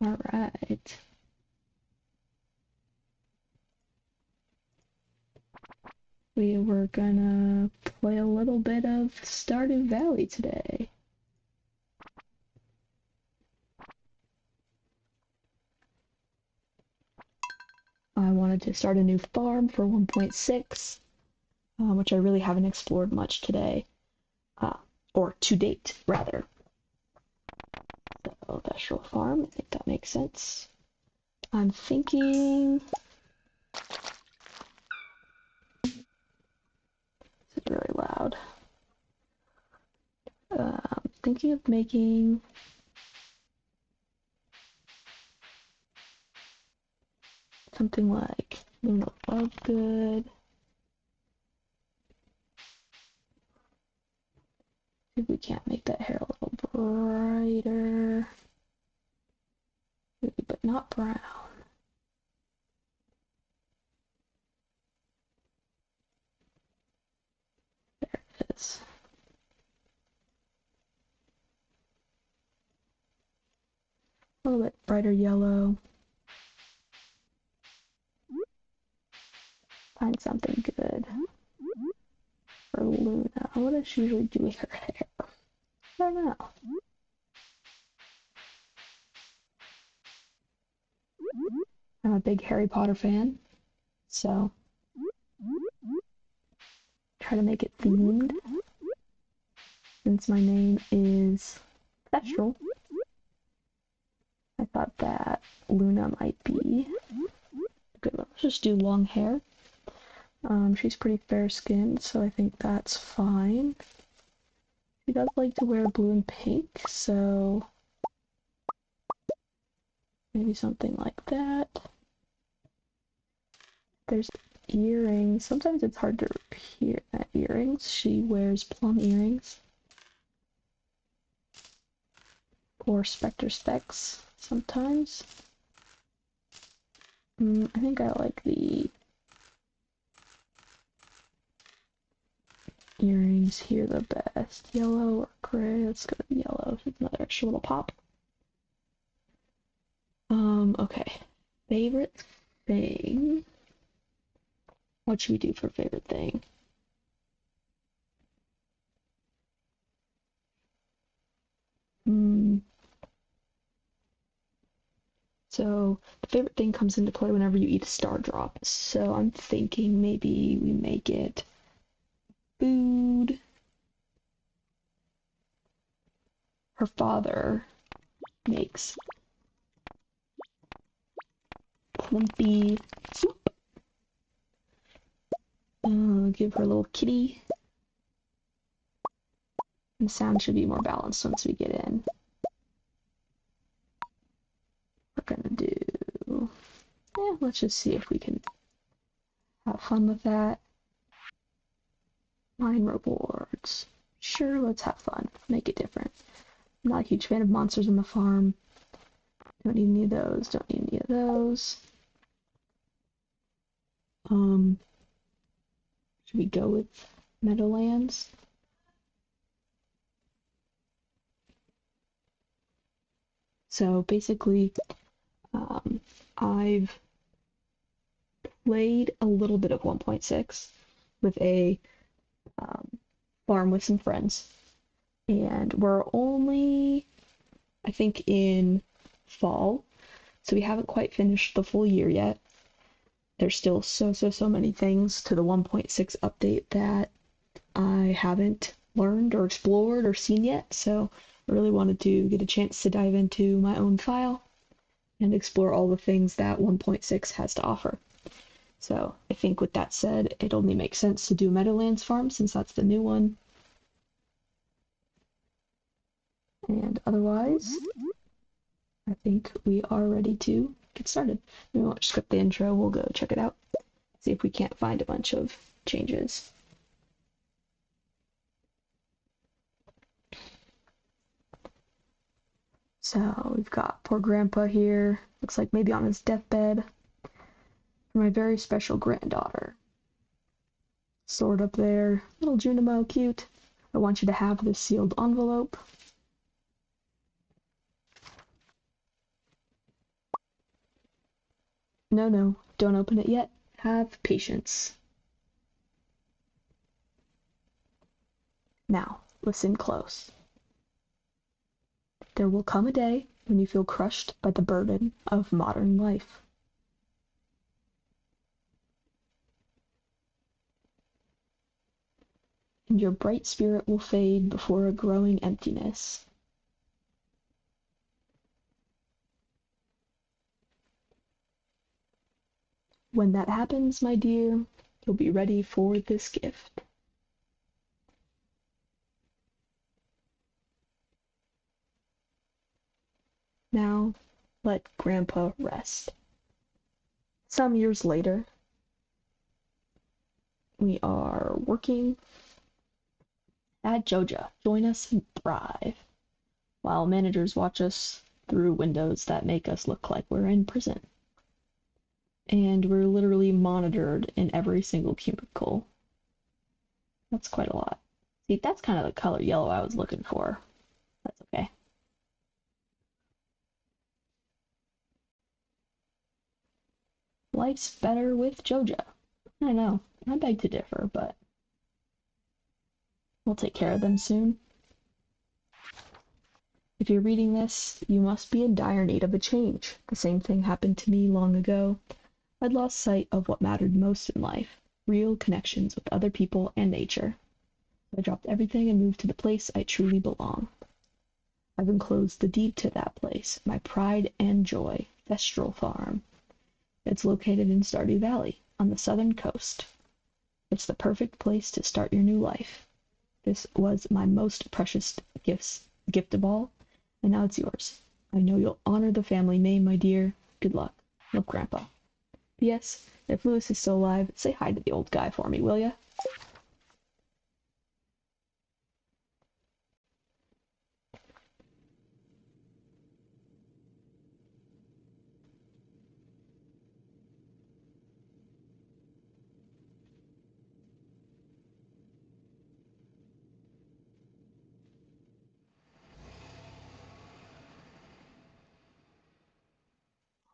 All right. We were gonna play a little bit of Stardew Valley today. I wanted to start a new farm for 1.6, which I really haven't explored much today, or to date, rather. So, vegetable farm, I think that makes sense. I'm thinking... This is really loud. Thinking of making... something like Luna Lovegood. See if we can't make that hair a little brighter. But not brown. There it is. A little bit brighter yellow. Find something good for Luna. What does she usually do with her hair? I don't know. I'm a big Harry Potter fan, so try to make it themed. Since my name is Thestral, I thought that Luna might be good. Let's just do long hair. She's pretty fair-skinned, so I think that's fine. She does like to wear blue and pink, so maybe something like that. There's earrings. Sometimes it's hard to hear earrings. She wears plum earrings. Or Spectre specs sometimes. I think I like the earrings here the best. Yellow or gray? Let's go with yellow. Another extra little pop. Okay. Favorite thing. What should we do for favorite thing? So the favorite thing comes into play whenever you eat a star drop. So I'm thinking maybe we make it food. Her father makes plumpy soup. Give her a little kitty. And sound should be more balanced once we get in. We're gonna do... let's just see if we can have fun with that. Mine rewards. Sure, let's have fun. Make it different. I'm not a huge fan of monsters on the farm. Don't need any of those. Don't need any of those. Should we go with Meadowlands? So basically, I've played a little bit of 1.6 with a farm with some friends, and we're only, I think, in fall, so we haven't quite finished the full year yet. There's still so many things to the 1.6 update that I haven't learned or explored or seen yet, so I really wanted to get a chance to dive into my own file and explore all the things that 1.6 has to offer. So I think with that said, it only makes sense to do Meadowlands Farm since that's the new one. And otherwise, I think we are ready to get started. We won't skip the intro, we'll go check it out. See if we can't find a bunch of changes. So we've got poor grandpa here. Looks like maybe on his deathbed. For my very special granddaughter. Sword up there. Little Junimo, cute. I want you to have this sealed envelope. No, no, don't open it yet. Have patience. Now, listen close. There will come a day when you feel crushed by the burden of modern life. And your bright spirit will fade before a growing emptiness. When that happens, my dear, you'll be ready for this gift. Now, let Grandpa rest. Some years later, we are working at Joja. Join us and thrive, while managers watch us through windows that make us look like we're in prison. And we're literally monitored in every single cubicle. That's quite a lot. See, that's kind of the color yellow I was looking for. That's okay. Life's better with Joja. I know, I beg to differ, but we'll take care of them soon. If you're reading this, you must be in dire need of a change. The same thing happened to me long ago. I'd lost sight of what mattered most in life, real connections with other people and nature. I dropped everything and moved to the place I truly belong. I've enclosed the deed to that place, my pride and joy, Thestral Farm. It's located in Stardew Valley, on the southern coast. It's the perfect place to start your new life. This was my most precious gift of all, and now it's yours. I know you'll honor the family name, my dear. Good luck. Love, Grandpa. P.S. If Lewis is still alive, say hi to the old guy for me, will ya?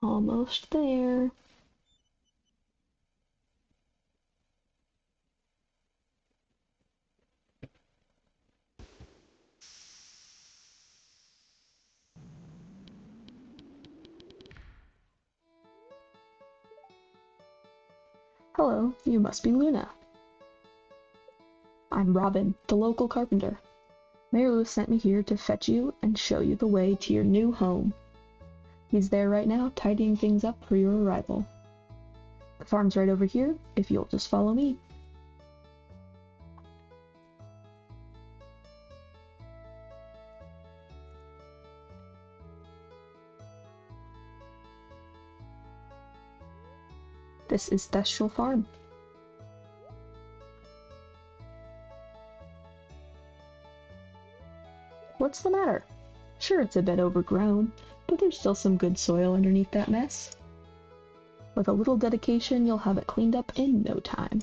Almost there. Hello, you must be Luna. I'm Robin, the local carpenter. Mayor Lewis sent me here to fetch you and show you the way to your new home. He's there right now, tidying things up for your arrival. The farm's right over here, if you'll just follow me. This is Thestral Farm. What's the matter? Sure, it's a bit overgrown, but there's still some good soil underneath that mess. With a little dedication, you'll have it cleaned up in no time.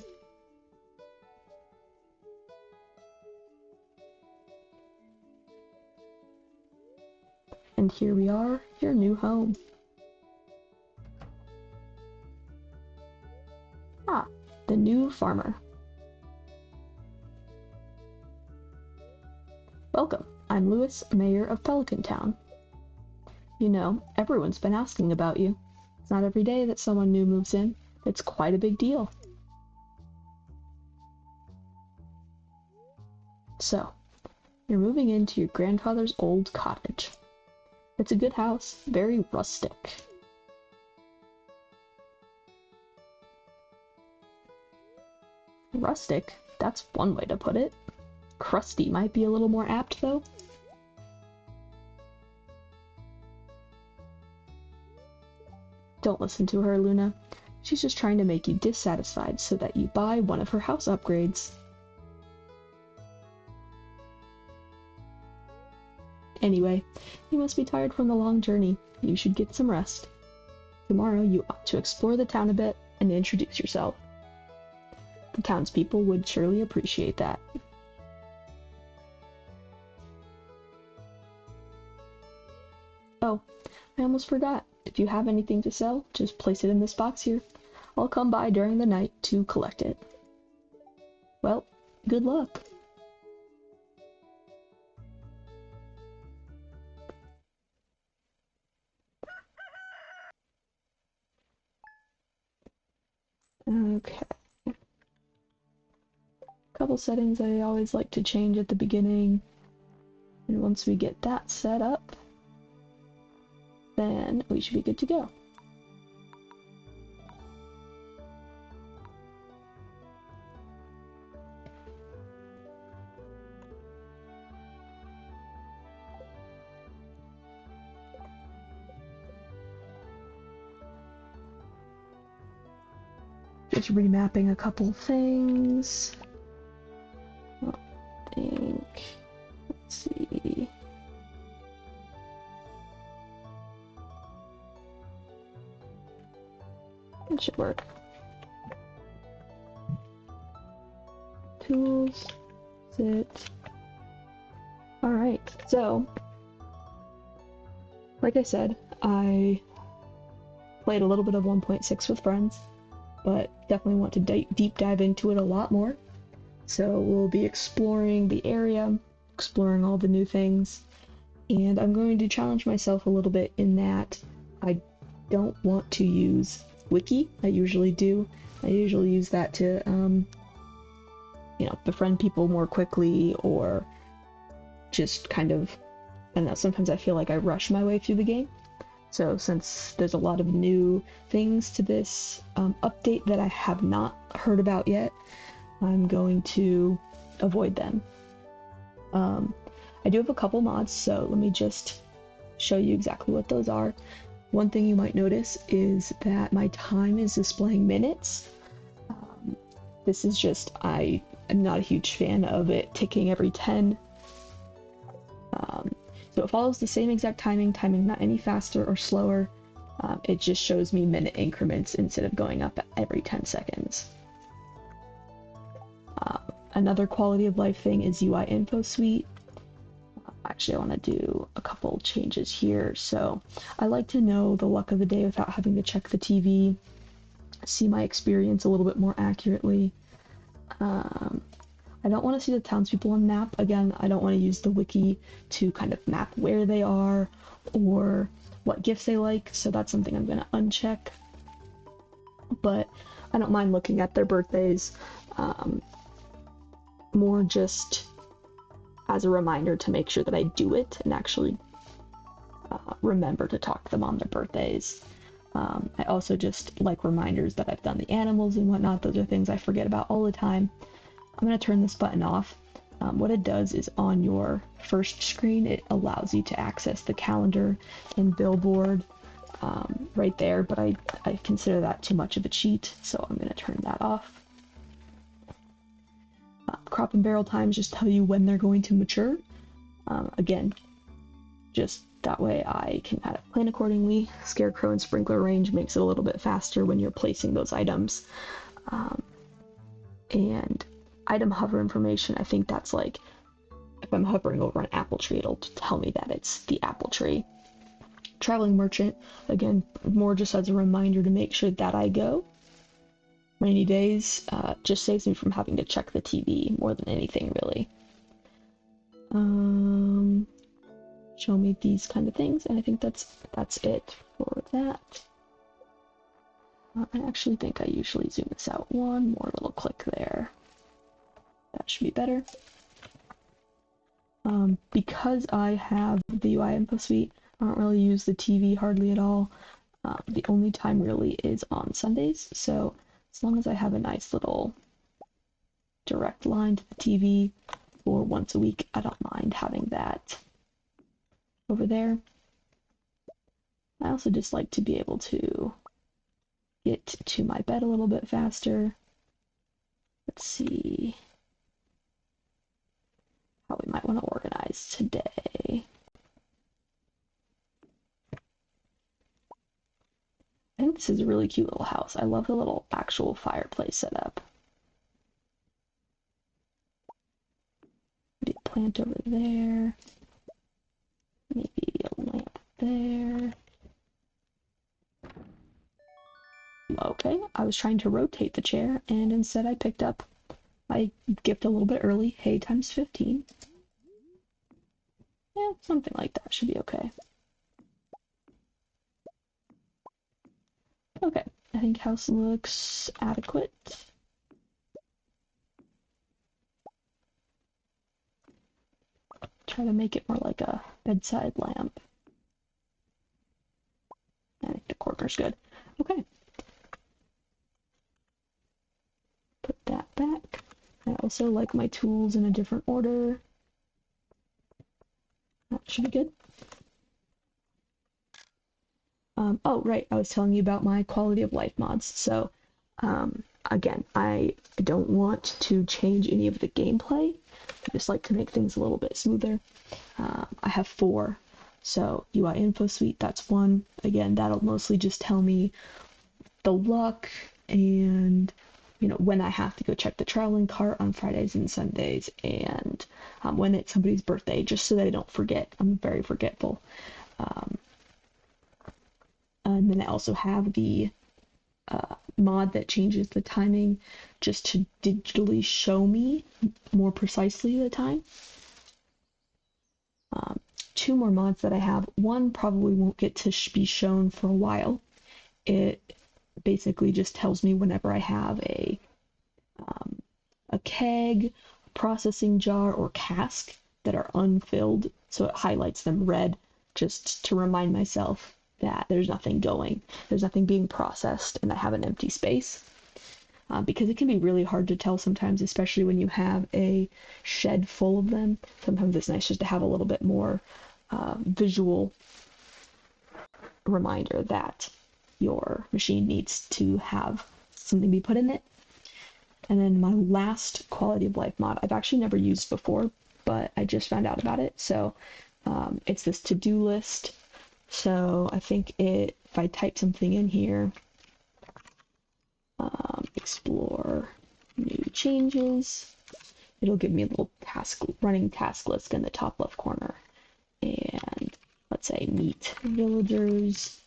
And here we are, your new home. Ah, the new farmer. Welcome, I'm Lewis, Mayor of Pelican Town. You know, everyone's been asking about you. It's not every day that someone new moves in. It's quite a big deal. So, you're moving into your grandfather's old cottage. It's a good house, very rustic. Rustic? That's one way to put it. Crusty might be a little more apt, though. Don't listen to her, Luna. She's just trying to make you dissatisfied so that you buy one of her house upgrades. Anyway, you must be tired from the long journey. You should get some rest. Tomorrow you ought to explore the town a bit and introduce yourself. The townspeople would surely appreciate that. Oh, I almost forgot. if you have anything to sell, just place it in this box here. I'll come by during the night to collect it. Well, good luck. Okay. Couple settings I always like to change at the beginning. And once we get that set up, then we should be good to go. Just remapping a couple things. I think, let's see. It should work. Tools, sit. Alright, so, like I said, I played a little bit of 1.6 with friends, but definitely want to deep dive into it a lot more. So we'll be exploring the area, exploring all the new things, and I'm going to challenge myself a little bit in that I don't want to use Wiki. I usually do. I usually use that to, you know, befriend people more quickly, or just kind of, I don't know, sometimes I feel like I rush my way through the game. So since there's a lot of new things to this update that I have not heard about yet, I'm going to avoid them. I do have a couple mods, so let me just show you exactly what those are. One thing you might notice is that my time is displaying minutes. This is just, I am not a huge fan of it ticking every 10. So it follows the same exact timing not any faster or slower. It just shows me minute increments instead of going up every 10 seconds. Another quality of life thing is UI info suite. Actually, I want to do a couple changes here. So I like to know the luck of the day without having to check the TV, see my experience a little bit more accurately. I don't want to see the townspeople on map. Again, I don't want to use the wiki to kind of map where they are or what gifts they like, so that's something I'm going to uncheck. But I don't mind looking at their birthdays, more just as a reminder to make sure that I do it and actually remember to talk to them on their birthdays. I also just like reminders that I've done the animals and whatnot. Those are things I forget about all the time. I'm going to turn this button off. What it does is on your first screen, it allows you to access the calendar and billboard right there, but I consider that too much of a cheat, so I'm going to turn that off. Crop and barrel times just tell you when they're going to mature. Again, just that way I can kind of plan accordingly. Scarecrow and sprinkler range makes it a little bit faster when you're placing those items. And item hover information, I think that's like, if I'm hovering over an apple tree, it'll tell me that it's the apple tree. Traveling merchant, again, more just as a reminder to make sure that I go. Rainy days, just saves me from having to check the TV more than anything, really. Show me these kind of things, and I think that's it for that. I actually think I usually zoom this out one more little click there. That should be better. Because I have the UI info suite, I don't really use the TV hardly at all. The only time really is on Sundays, so as long as I have a nice little direct line to the TV for once a week, I don't mind having that over there. I also just like to be able to get to my bed a little bit faster. Let's see how we might want to organize today. I think this is a really cute little house. I love the little actual fireplace setup. Maybe a plant over there. Maybe a lamp there. Okay, I was trying to rotate the chair, and instead I picked up, I gift a little bit early, hay times 15. Yeah, something like that should be okay. Okay, I think house looks adequate. Try to make it more like a bedside lamp. I think the corner's good. Okay. Put that back. I also like my tools in a different order. That should be good. Oh, right, I was telling you about my quality of life mods. So, again, I don't want to change any of the gameplay. I just like to make things a little bit smoother. I have 4. So, UI info suite, that's 1. Again, that'll mostly just tell me the luck and when I have to go check the traveling cart on Fridays and Sundays, and when it's somebody's birthday, just so that I don't forget. I'm very forgetful. And then I also have the mod that changes the timing just to digitally show me more precisely the time. 2 more mods that I have. One probably won't get to be shown for a while. It basically just tells me whenever I have a keg, processing jar, or cask that are unfilled, so it highlights them red just to remind myself that there's nothing being processed, and I have an empty space. Because it can be really hard to tell sometimes, especially when you have a shed full of them. Sometimes it's nice just to have a little bit more visual reminder that your machine needs to have something be put in it. And then my last quality of life mod, I've actually never used before, but I just found out about it. So it's this to-do list. So I think if I type something in here, explore new changes, it'll give me a little running task list in the top left corner. And let's say meet villagers.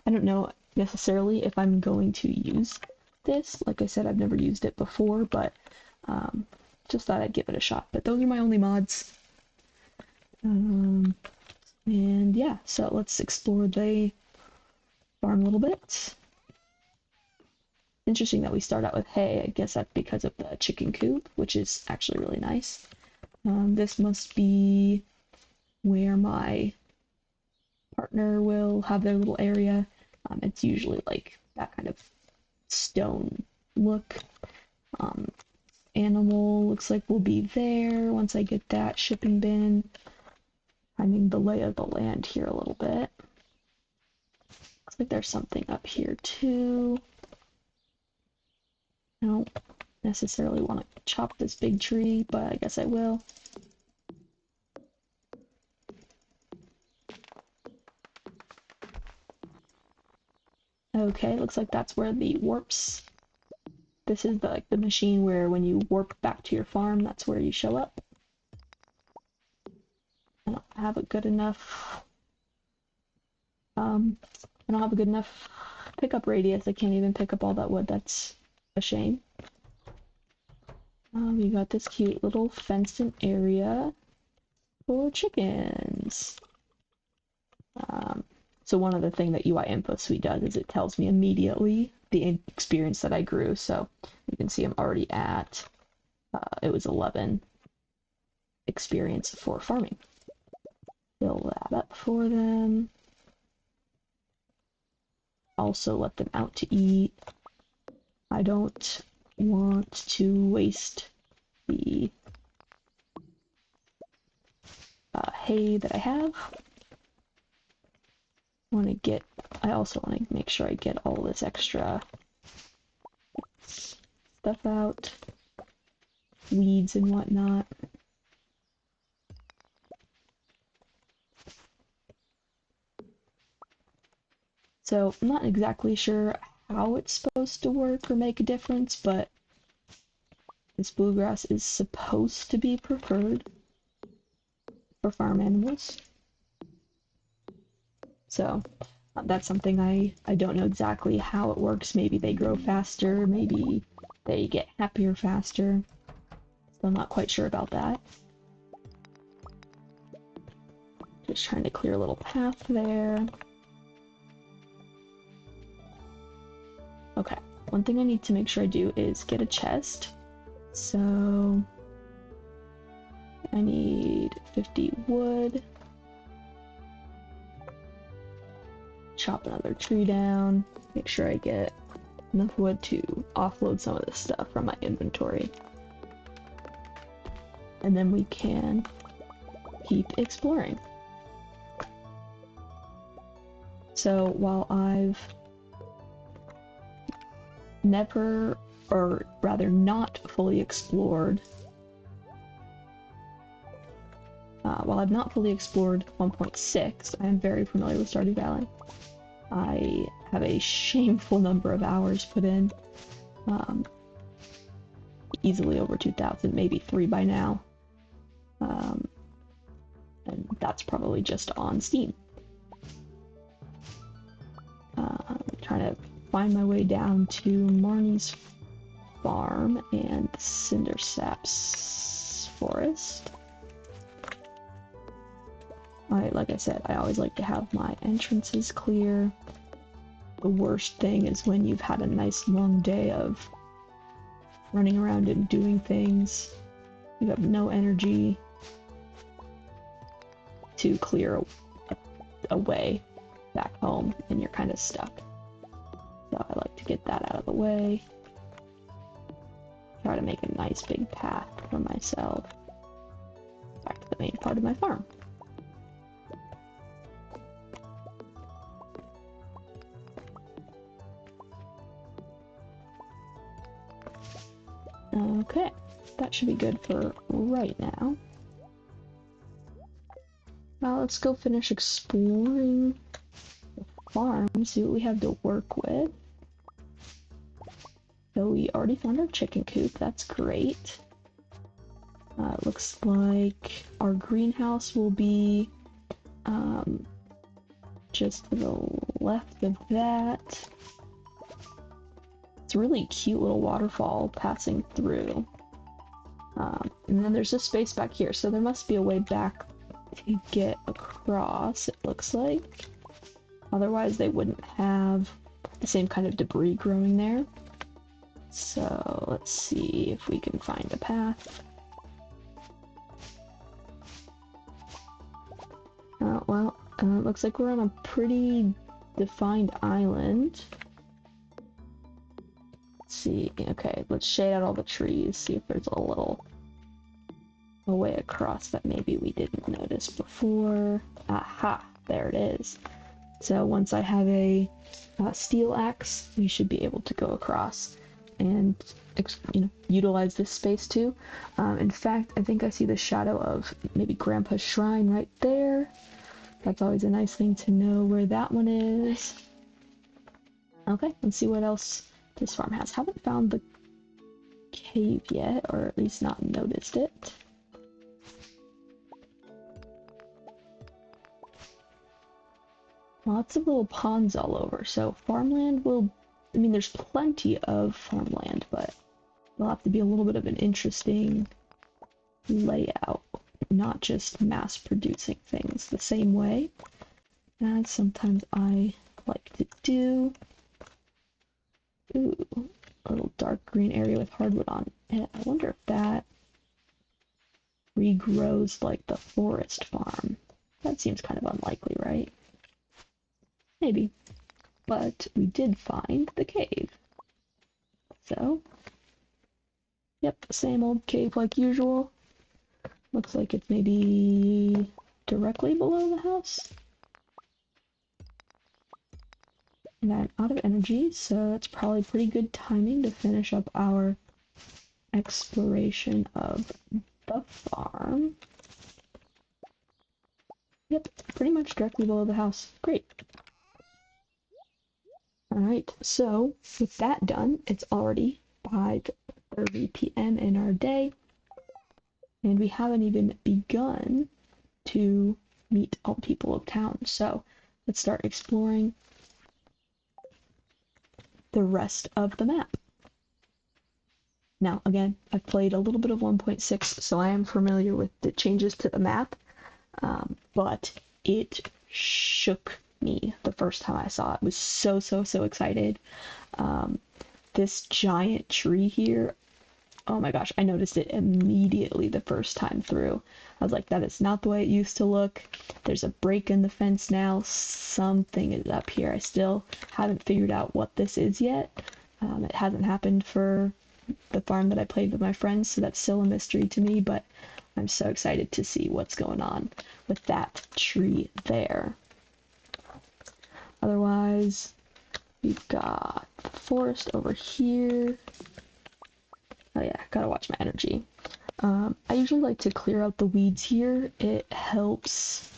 I don't know necessarily if I'm going to use this. Like I said, I've never used it before, but just thought I'd give it a shot. But those are my only mods. And yeah, so let's explore the farm a little bit. Interesting that we start out with hay. I guess that's because of the chicken coop, which is actually really nice. This must be where my partner will have their little area. It's usually like that kind of stone look. Animal looks like will be there once I get that shipping bin. Finding the lay of the land here a little bit. Looks like there's something up here too. I don't necessarily want to chop this big tree, but I guess I will. Okay, looks like that's where the warps. This is the machine where when you warp back to your farm, that's where you show up. I don't have a good enough. I don't have a good enough pickup radius. I can't even pick up all that wood. That's a shame. We got this cute little fenced-in area for chickens. So one other thing that UI Info Suite does is it tells me immediately the experience that I grew. So you can see I'm already at, it was 11 experience for farming. Fill that up for them. Also let them out to eat. I don't want to waste the hay that I have. I also want to make sure I get all this extra stuff out, weeds and whatnot. So I'm not exactly sure how it's supposed to work or make a difference, but this bluegrass is supposed to be preferred for farm animals. So That's something I don't know exactly how it works. Maybe they grow faster, maybe they get happier faster. So I'm not quite sure about that. Just trying to clear a little path there. Okay, one thing I need to make sure I do is get a chest. So I need 50 wood. Chop another tree down. Make sure I get enough wood to offload some of this stuff from my inventory. And then we can keep exploring. So while I've never, or rather not fully explored, while I've not fully explored 1.6, I am very familiar with Stardew Valley. I have a shameful number of hours put in, easily over 2,000, maybe 3 by now, and that's probably just on Steam. I'm trying to find my way down to Marnie's farm and Cindersap's forest. Like I said, I always like to have my entrances clear. The worst thing is when you've had a nice long day of running around and doing things. You have no energy to clear a way back home and you're kind of stuck. So I like to get that out of the way. Try to make a nice big path for myself back to the main part of my farm. Okay, that should be good for right now. Now let's go finish exploring the farm, see what we have to work with. So we already found our chicken coop, that's great. It looks like our greenhouse will be just to the left of that. It's a really cute little waterfall passing through. And then there's a space back here, so there must be a way back to get across, it looks like. Otherwise they wouldn't have the same kind of debris growing there. So let's see if we can find a path. Well, it looks like we're on a pretty defined island. Let's see, okay, let's shade out all the trees, see if there's a way across that maybe we didn't notice before. Aha, there it is. So once I have a steel axe, we should be able to go across and utilize this space too. In fact, I think I see the shadow of maybe Grandpa's shrine right there. That's always a nice thing to know where that one is. Okay, let's see what else this farm has. Haven't found the cave yet, or at least not noticed it. Lots of little ponds all over, so farmland will... I mean, there's plenty of farmland, but it'll have to be a little bit of an interesting layout, not just mass-producing things the same way as sometimes I like to do. Ooh, a little dark green area with hardwood on it. I wonder if that regrows like the forest farm. That seems kind of unlikely, right? Maybe. But we did find the cave. So, yep, same old cave like usual. Looks like it's maybe directly below the house. And I'm out of energy, so that's probably pretty good timing to finish up our exploration of the farm. Yep, pretty much directly below the house. Great. Alright, so with that done, it's already 5:30 p.m. in our day, and we haven't even begun to meet all the people of town. So let's start exploring the rest of the map. Now, again, I've played a little bit of 1.6, so I am familiar with the changes to the map, but it shook me the first time I saw it. I was so excited. This giant tree here, oh my gosh, I noticed it immediately the first time through. I was like, that is not the way it used to look. There's a break in the fence now. Something is up here. I still haven't figured out what this is yet. It hasn't happened for the farm that I played with my friends, so that's still a mystery to me, but I'm so excited to see what's going on with that tree there. Otherwise, we've got the forest over here. Oh yeah, gotta watch my energy. I usually like to clear out the weeds here. It helps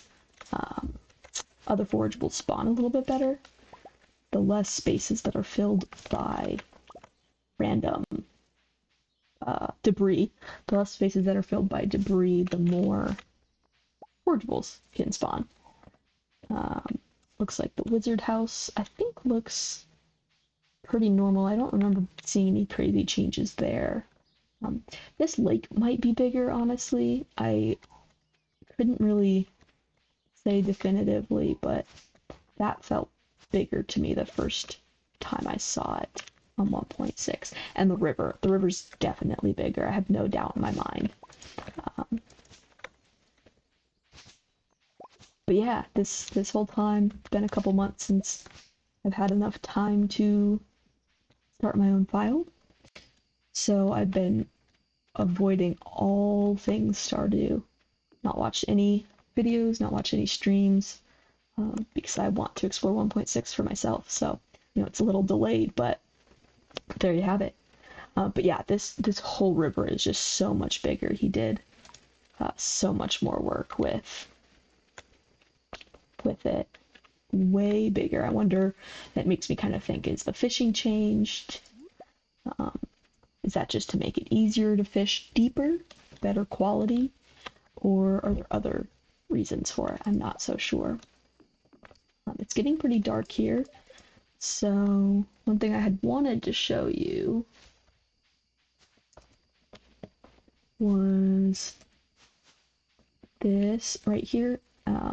other forageables spawn a little bit better. The less spaces that are filled by random debris, the less spaces that are filled by debris, the more forageables can spawn. Looks like the wizard house, I think, looks pretty normal. I don't remember seeing any crazy changes there. This lake might be bigger, honestly. I couldn't really say definitively, but that felt bigger to me the first time I saw it on 1.6. And the river's definitely bigger. I have no doubt in my mind. But yeah, this whole time, it's been a couple months since I've had enough time to start my own file. So I've been avoiding all things Stardew. Not watched any videos, not watched any streams, because I want to explore 1.6 for myself. So, it's a little delayed, but there you have it. But yeah, this whole river is just so much bigger. He did so much more work with it. Way bigger. I wonder, that makes me kind of think, is the fishing changed? Is that just to make it easier to fish deeper, better quality, or are there other reasons for it? I'm not so sure. It's getting pretty dark here, so one thing I had wanted to show you was this right here.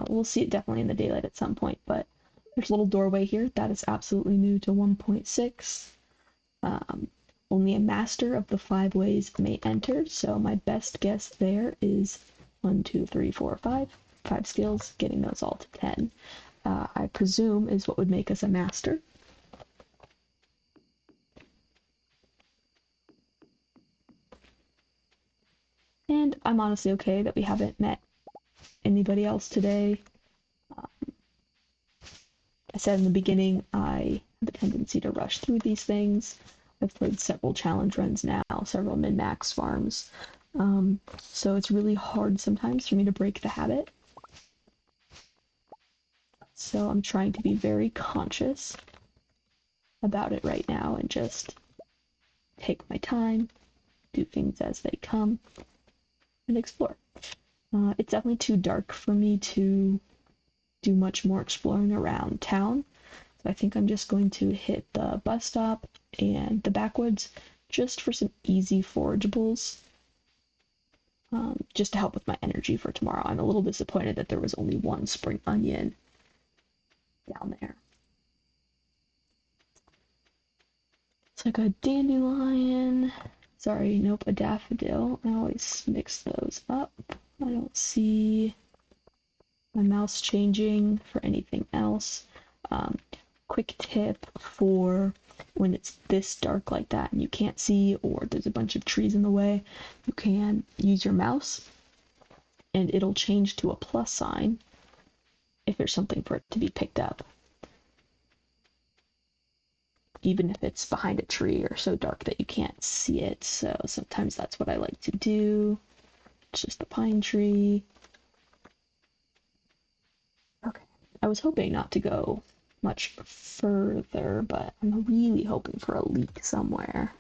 We'll see it definitely in the daylight at some point, but there's a little doorway here. That is absolutely new to 1.6. Only a master of the 5 ways may enter, so my best guess there is 1, 2, 3, 4, 5. 5 skills, getting those all to 10. I presume is what would make us a master. And I'm honestly okay that we haven't met anybody else today. I said in the beginning, I have a tendency to rush through these things. I've played several challenge runs now, several min-max farms, so it's really hard sometimes for me to break the habit. So I'm trying to be very conscious about it right now and just take my time, do things as they come, and explore. It's definitely too dark for me to do much more exploring around town. So I think I'm just going to hit the bus stop and the backwoods just for some easy forageables, just to help with my energy for tomorrow. I'm a little disappointed that there was only one spring onion down there. It's like a dandelion. Sorry, nope, a daffodil. I always mix those up. I don't see my mouse changing for anything else. Quick tip for when it's this dark like that and you can't see, or there's a bunch of trees in the way, you can use your mouse and it'll change to a plus sign if there's something for it to be picked up, even if it's behind a tree or so dark that you can't see it. So sometimes that's what I like to do. It's just a pine tree. Okay, I was hoping not to go much further, but I'm really hoping for a leak somewhere.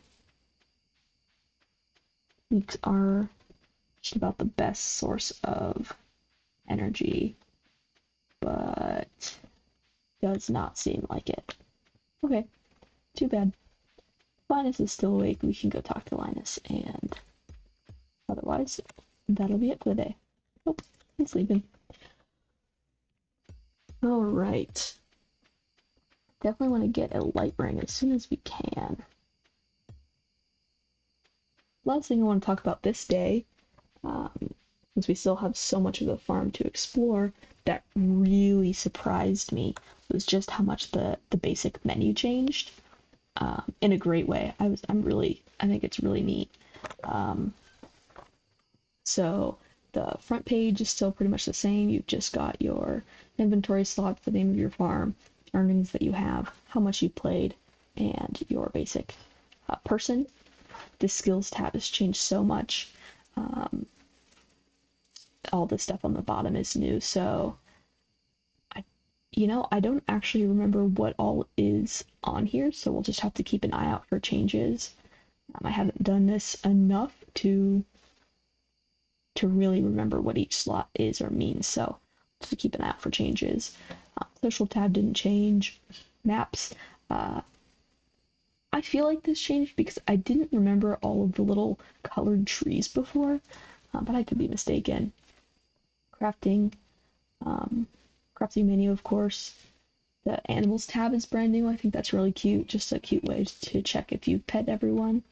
Leaks are just about the best source of energy, but Does not seem like it. Okay, too bad. Linus is still awake. We can go talk to Linus, and otherwise, that'll be it for the day. Oh, he's sleeping. Alright. Definitely want to get a light ring as soon as we can. Last thing I want to talk about this day, since we still have so much of the farm to explore, that really surprised me was just how much the basic menu changed, in a great way. I think it's really neat. So the front page is still pretty much the same. You've just got your inventory slot, the name of your farm, earnings that you have, how much you played, and your basic person. The skills tab has changed so much. All the stuff on the bottom is new, so I don't actually remember what all is on here, so we'll just have to keep an eye out for changes. I haven't done this enough to really remember what each slot is or means, so just to keep an eye out for changes. Social tab didn't change. Maps. I feel like this changed because I didn't remember all of the little colored trees before, but I could be mistaken. Crafting. Crafting menu, of course. The animals tab is brand new. I think that's really cute. Just a cute way to check if you've pet everyone.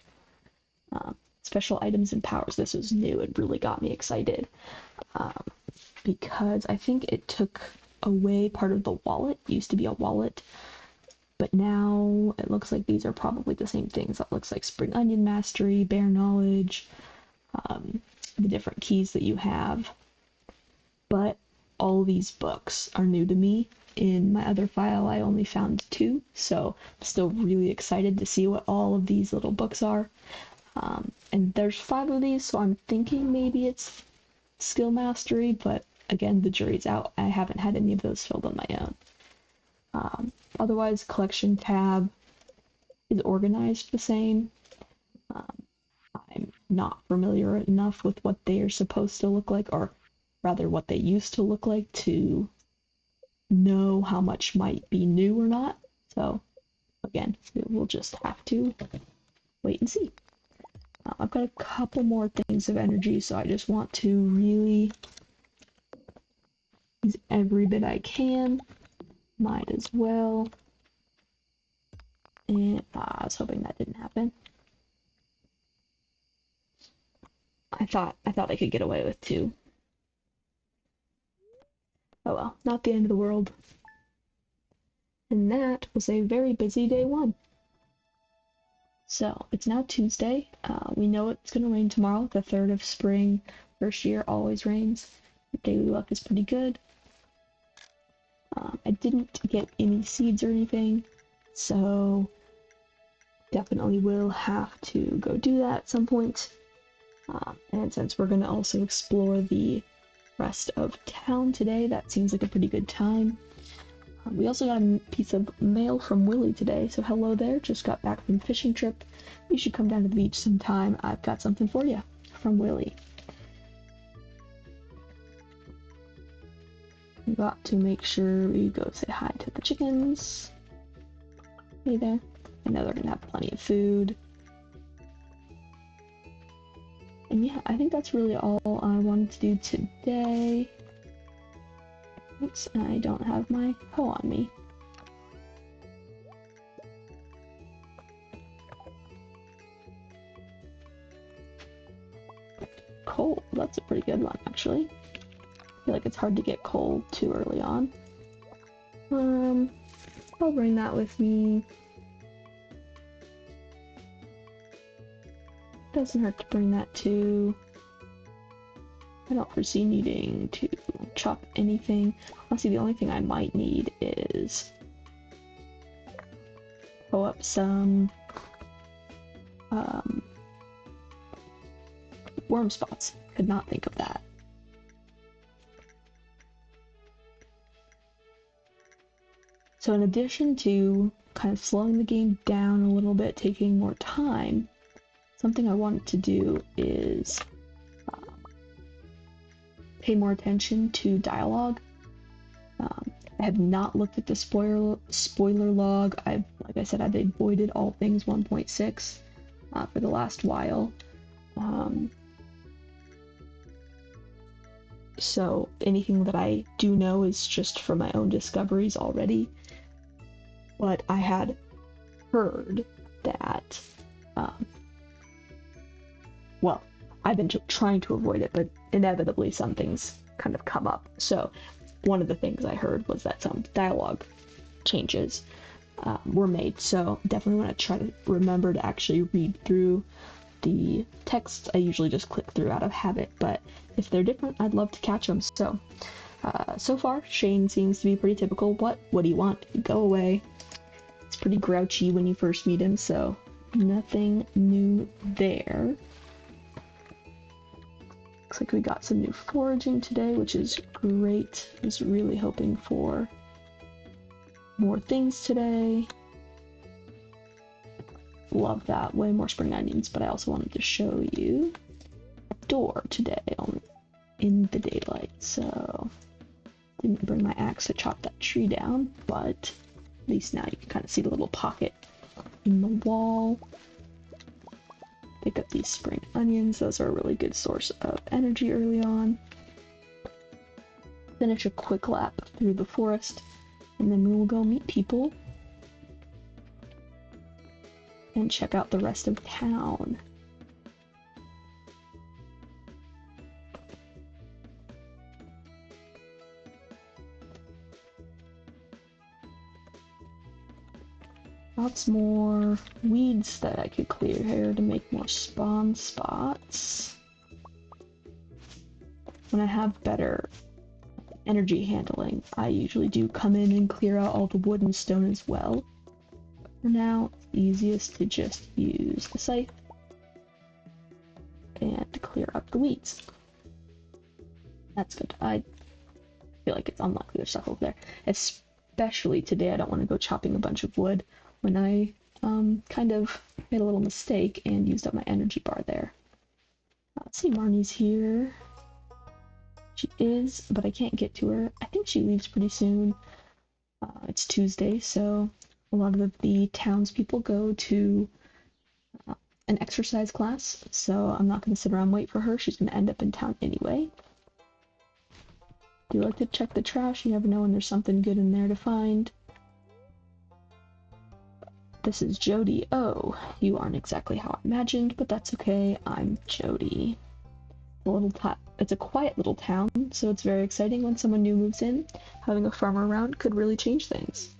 Special items and powers. This was new. It really got me excited because I think it took away part of the wallet. It used to be a wallet, but now it looks like these are probably the same things. That looks like Spring Onion Mastery, Bear Knowledge, the different keys that you have. But all these books are new to me. In my other file, I only found 2, so I'm still really excited to see what all of these little books are. And there's 5 of these, so I'm thinking maybe it's skill mastery, but again, the jury's out. I haven't had any of those filled on my own. Otherwise, collection tab is organized the same. I'm not familiar enough with what they are supposed to look like, or rather what they used to look like, to know how much might be new or not. So again, we'll just have to wait and see. I've got a couple more things of energy, so I just want to really use every bit I can. Might as well. And I was hoping that didn't happen. I thought I could get away with 2. Oh well, not the end of the world. And that was a very busy day 1. So it's now Tuesday. We know it's going to rain tomorrow, the 3rd of spring. First year always rains. Daily luck is pretty good. I didn't get any seeds or anything, so definitely will have to go do that at some point. And since we're going to also explore the rest of town today, that seems like a pretty good time. We also got a piece of mail from Willie today, so hello there. Just got back from the fishing trip. You should come down to the beach sometime. I've got something for you from Willie. We got to make sure we go say hi to the chickens. Hey there. I know they're gonna have plenty of food. And yeah, I think that's really all I wanted to do today. Oops, I don't have my hoe on me. Coal, that's a pretty good one, actually. I feel like it's hard to get coal too early on. I'll bring that with me. Doesn't hurt to bring that too. I don't foresee needing to chop anything. Honestly, the only thing I might need is pull up some worm spots. Could not think of that. So in addition to kind of slowing the game down a little bit, taking more time, something I wanted to do is pay more attention to dialogue. I have not looked at the spoiler log. Like I said, I've avoided all things 1.6 for the last while. So anything that I do know is just from my own discoveries already. But I had heard that, um, well, I've been trying to avoid it, but inevitably some things kind of come up. So one of the things I heard was that some dialogue changes were made. So definitely want to try to remember to actually read through the texts. I usually just click through out of habit, but if they're different, I'd love to catch them. So, so far, Shane seems to be pretty typical. What do you want? Go away. It's pretty grouchy when you first meet him, so nothing new there. Looks like we got some new foraging today, which is great. I was really hoping for more things today. Love that. Way more spring onions, but I also wanted to show you a door today in the daylight, so didn't bring my axe to chop that tree down, but at least now you can kind of see the little pocket in the wall. Pick up these spring onions. Those are a really good source of energy early on. Finish a quick lap through the forest, and then we will go meet people and check out the rest of town. Lots more weeds that I could clear here to make more spawn spots. When I have better energy handling, I usually do come in and clear out all the wood and stone as well. For now, it's easiest to just use the scythe and clear up the weeds. That's good. I feel like it's unlikely there's stuff over there. Especially today, I don't want to go chopping a bunch of wood when I kind of made a little mistake and used up my energy bar there. Let's see, Marnie's here. She is, but I can't get to her. I think she leaves pretty soon. It's Tuesday, so a lot of the townspeople go to an exercise class, so I'm not going to sit around and wait for her. She's going to end up in town anyway. Do like to check the trash. You never know when there's something good in there to find. This is Jody. Oh, you aren't exactly how I imagined, but that's okay. I'm Jody. It's a quiet little town, so it's very exciting when someone new moves in. Having a farmer around could really change things.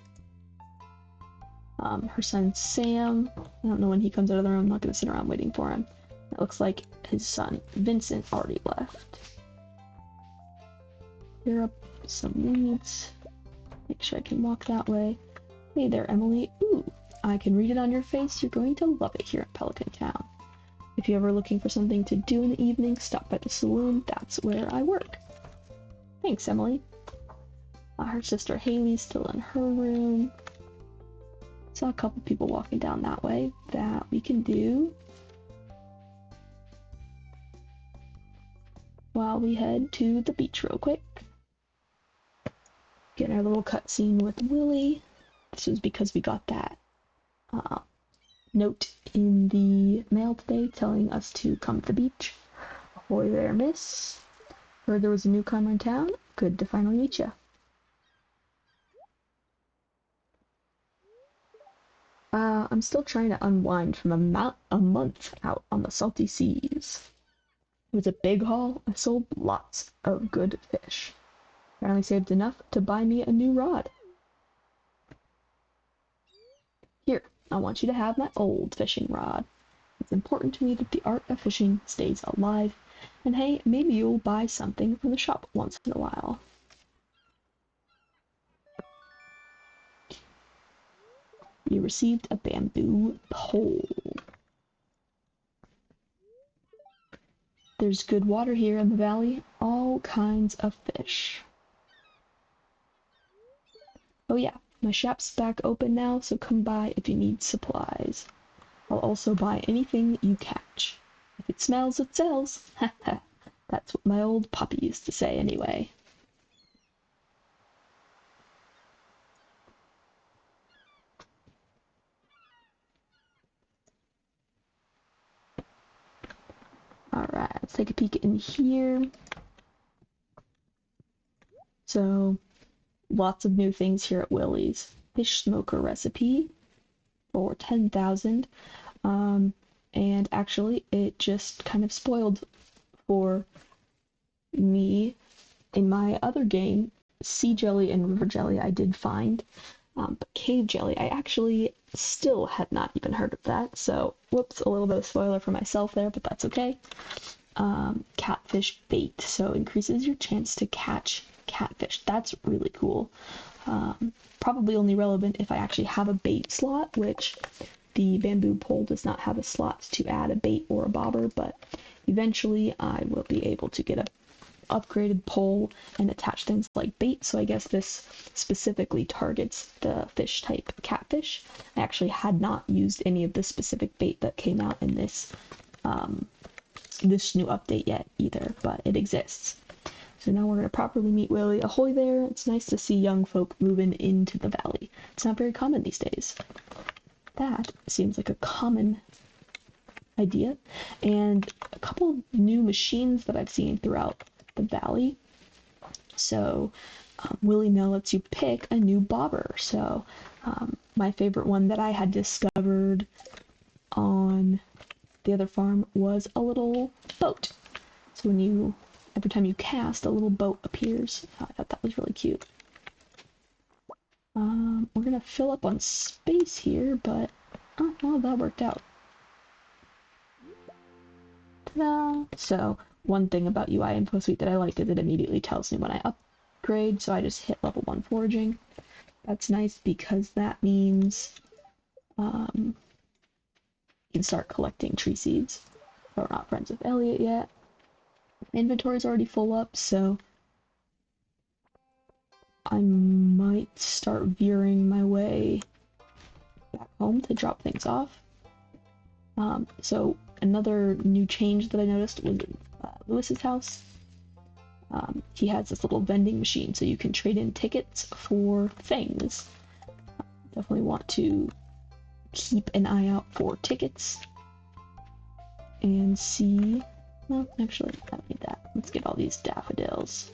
Her son Sam, I don't know when he comes out of the room. I'm not going to sit around waiting for him. It looks like his son Vincent already left. Clear up some weeds. Make sure I can walk that way. Hey there, Emily. Ooh, I can read it on your face. You're going to love it here at Pelican Town. If you're ever looking for something to do in the evening, stop by the saloon. That's where I work. Thanks, Emily. Her sister Haley's still in her room. Saw a couple people walking down that way that we can do while we head to the beach real quick. Get our little cutscene with Willie. This was because we got that note in the mail today telling us to come to the beach. Ahoy there, miss. Heard there was a newcomer in town. Good to finally meet ya. I'm still trying to unwind from a month out on the salty seas. It was a big haul. I sold lots of good fish. Finally saved enough to buy me a new rod. Here, I want you to have my old fishing rod. It's important to me that the art of fishing stays alive. And hey, maybe you'll buy something from the shop once in a while. You received a bamboo pole. There's good water here in the valley, all kinds of fish. Oh yeah, my shop's back open now, so come by if you need supplies. I'll also buy anything you catch. If it smells, it sells. Haha, that's what my old poppy used to say anyway. take a peek in here. So, lots of new things here at Willie's. Fish smoker recipe for 10,000. And actually, it just kind of spoiled for me in my other game. Sea jelly and river jelly I did find, but cave jelly I actually still had not even heard of that. So, whoops, a little bit of spoiler for myself there, but that's okay. Catfish bait, so increases your chance to catch catfish. That's really cool. Probably only relevant if I actually have a bait slot, which the bamboo pole does not have a slot to add a bait or a bobber, but eventually I will be able to get a upgraded pole and attach things like bait, so I guess this specifically targets the fish type catfish. I actually had not used any of the specific bait that came out in this new update yet either, but it exists. So now we're going to properly meet Willie. Ahoy there! It's nice to see young folk moving into the valley. It's not very common these days. That seems like a common idea. And a couple new machines that I've seen throughout the valley. So Willie now lets you pick a new bobber. So my favorite one that I had discovered on the other farm was a little boat. So every time you cast, a little boat appears. I thought that was really cute. We're gonna fill up on space here, but oh well, that worked out. Ta-da! So one thing about UI Info Suite that I like is it immediately tells me when I upgrade, so I just hit level 1 foraging. That's nice because that means you can start collecting tree seeds. We're not friends with Elliot yet. Inventory's already full up, so I might start veering my way back home to drop things off. So another new change that I noticed was Lewis's house. He has this little vending machine, so you can trade in tickets for things. Definitely want to keep an eye out for tickets and see. Well, actually, I don't need that. Let's get all these daffodils.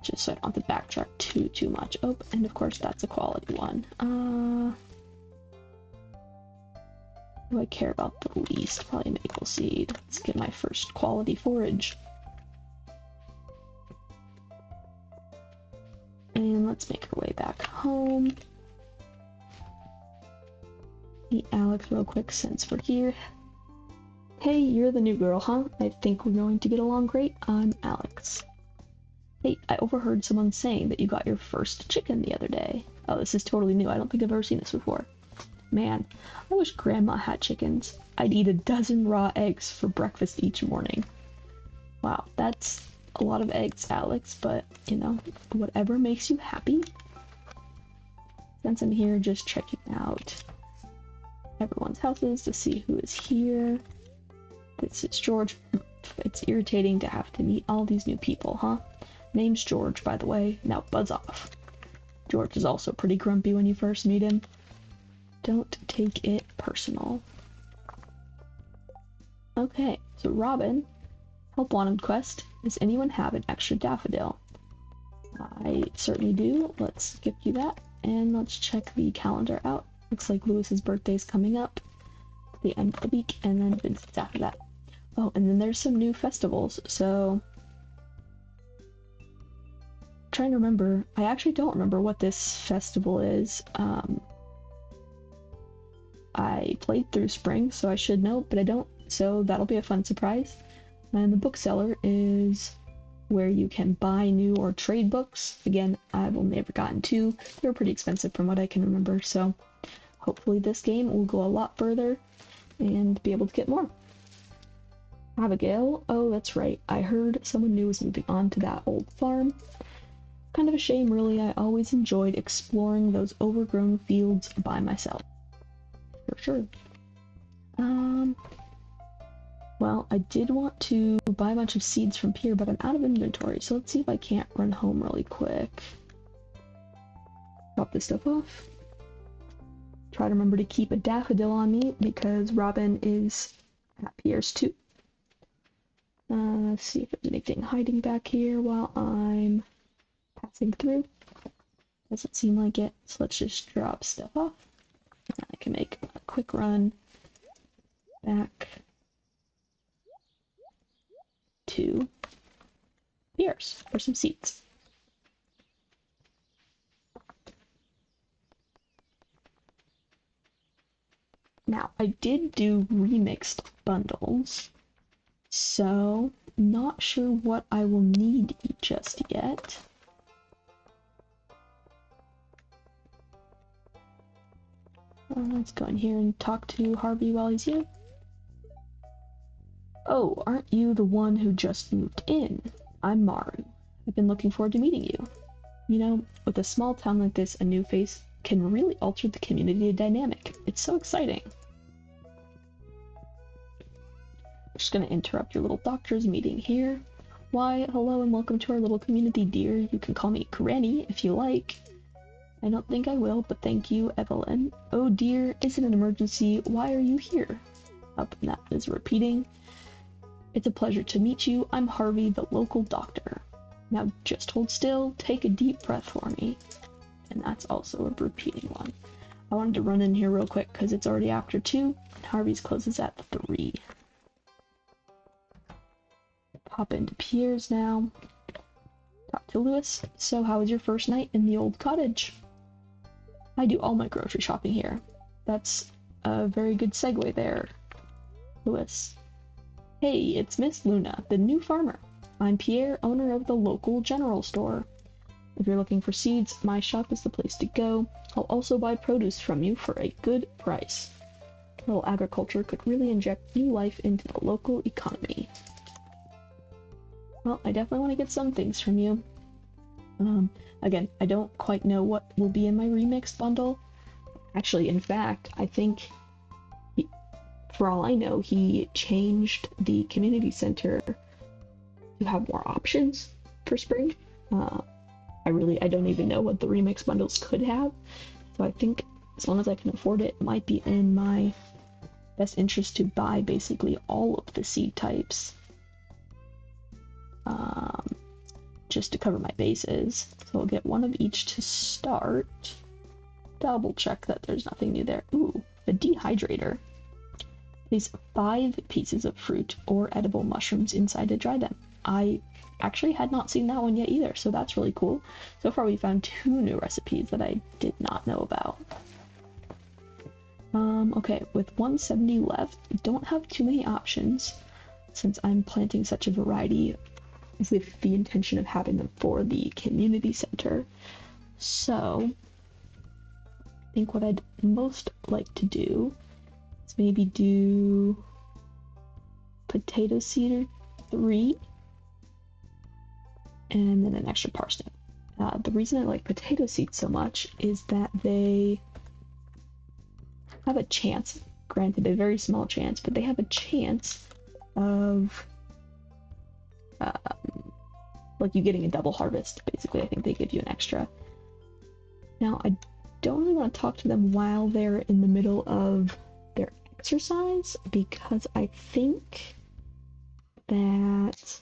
Just so I don't have to backtrack too much. Oh, and of course that's a quality one. What do I care about the least? Probably maple seed. Let's get my first quality forage. And let's make our way back home. Meet Alex real quick since we're here. Hey, you're the new girl, huh? I think we're going to get along great. I'm Alex. Hey, I overheard someone saying that you got your first chicken the other day. Oh, this is totally new. I don't think I've ever seen this before. Man, I wish Grandma had chickens. I'd eat a dozen raw eggs for breakfast each morning. Wow, that's a lot of eggs, Alex, but, you know, whatever makes you happy. Since I'm here just checking out everyone's houses to see who is here. This is George. It's irritating to have to meet all these new people, huh? Name's George, by the way. Now buzz off. George is also pretty grumpy when you first meet him. Don't take it personal. Okay, so Robin, help wanted quest. Does anyone have an extra daffodil? I certainly do. Let's give you that. And let's check the calendar out. Looks like Lewis's birthday's coming up at the end of the week, and then Vincent's after that. Oh, and then there's some new festivals, so I'm trying to remember. I actually don't remember what this festival is. I played through spring, so I should know, but I don't, so that'll be a fun surprise. And the bookseller is where you can buy new or trade books. Again, I've only ever gotten 2. They were pretty expensive from what I can remember, so hopefully this game will go a lot further and be able to get more. Abigail, oh that's right, I heard someone new was moving on to that old farm. Kind of a shame really, I always enjoyed exploring those overgrown fields by myself. For sure. Well, I did want to buy a bunch of seeds from Pier, but I'm out of inventory, so let's see if I can't run home really quick. Drop this stuff off. Try to remember to keep a daffodil on me, because Robin is at Pierre's too. Let's see if there's anything hiding back here while I'm passing through. Doesn't seem like it, so let's just drop stuff off. And I can make a quick run back to Pierre's for some seeds. Now, I did do remixed bundles, so not sure what I will need just yet. Let's go in here and talk to Harvey while he's here. Oh, aren't you the one who just moved in? I'm Maru. I've been looking forward to meeting you. You know, with a small town like this, a new face can really alter the community dynamic. It's so exciting. I'm just gonna interrupt your little doctor's meeting here. Why, hello and welcome to our little community, dear. You can call me Granny if you like. I don't think I will, but thank you, Evelyn. Oh dear, is it an emergency? Why are you here? Up, and that is repeating. It's a pleasure to meet you. I'm Harvey, the local doctor. Now just hold still, take a deep breath for me. And that's also a repeating one. I wanted to run in here real quick because it's already after 2, and Harvey's closes at 3. Pop into Pierre's now. Talk to Lewis. So how was your first night in the old cottage? I do all my grocery shopping here. That's a very good segue there, Lewis. Hey, it's Miss Luna, the new farmer. I'm Pierre, owner of the local general store. If you're looking for seeds, my shop is the place to go. I'll also buy produce from you for a good price. Little agriculture could really inject new life into the local economy. Well, I definitely want to get some things from you. Again, I don't quite know what will be in my remixed bundle. Actually, in fact, I think, for all I know, he changed the community center to have more options for spring. I don't even know what the remix bundles could have. So I think as long as I can afford it, it might be in my best interest to buy basically all of the seed types. Just to cover my bases. So I'll get one of each to start. Double check that there's nothing new there. Ooh, the dehydrator. Place 5 pieces of fruit or edible mushrooms inside to dry them. I actually had not seen that one yet either, so that's really cool. So far we found 2 new recipes that I did not know about. Okay, with 170 left, don't have too many options since I'm planting such a variety with the intention of having them for the community center. So I think what I'd most like to do is maybe do potato seed 3 and then an extra parsnip. The reason I like potato seeds so much is that they have a chance, granted a very small chance, but they have a chance of like you getting a double harvest. Basically, I think they give you an extra. Now, I don't really want to talk to them while they're in the middle of their exercise because I think that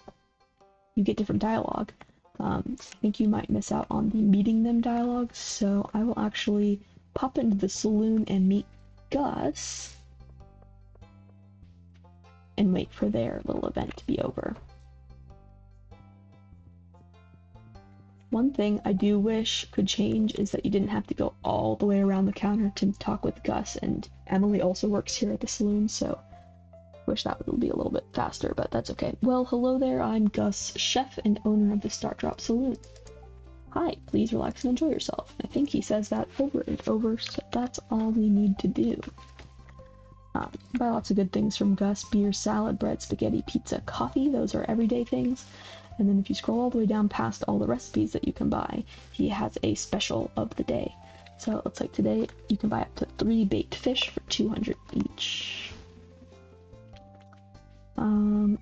you get different dialogue. I think you might miss out on the meeting them dialogue, so I will actually pop into the saloon and meet Gus and wait for their little event to be over. One thing I do wish could change is that you didn't have to go all the way around the counter to talk with Gus, and Emily also works here at the saloon, so wish that would be a little bit faster, but that's okay. Well, hello there, I'm Gus, chef and owner of the Stardrop Saloon. Hi, please relax and enjoy yourself. I think he says that over and over, so that's all we need to do. Buy lots of good things from Gus: beer, salad, bread, spaghetti, pizza, coffee. Those are everyday things. And then if you scroll all the way down past all the recipes that you can buy, he has a special of the day. So it looks like today you can buy up to 3 baked fish for 200 each.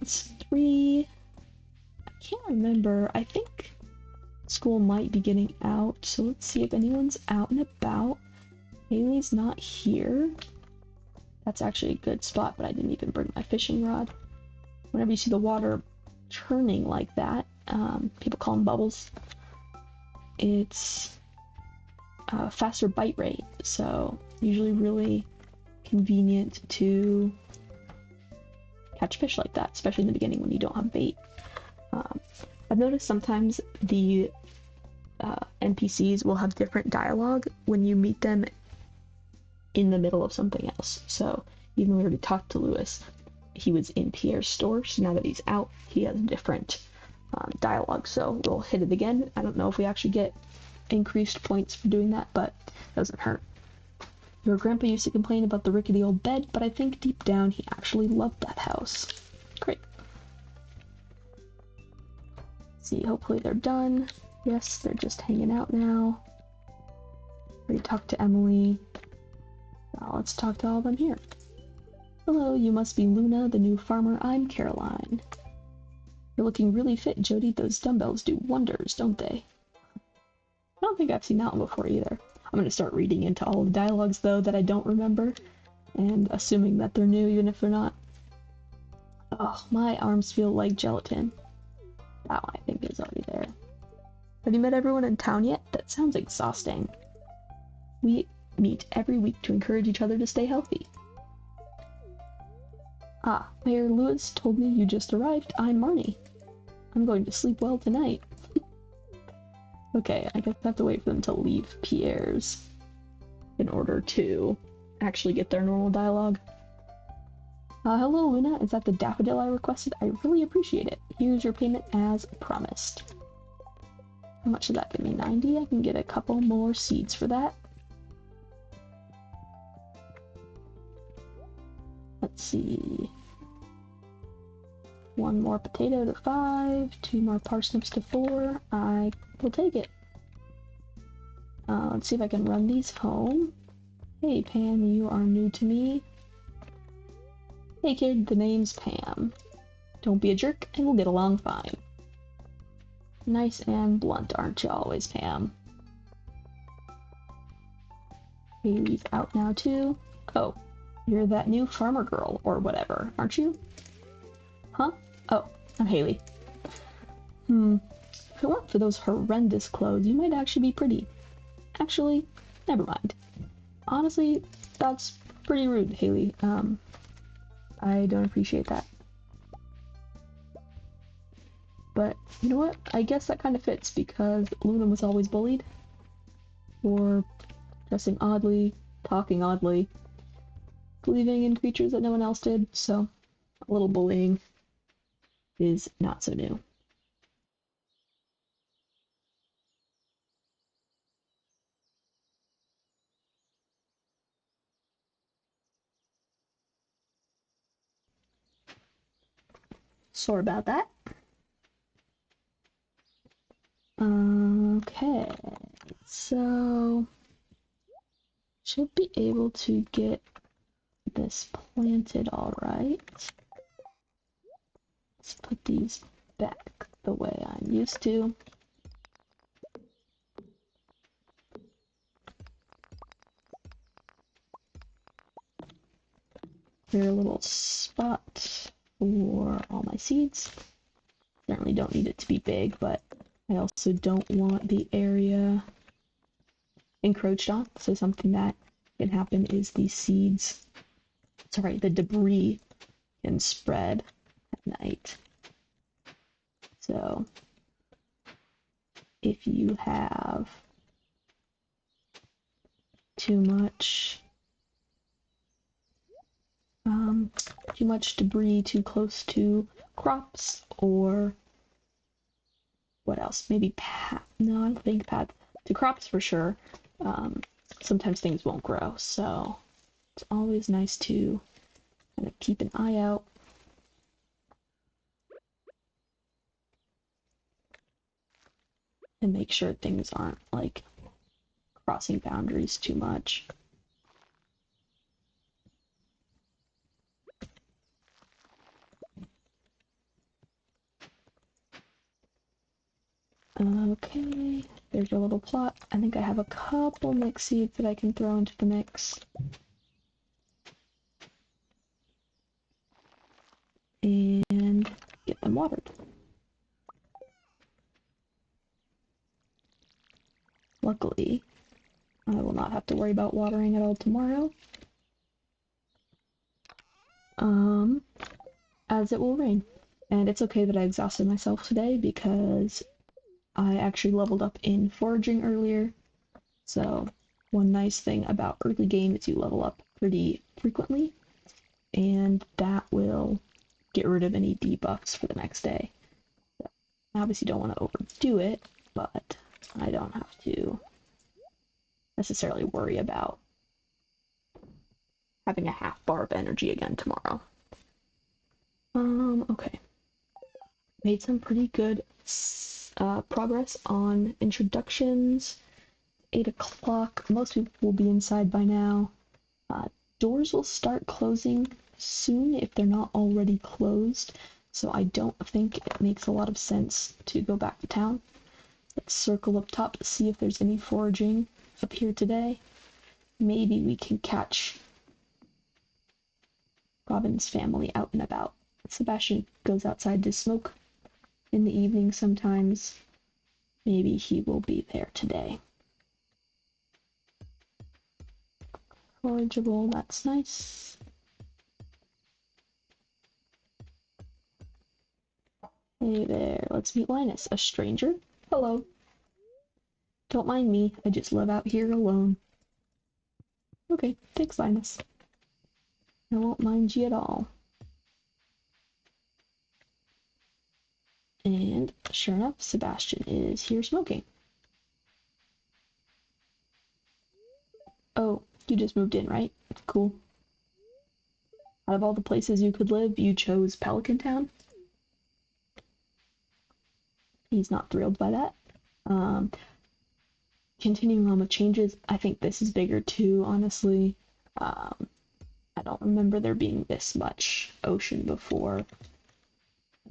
It's 3. I can't remember. I think school might be getting out, so let's see if anyone's out and about. Haley's not here. That's actually a good spot, but I didn't even bring my fishing rod. Whenever you see the water churning like that, people call them bubbles, it's a faster bite rate, so usually really convenient to catch fish like that, especially in the beginning when you don't have bait. I've noticed sometimes the NPCs will have different dialogue when you meet them in the middle of something else. So even when we talked to Lewis, he was in Pierre's store, so now that he's out, he has different dialogue. So we'll hit it again. I don't know if we actually get increased points for doing that, but it doesn't hurt. Your grandpa used to complain about the rickety old bed, but I think deep down he actually loved that house. Great. Let's see, hopefully they're done. Yes, they're just hanging out now. Already talked to Emily. Now let's talk to all of them here. Hello, you must be Luna, the new farmer. I'm Caroline. You're looking really fit, Jody. Those dumbbells do wonders, don't they? I don't think I've seen that one before either. I'm going to start reading into all the dialogues, though, that I don't remember, and assuming that they're new, even if they're not. Oh, my arms feel like gelatin. That one, I think, is already there. Have you met everyone in town yet? That sounds exhausting. We meet every week to encourage each other to stay healthy. Ah, Mayor Lewis told me you just arrived. I'm Marnie. I'm going to sleep well tonight. Okay, I guess I have to wait for them to leave Pierre's in order to actually get their normal dialogue. Hello, Luna. Is that the daffodil I requested? I really appreciate it. Here's your payment as promised. How much did that give me? 90? I can get a couple more seeds for that. Let's see. 1 more potato to 5, 2 more parsnips to 4. I will take it. Let's see if I can run these home. Hey, Pam, you are new to me. Hey, kid, the name's Pam. Don't be a jerk, and we'll get along fine. Nice and blunt, aren't you always, Pam? Haley's out now, too. Oh, you're that new farmer girl, or whatever, aren't you? Huh? Oh, I'm Haley. If it weren't for those horrendous clothes, you might actually be pretty. Actually, never mind. Honestly, that's pretty rude, Haley. I don't appreciate that. But, you know what? I guess that kind of fits, because Luna was always bullied for dressing oddly, talking oddly, believing in creatures that no one else did, so a little bullying is not so new. Sorry about that. Okay, so should be able to get this planted all right. Let's put these back the way I'm used to. Here, a little spot for all my seeds. Certainly don't need it to be big, but I also don't want the area encroached on. So something that can happen is the debris can spread at night. So if you have too much debris too close to crops, or what else? Maybe no, I don't think to crops for sure. Sometimes things won't grow, so it's always nice to kind of keep an eye out. And make sure things aren't like crossing boundaries too much. Okay, there's your little plot. I think I have a couple mixed seeds that I can throw into the mix. and get them watered. Luckily, I will not have to worry about watering at all tomorrow, as it will rain. And it's okay that I exhausted myself today because I actually leveled up in foraging earlier. So one nice thing about early game is you level up pretty frequently, and that will get rid of any debuffs for the next day. So I obviously don't want to overdo it, but I don't have to necessarily worry about having a half bar of energy again tomorrow. Okay. Made some pretty good progress on introductions. 8 o'clock. Most people will be inside by now. Doors will start closing soon if they're not already closed, so I don't think it makes a lot of sense to go back to town. Let's circle up top to see if there's any foraging up here today. Maybe we can catch Robin's family out and about. Sebastian goes outside to smoke in the evening sometimes. Maybe he will be there today. Forageable, that's nice. Hey there, let's meet Linus, a stranger. Hello. Don't mind me, I just live out here alone. Okay, thanks, Linus. I won't mind you at all. And sure enough, Sebastian is here smoking. Oh, you just moved in, right? Cool. Out of all the places you could live, you chose Pelican Town? He's not thrilled by that. Continuing on with changes, I think this is bigger too, honestly. I don't remember there being this much ocean before.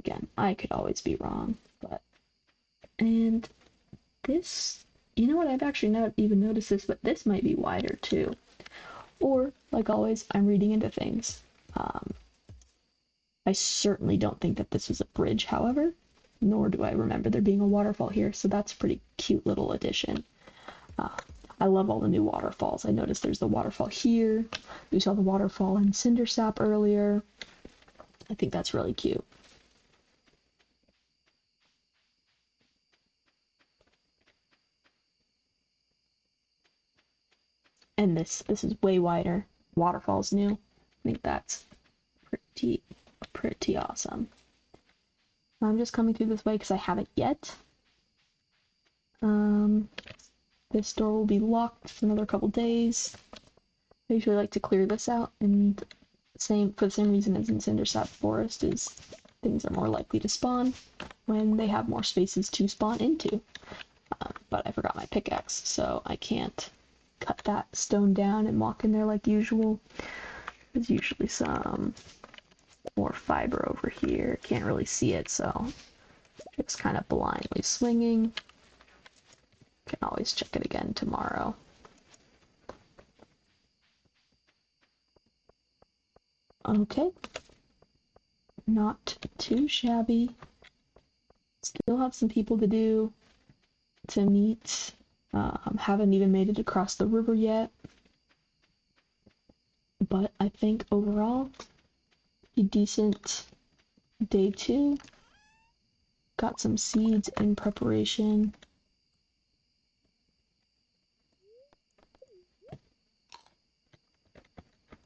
Again, I could always be wrong, but... And this... You know what, I've actually not even noticed this, but this might be wider too. Or, like always, I'm reading into things. I certainly don't think that this was a bridge, however, nor do I remember there being a waterfall here, so that's a pretty cute little addition. I love all the new waterfalls. I noticed there's the waterfall here. We saw the waterfall in Cindersap earlier. I think that's really cute. And this is way wider. Waterfall's new. I think that's pretty awesome. I'm just coming through this way because I haven't yet. This door will be locked for another couple days. I usually like to clear this out, and for the same reason as in Cindersap Forest, is things are more likely to spawn when they have more spaces to spawn into. But I forgot my pickaxe, so I can't cut that stone down and walk in there like usual. There's usually some more fiber over here. Can't really see it, so just kind of blindly swinging. Can always check it again tomorrow. Okay. Not too shabby. Still have some people to meet. Haven't even made it across the river yet. But I think overall, a decent day 2. Got some seeds in preparation.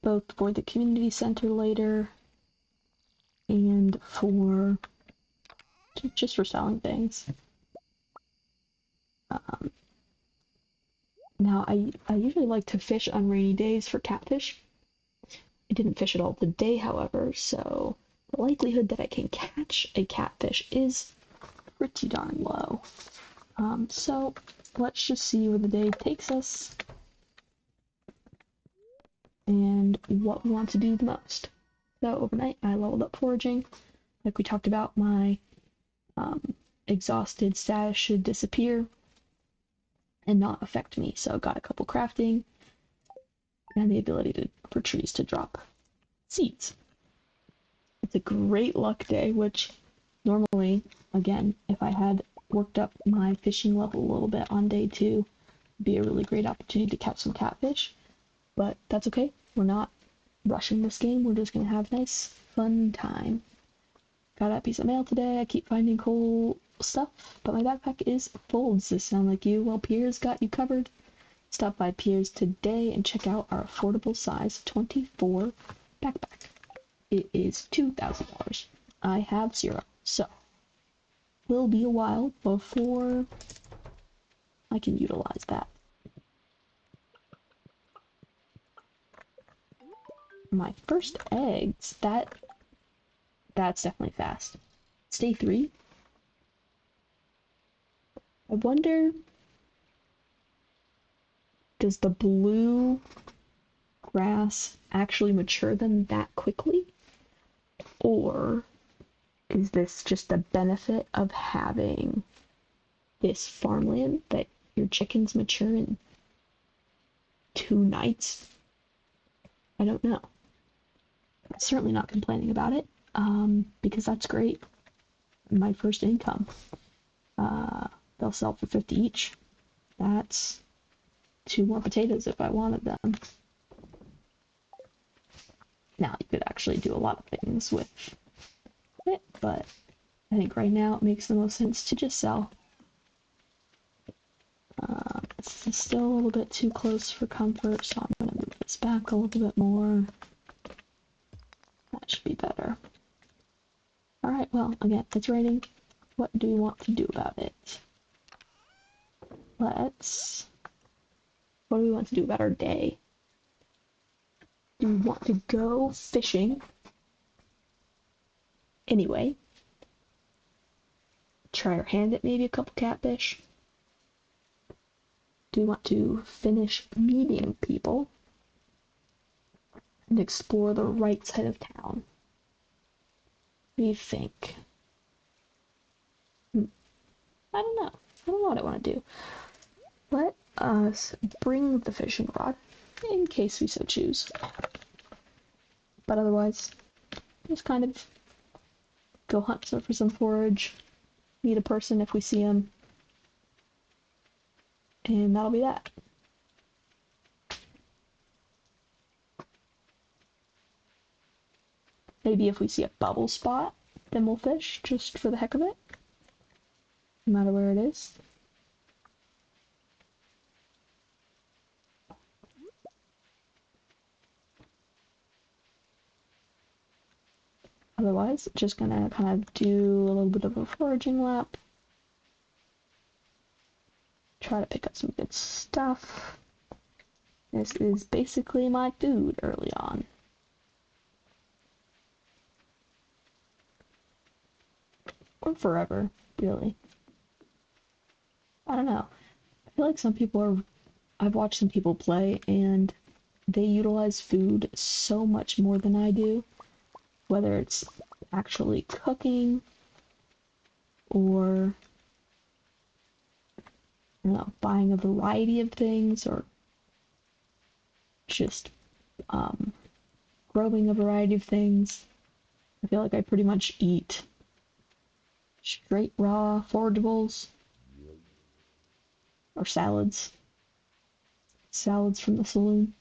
Both for the community center later and just for selling things. Now I usually like to fish on rainy days for catfish. I didn't fish at all today, however, so the likelihood that I can catch a catfish is pretty darn low. So let's just see where the day takes us and what we want to do the most. So overnight I leveled up foraging. Like we talked about, my exhausted status should disappear and not affect me. So got a couple crafting and the ability for trees to drop seeds. That's a great luck day, which normally, again, if I had worked up my fishing level a little bit on day 2, would be a really great opportunity to catch some catfish. But that's okay. We're not rushing this game. We're just gonna have a nice, fun time. Got a piece of mail today. I keep finding cool stuff, but my backpack is full. Does this sound like you? Well, Pierre's got you covered. Stop by Pierre's today and check out our affordable size 24 backpack. It is $2,000. I have 0, so will be a while before I can utilize that. My first eggs, that's definitely fast. It's day 3. I wonder, does the blue grass actually mature them that quickly? Or is this just the benefit of having this farmland that your chickens mature in 2 nights? I don't know. I'm certainly not complaining about it, because that's great. My first income. They'll sell for 50 each. That's 2 more potatoes if I wanted them. Now, you could actually do a lot of things with it, but I think right now it makes the most sense to just sell. This is still a little bit too close for comfort, so I'm going to move this back a little bit more. That should be better. Alright, well, again, it's raining. What do we want to do about it? What do we want to do about our day? Do we want to go fishing? Anyway. Try our hand at maybe a couple catfish? Do we want to finish meeting people and explore the right side of town? What do you think? I don't know. I don't know what I want to do. Let us bring the fishing rod in case we so choose. But otherwise, just kind of go hunt for some forage, meet a person if we see him, and that'll be that. Maybe if we see a bubble spot, then we'll fish, just for the heck of it. No matter where it is. Otherwise, just gonna kind of do a little bit of a foraging lap. Try to pick up some good stuff. This is basically my food early on. Or forever, really. I don't know. I feel like I've watched some people play and they utilize food so much more than I do. Whether it's actually cooking or, I don't know, buying a variety of things or just growing a variety of things. I feel like I pretty much eat straight raw forageables or salads. Salads from the saloon.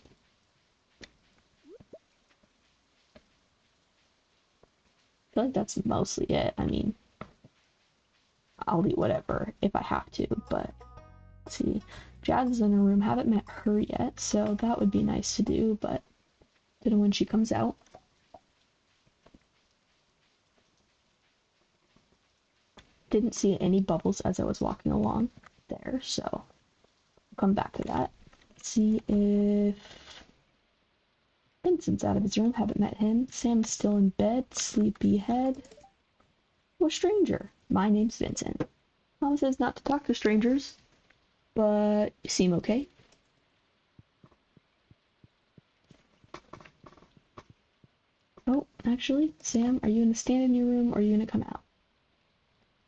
I feel like that's mostly it. I mean, I'll eat whatever if I have to, but let's see. Jazz is in her room. Haven't met her yet, so that would be nice to do, but don't know when she comes out. Didn't see any bubbles as I was walking along there, so I'll come back to that. Let's see if Vincent's out of his room. Haven't met him. Sam's still in bed. Sleepyhead. Or stranger. My name's Vincent. Mom says not to talk to strangers, but you seem okay. Oh, actually, Sam, are you gonna stand in your room or are you gonna come out?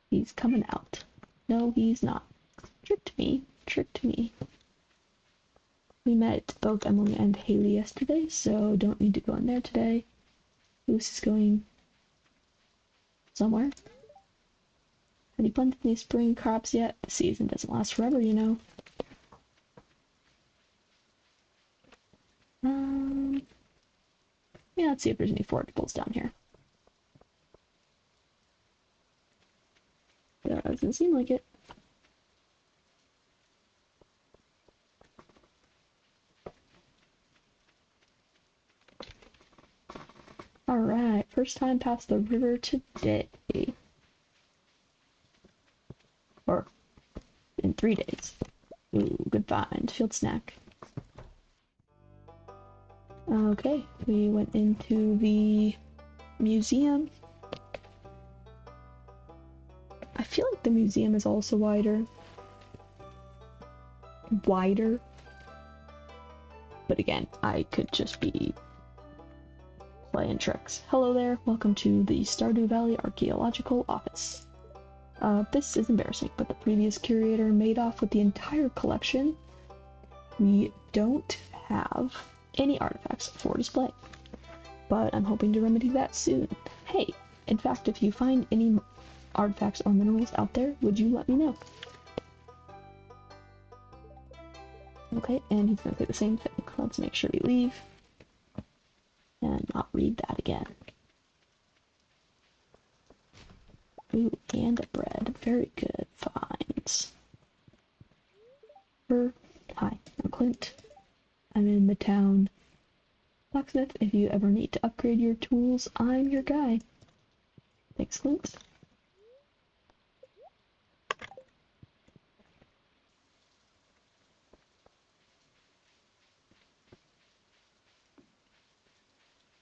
He's coming out. No, he's not. Tricked me. Tricked me. We met both Emily and Haley yesterday, so don't need to go in there today. Lucy's going somewhere. Have you planted any spring crops yet? The season doesn't last forever, you know. Yeah, let's see if there's any forageables down here. Doesn't seem like it. Alright, first time past the river today. Or in 3 days. Ooh, good find. Field snack. Okay, we went into the museum. I feel like the museum is also wider. But again, I could just be playing tricks. Hello there, welcome to the Stardew Valley Archaeological Office. This is embarrassing, but the previous curator made off with the entire collection. We don't have any artifacts for display, but I'm hoping to remedy that soon. Hey, in fact, if you find any artifacts or minerals out there, would you let me know? Okay, and he's gonna say the same thing. Let's make sure we leave and not read that again. Ooh, and a bread. Very good finds. Hi, I'm Clint. I'm in the town blacksmith. If you ever need to upgrade your tools, I'm your guy. Thanks, Clint.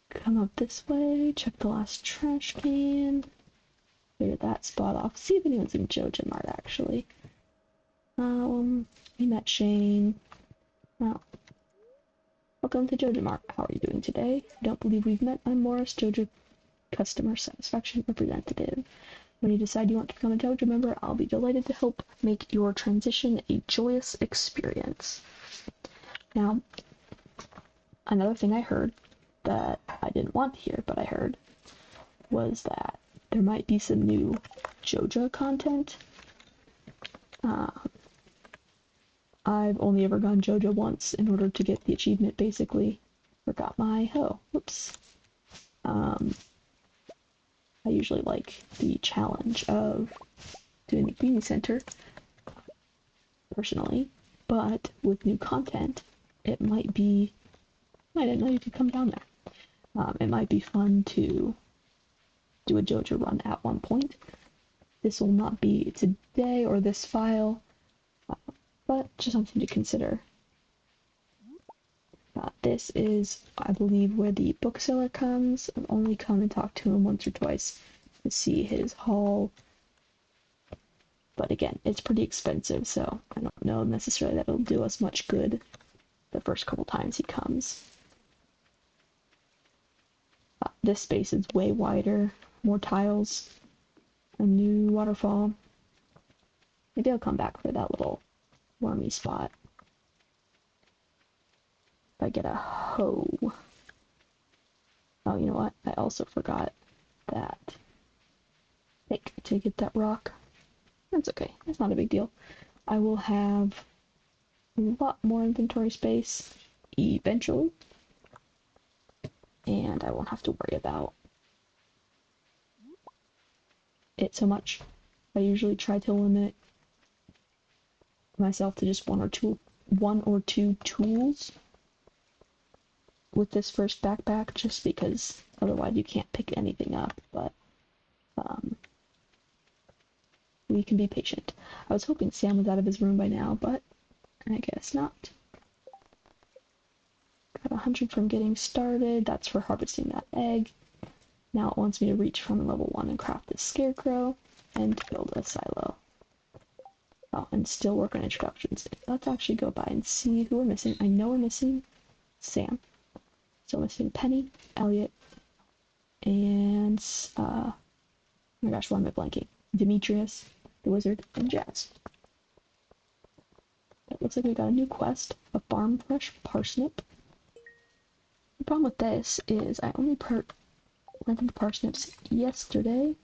Come up this way, check the last trash can. Clear that spot off. See if anyone's in Joja Mart, actually. We met Shane. Well, welcome to Joja Mart. How are you doing today? I don't believe we've met. I'm Morris, Joja Customer Satisfaction Representative. When you decide you want to become a Joja member, I'll be delighted to help make your transition a joyous experience. Now, another thing I heard that I didn't want to hear, but I heard, was that there might be some new Joja content. I've only ever gone Joja once in order to get the achievement, basically. Forgot my hoe. Whoops. I usually like the challenge of doing the community center, personally, but with new content, it might be... I didn't know you could come down there. It might be fun to do a Joja run at one point. This will not be today or this file, but just something to consider. This is, I believe, where the bookseller comes. I've only come and talked to him once or twice to see his haul. But again, it's pretty expensive, so I don't know necessarily that it'll do us much good the first couple times he comes. This space is way wider, more tiles, a new waterfall. Maybe I'll come back for that little wormy spot. If I get a hoe. Oh, you know what? I also forgot that. To get that rock. That's okay. That's not a big deal. I will have a lot more inventory space eventually. And I won't have to worry about it so much. I usually try to limit myself to just one or two tools with this first backpack, just because otherwise you can't pick anything up, but we can be patient. I was hoping Sam was out of his room by now, but I guess not. Got 100 from getting started. That's for harvesting that egg. Now it wants me to reach from level 1 and craft this scarecrow and build a silo. Oh, and still work on introductions. Let's actually go by and see who we're missing. I know we're missing Sam. Still missing Penny, Elliot, and oh my gosh, why am I blanking? Demetrius, the wizard, and Jazz. It looks like we got a new quest, a farm fresh parsnip. The problem with this is I only planted the parsnips yesterday,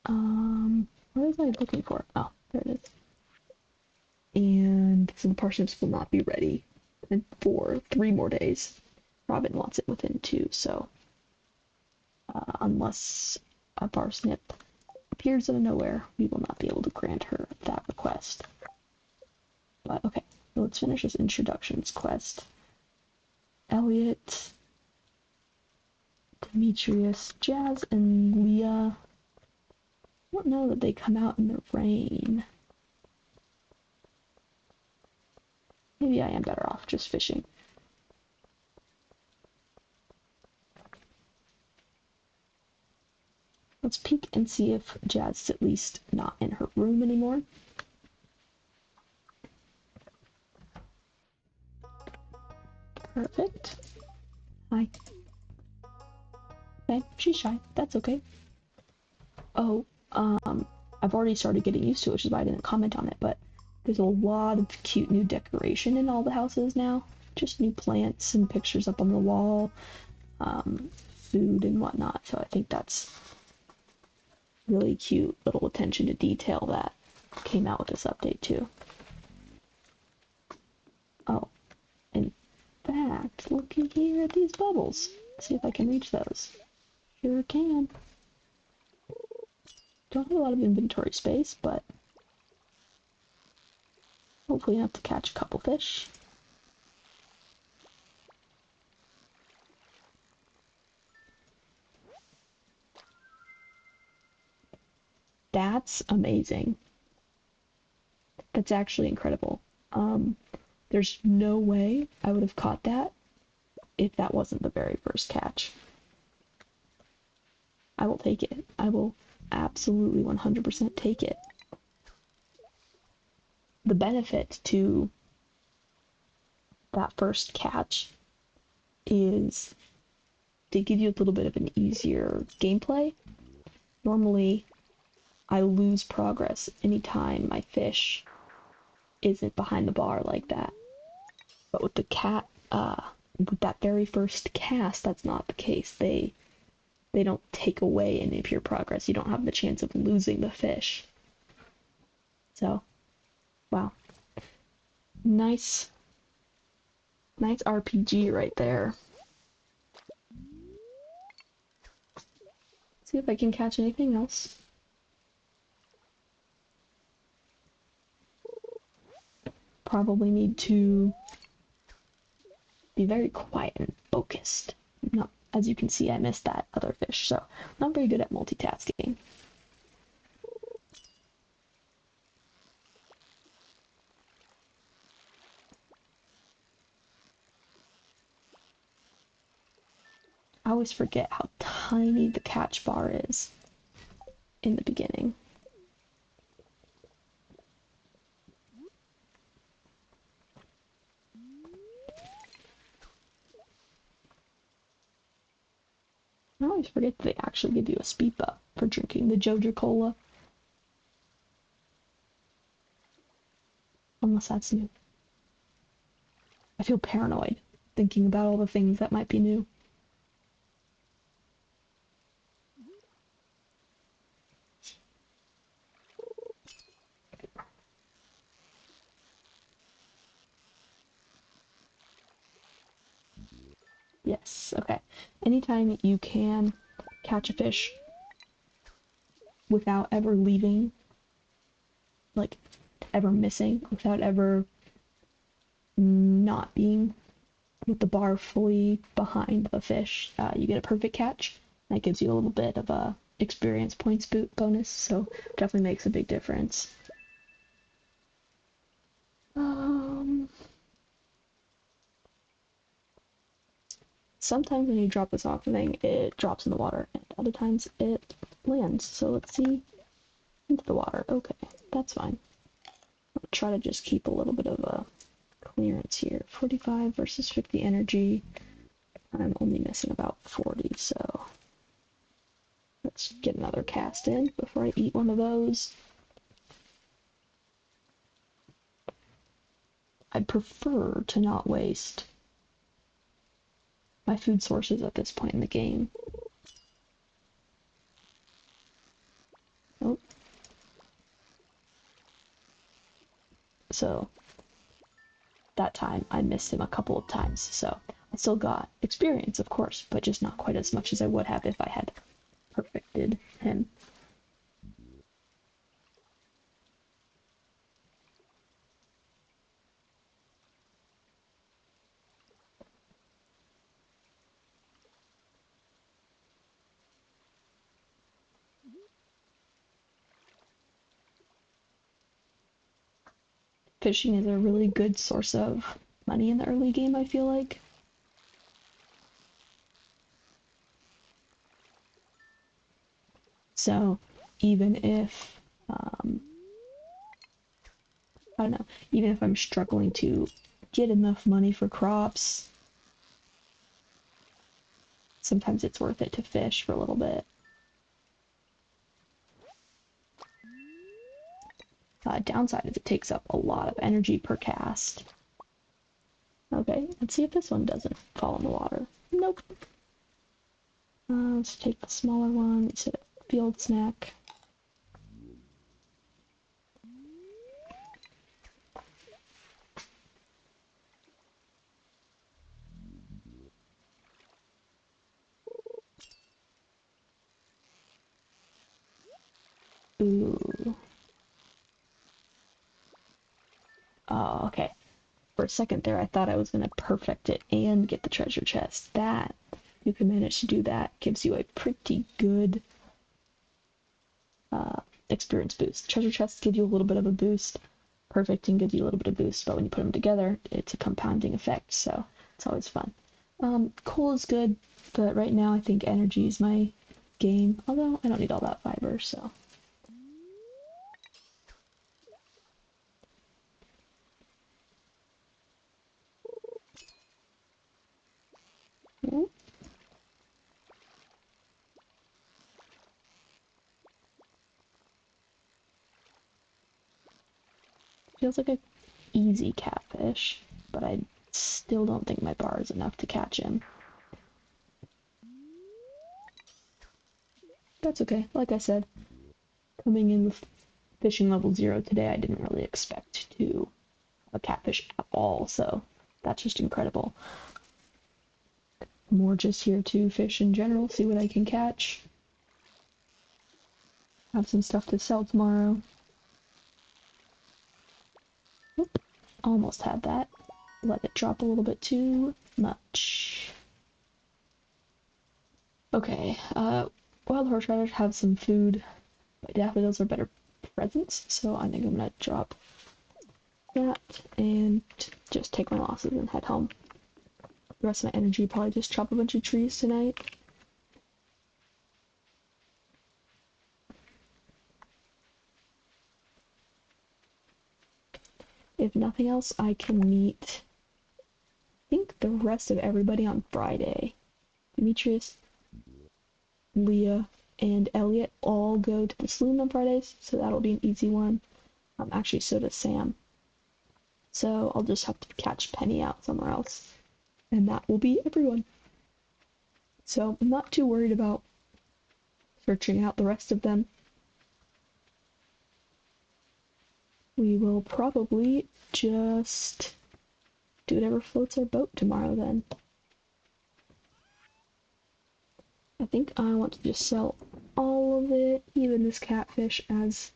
What was I looking for? Oh, there it is. And some parsnips will not be ready for 3 more days. Robin wants it within 2, so unless a parsnip appears out of nowhere, we will not be able to grant her that request. But okay, so let's finish this introductions quest. Elliot, Demetrius, Jazz, and Leah. I don't know that they come out in the rain. Maybe I am better off just fishing. Let's peek and see if Jazz is at least not in her room anymore. Perfect. Hi. Okay, she's shy. That's okay. Oh, I've already started getting used to it, which is why I didn't comment on it, but there's a lot of cute new decoration in all the houses now. Just new plants and pictures up on the wall, food and whatnot. So I think that's really cute little attention to detail that came out with this update too. Oh, in fact, looking here at these bubbles. See if I can reach those. Sure can. Don't have a lot of inventory space, but hopefully enough to catch a couple fish. That's amazing. That's actually incredible. There's no way I would have caught that if that wasn't the very first catch. I will take it. I will absolutely 100% take it. The benefit to that first catch is to give you a little bit of an easier gameplay. Normally, I lose progress anytime my fish isn't behind the bar like that. But with with that very first cast, that's not the case. They don't take away any of your progress. You don't have the chance of losing the fish. So, wow. Nice RPG right there. See if I can catch anything else. Probably need to be very quiet and focused. Not, as you can see, I missed that other fish, so I'm not very good at multitasking. I always forget how tiny the catch bar is in the beginning. I always forget that they actually give you a speed up for drinking the Joja Cola. Unless that's new. I feel paranoid thinking about all the things that might be new. Yes, okay. Anytime you can catch a fish without ever leaving, like ever missing, without ever not being with the bar fully behind the fish, you get a perfect catch. That gives you a little bit of a experience points bonus, so definitely makes a big difference. Sometimes when you drop this off thing, it drops in the water, and other times it lands. So let's see. Into the water. Okay, that's fine. I'll try to just keep a little bit of a clearance here. 45 versus 50 energy. I'm only missing about 40, so let's get another cast in before I eat one of those. I'd prefer to not waste my food sources at this point in the game. So that time I missed him a couple of times. So I still got experience, of course, but just not quite as much as I would have if I had perfected him. Fishing is a really good source of money in the early game, I feel like. So even if, I don't know, even if I'm struggling to get enough money for crops, sometimes it's worth it to fish for a little bit. Downside is it takes up a lot of energy per cast. Okay, let's see if this one doesn't fall in the water. Nope. Let's take the smaller one. It's a field snack. Ooh. Oh, okay. For a second there, I thought I was going to perfect it and get the treasure chest. That, you can manage to do that, gives you a pretty good experience boost. Treasure chests give you a little bit of a boost. Perfecting gives you a little bit of boost, but when you put them together, it's a compounding effect, so it's always fun. Coal is good, but right now I think energy is my game, although I don't need all that fiber, so. Yeah. Feels like a easy catfish, but I still don't think my bar is enough to catch him. That's okay. Like I said, coming in with fishing level 0 today, I didn't really expect to have a catfish at all, so that's just incredible. More just here to fish in general, see what I can catch. Have some stuff to sell tomorrow. Oop, almost had that. Let it drop a little bit too much. Okay, wild horseradish have some food, but daffodils are better presents, so I think I'm gonna drop that and just take my losses and head home. The rest of my energy probably just chop a bunch of trees tonight. If nothing else, I can meet, I think, the rest of everybody on Friday. Demetrius, Leah, and Elliot all go to the saloon on Fridays, so that'll be an easy one. Actually, so does Sam. So I'll just have to catch Penny out somewhere else. And that will be everyone. So I'm not too worried about searching out the rest of them. We will probably just do whatever floats our boat tomorrow then. I think I want to just sell all of it, even this catfish, as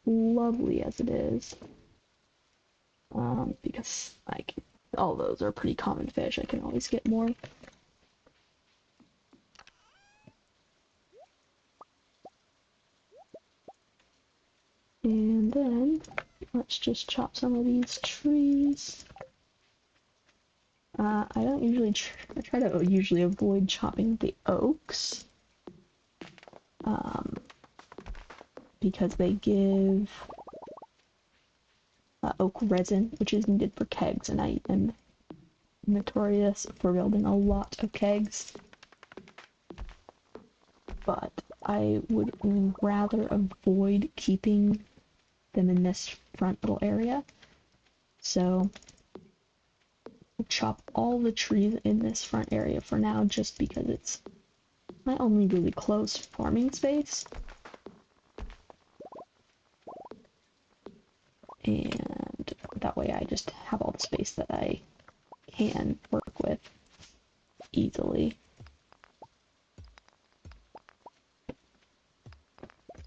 lovely as it is. Because, like, all those are pretty common fish. I can always get more. And then, let's just chop some of these trees. I don't usually, I try to usually avoid chopping the oaks. Because they give oak resin, which is needed for kegs, and I am notorious for building a lot of kegs. But I would rather avoid keeping them in this front little area. So I'll chop all the trees in this front area for now, just because it's my only really close farming space. And just have all the space that I can work with easily.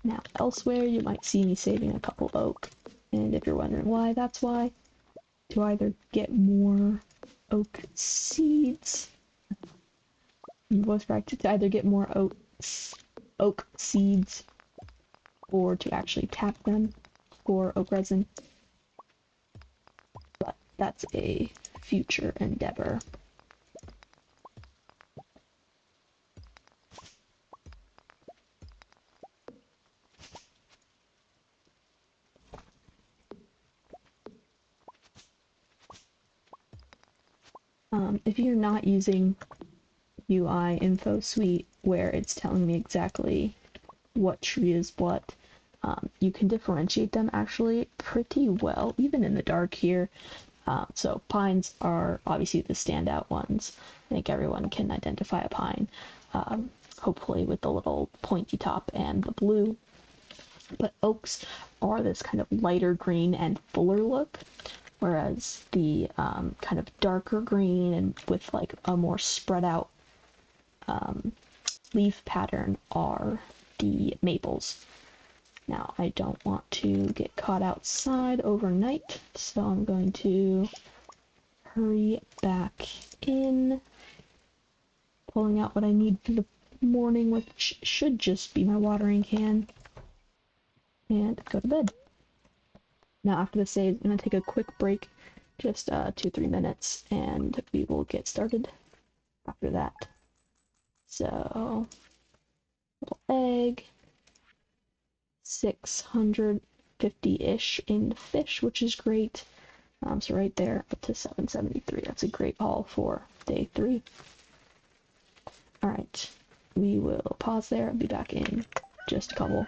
Now, elsewhere, you might see me saving a couple oak, and if you're wondering why, that's why. To either get more oak seeds, voice practice, to either get more oak seeds, or to actually tap them for oak resin. But that's a future endeavor. If you're not using UI info suite where it's telling me exactly what tree is what, you can differentiate them actually pretty well, even in the dark here. So pines are obviously the standout ones. I think everyone can identify a pine, hopefully with the little pointy top and the blue. But oaks are this kind of lighter green and fuller look, whereas the kind of darker green and with like a more spread out leaf pattern are the maples. Now, I don't want to get caught outside overnight, so I'm going to hurry back in, pulling out what I need for the morning, which should just be my watering can, and go to bed. Now, after the save, I'm going to take a quick break, just 2-3 minutes, and we will get started after that. So, little egg, 650-ish in fish, which is great. So right there, up to 773. That's a great haul for day 3. Alright, we will pause there and be back in just a couple.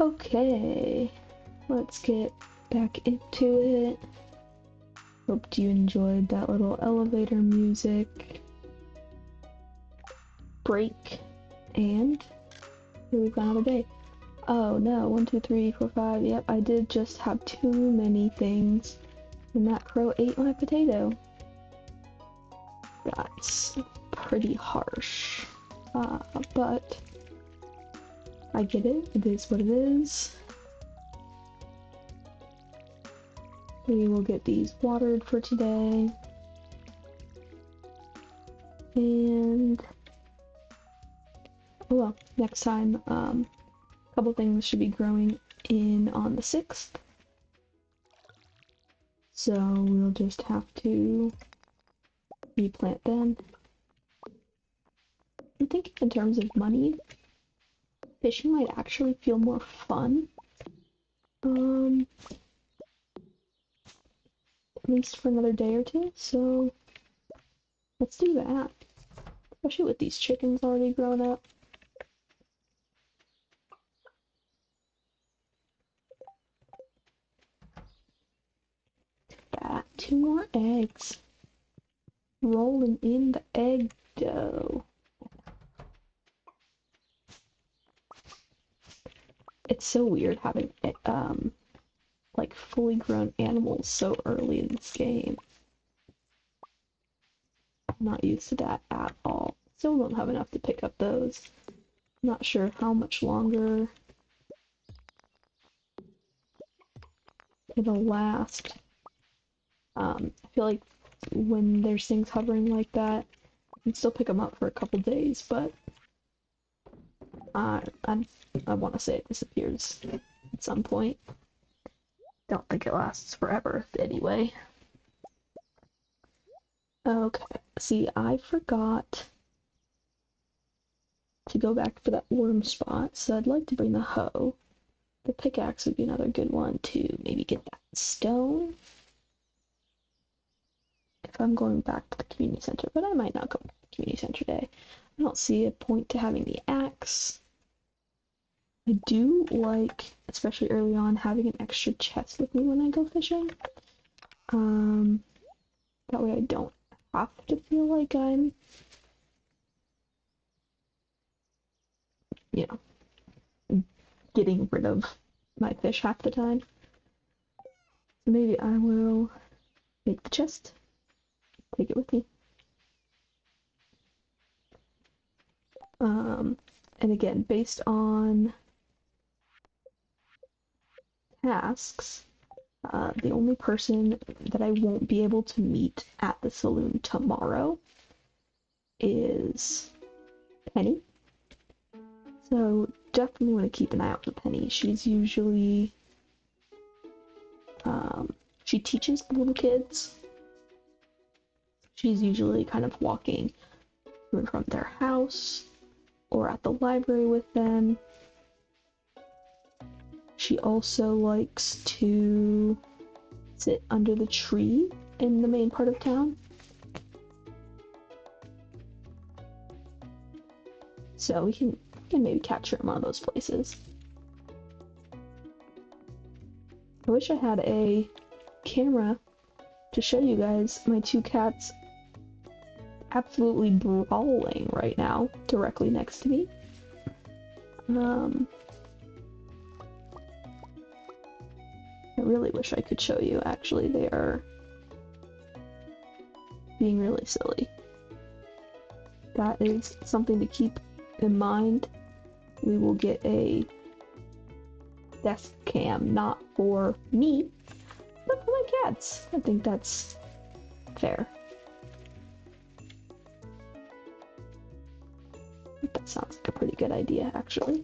Okay, let's get back into it. Hope you enjoyed that little elevator music break, and here we've got another day. Oh no, 1, 2, 3, 4, 5, yep, I did just have too many things, and that crow ate my potato. That's pretty harsh, but I get it, it is what it is. We will get these watered for today. And oh well, next time, a couple things should be growing in on the 6th. So we'll just have to replant then. I'm thinking in terms of money, fishing might actually feel more fun. At least for another day or two, so let's do that. Especially with these chickens already grown up. Got 2 more eggs. Rolling in the egg dough. It's so weird having like fully grown animals so early in this game. I'm not used to that at all. Still don't have enough to pick up those. Not sure how much longer it'll last. I feel like when there's things hovering like that, I can still pick them up for a couple days, but I want to say it disappears at some point. Don't think it lasts forever anyway. Okay, see, I forgot to go back for that worm spot, so I'd like to bring the hoe. The pickaxe would be another good one to maybe get that stone. If I'm going back to the community center, but I might not go to the community center today. I don't see a point to having the axe. I do like, especially early on, having an extra chest with me when I go fishing. That way I don't have to feel like I'm, you know, getting rid of my fish half the time. So maybe I will make the chest, take it with me. And again, based on tasks, the only person that I won't be able to meet at the saloon tomorrow is Penny. So definitely want to keep an eye out for Penny. She's usually, she teaches the little kids. She's usually kind of walking to and from their house or at the library with them. She also likes to sit under the tree in the main part of town. So we can maybe catch her in one of those places. I wish I had a camera to show you guys my 2 cats absolutely brawling right now directly next to me. I really wish I could show you. Actually, they are being really silly. That is something to keep in mind. We will get a desk cam, not for me, but for my cats. I think that's fair. That sounds like a pretty good idea, actually.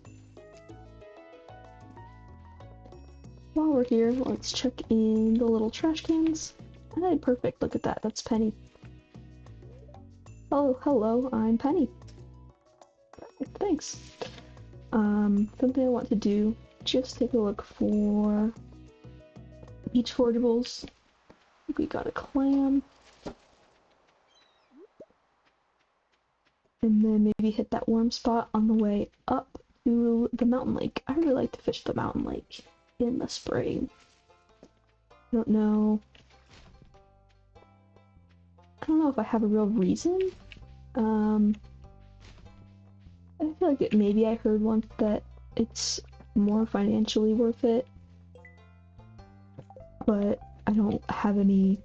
While we're here, let's check in the little trash cans. Hey, perfect, look at that, that's Penny. Oh, hello, I'm Penny. Perfect, thanks. Something I want to do, just take a look for beach forageables. We got a clam. And then maybe hit that warm spot on the way up to the mountain lake. I really like to fish the mountain lake in the spring. I don't know. I don't know if I have a real reason. I feel like maybe I heard once that it's more financially worth it, but I don't have any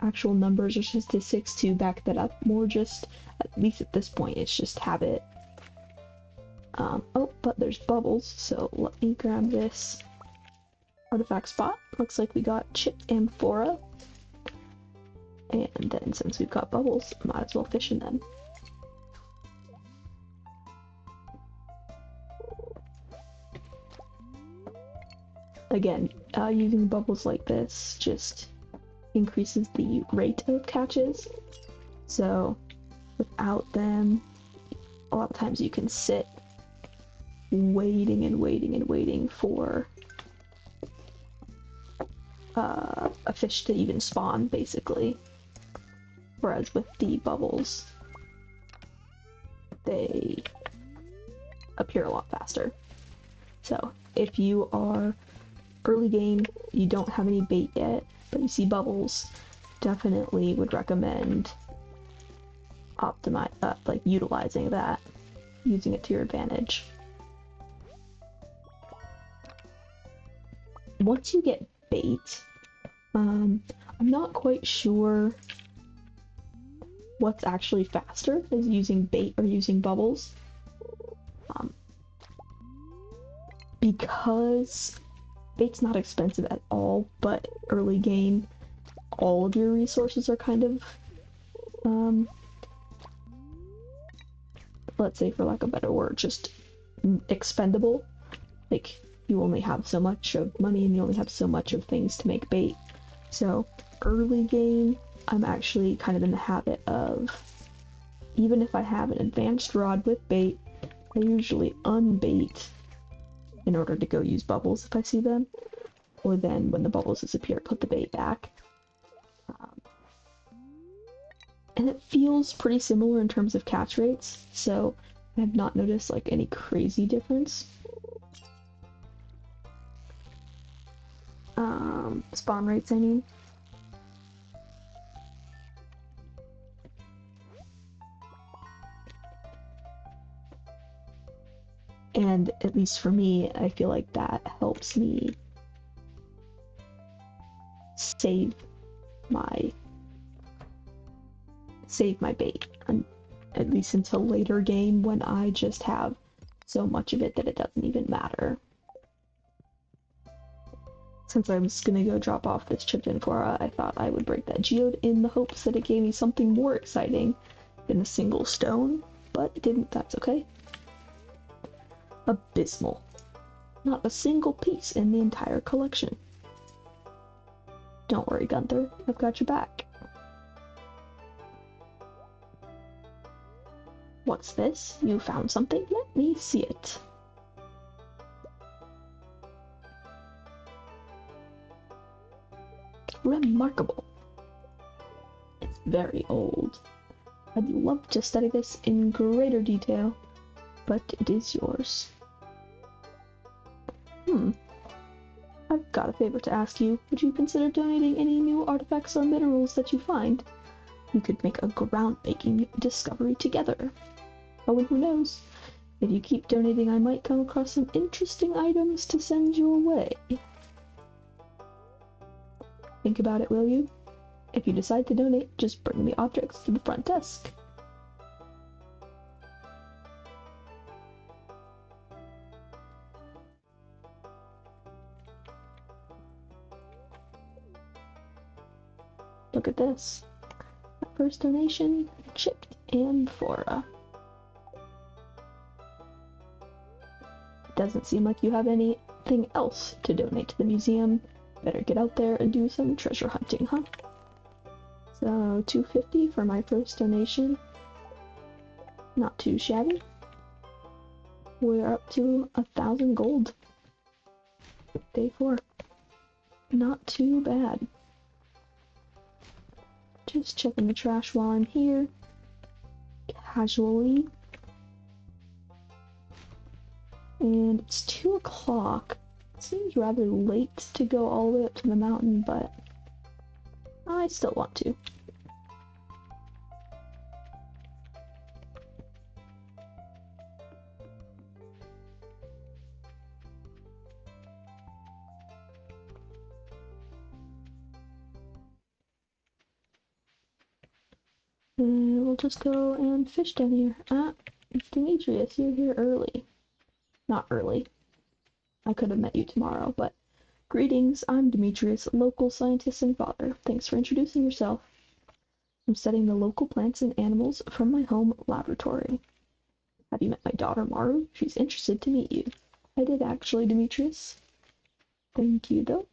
actual numbers or statistics to back that up. More just, at least at this point, it's just habit. Oh, but there's bubbles, so let me grab this artifact spot. Looks like we got chipped amphora. And then since we've got bubbles, might as well fish in them. Again, using bubbles like this just increases the rate of catches. So without them, a lot of times you can sit waiting and waiting and waiting for a fish to even spawn, basically. Whereas with the bubbles, they appear a lot faster. So if you are early game, you don't have any bait yet, but you see bubbles, definitely would recommend utilizing that, using it to your advantage. Once you get bait, I'm not quite sure what's actually faster, is using bait or using bubbles. Because bait's not expensive at all, but early game, all of your resources are kind of, let's say for lack of a better word, just expendable. Like, you only have so much of money and you only have so much of things to make bait. So early game, I'm actually kind of in the habit of, even if I have an advanced rod with bait, I usually unbait in order to go use bubbles if I see them, or then when the bubbles disappear, put the bait back. And it feels pretty similar in terms of catch rates, so I have not noticed like any crazy difference. Spawn rates, I mean. And at least for me, I feel like that helps me save my bait, at least until later game when I just have so much of it that it doesn't even matter. Since I was gonna go drop off this chipped amphora, I thought I would break that geode in the hopes that it gave me something more exciting than a single stone, but it didn't. That's okay. Abysmal. Not a single piece in the entire collection. Don't worry, Gunther, I've got your back. What's this? You found something? Let me see it. Remarkable. It's very old. I'd love to study this in greater detail, but it is yours. I've got a favor to ask you. Would you consider donating any new artifacts or minerals that you find? We could make a groundbreaking discovery together. Oh, and who knows? If you keep donating, I might come across some interesting items to send your way. Think about it, will you? If you decide to donate, just bring the objects to the front desk. Look at this. My first donation, chipped amphora. Doesn't seem like you have anything else to donate to the museum. Better get out there and do some treasure hunting, huh? So, $250 for my first donation. Not too shabby. We're up to 1,000 gold. Day 4. Not too bad. Just checking the trash while I'm here. Casually. And it's 2 o'clock. It seems rather late to go all the way up to the mountain, but I still want to. And we'll just go and fish down here. Demetrius, you're here early. Not early. I could have met you tomorrow, but greetings, I'm Demetrius, local scientist and father. Thanks for introducing yourself. I'm studying the local plants and animals from my home laboratory. Have you met my daughter Maru? She's interested to meet you. I did actually, Demetrius. Thank you, though.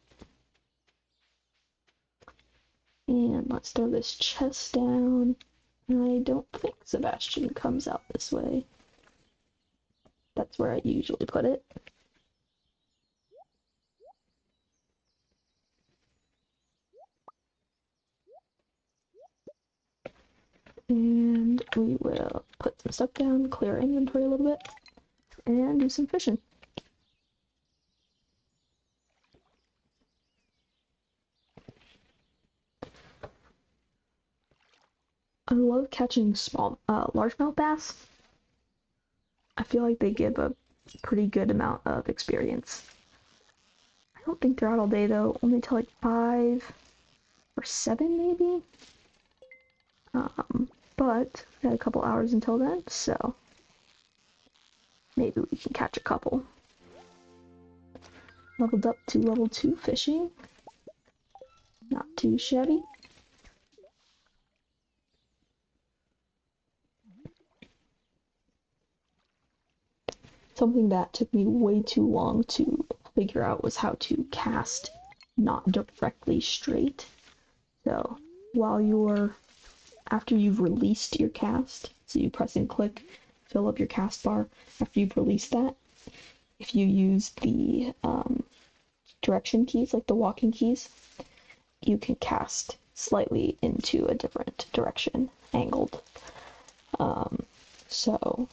And let's throw this chest down. I don't think Sebastian comes out this way. That's where I usually put it. And we will put some stuff down, clear our inventory a little bit, and do some fishing. I love catching small, largemouth bass. I feel like they give a pretty good amount of experience. I don't think they're out all day though, only till like 5 or 7 maybe. But we got a couple hours until then, so maybe we can catch a couple. Leveled up to level 2 fishing. Not too shabby. Something that took me way too long to figure out was how to cast not directly straight. So after you've released your cast, so you press and click, fill up your cast bar. After you've released that, if you use the direction keys, like the walking keys, you can cast slightly into a different direction, angled. So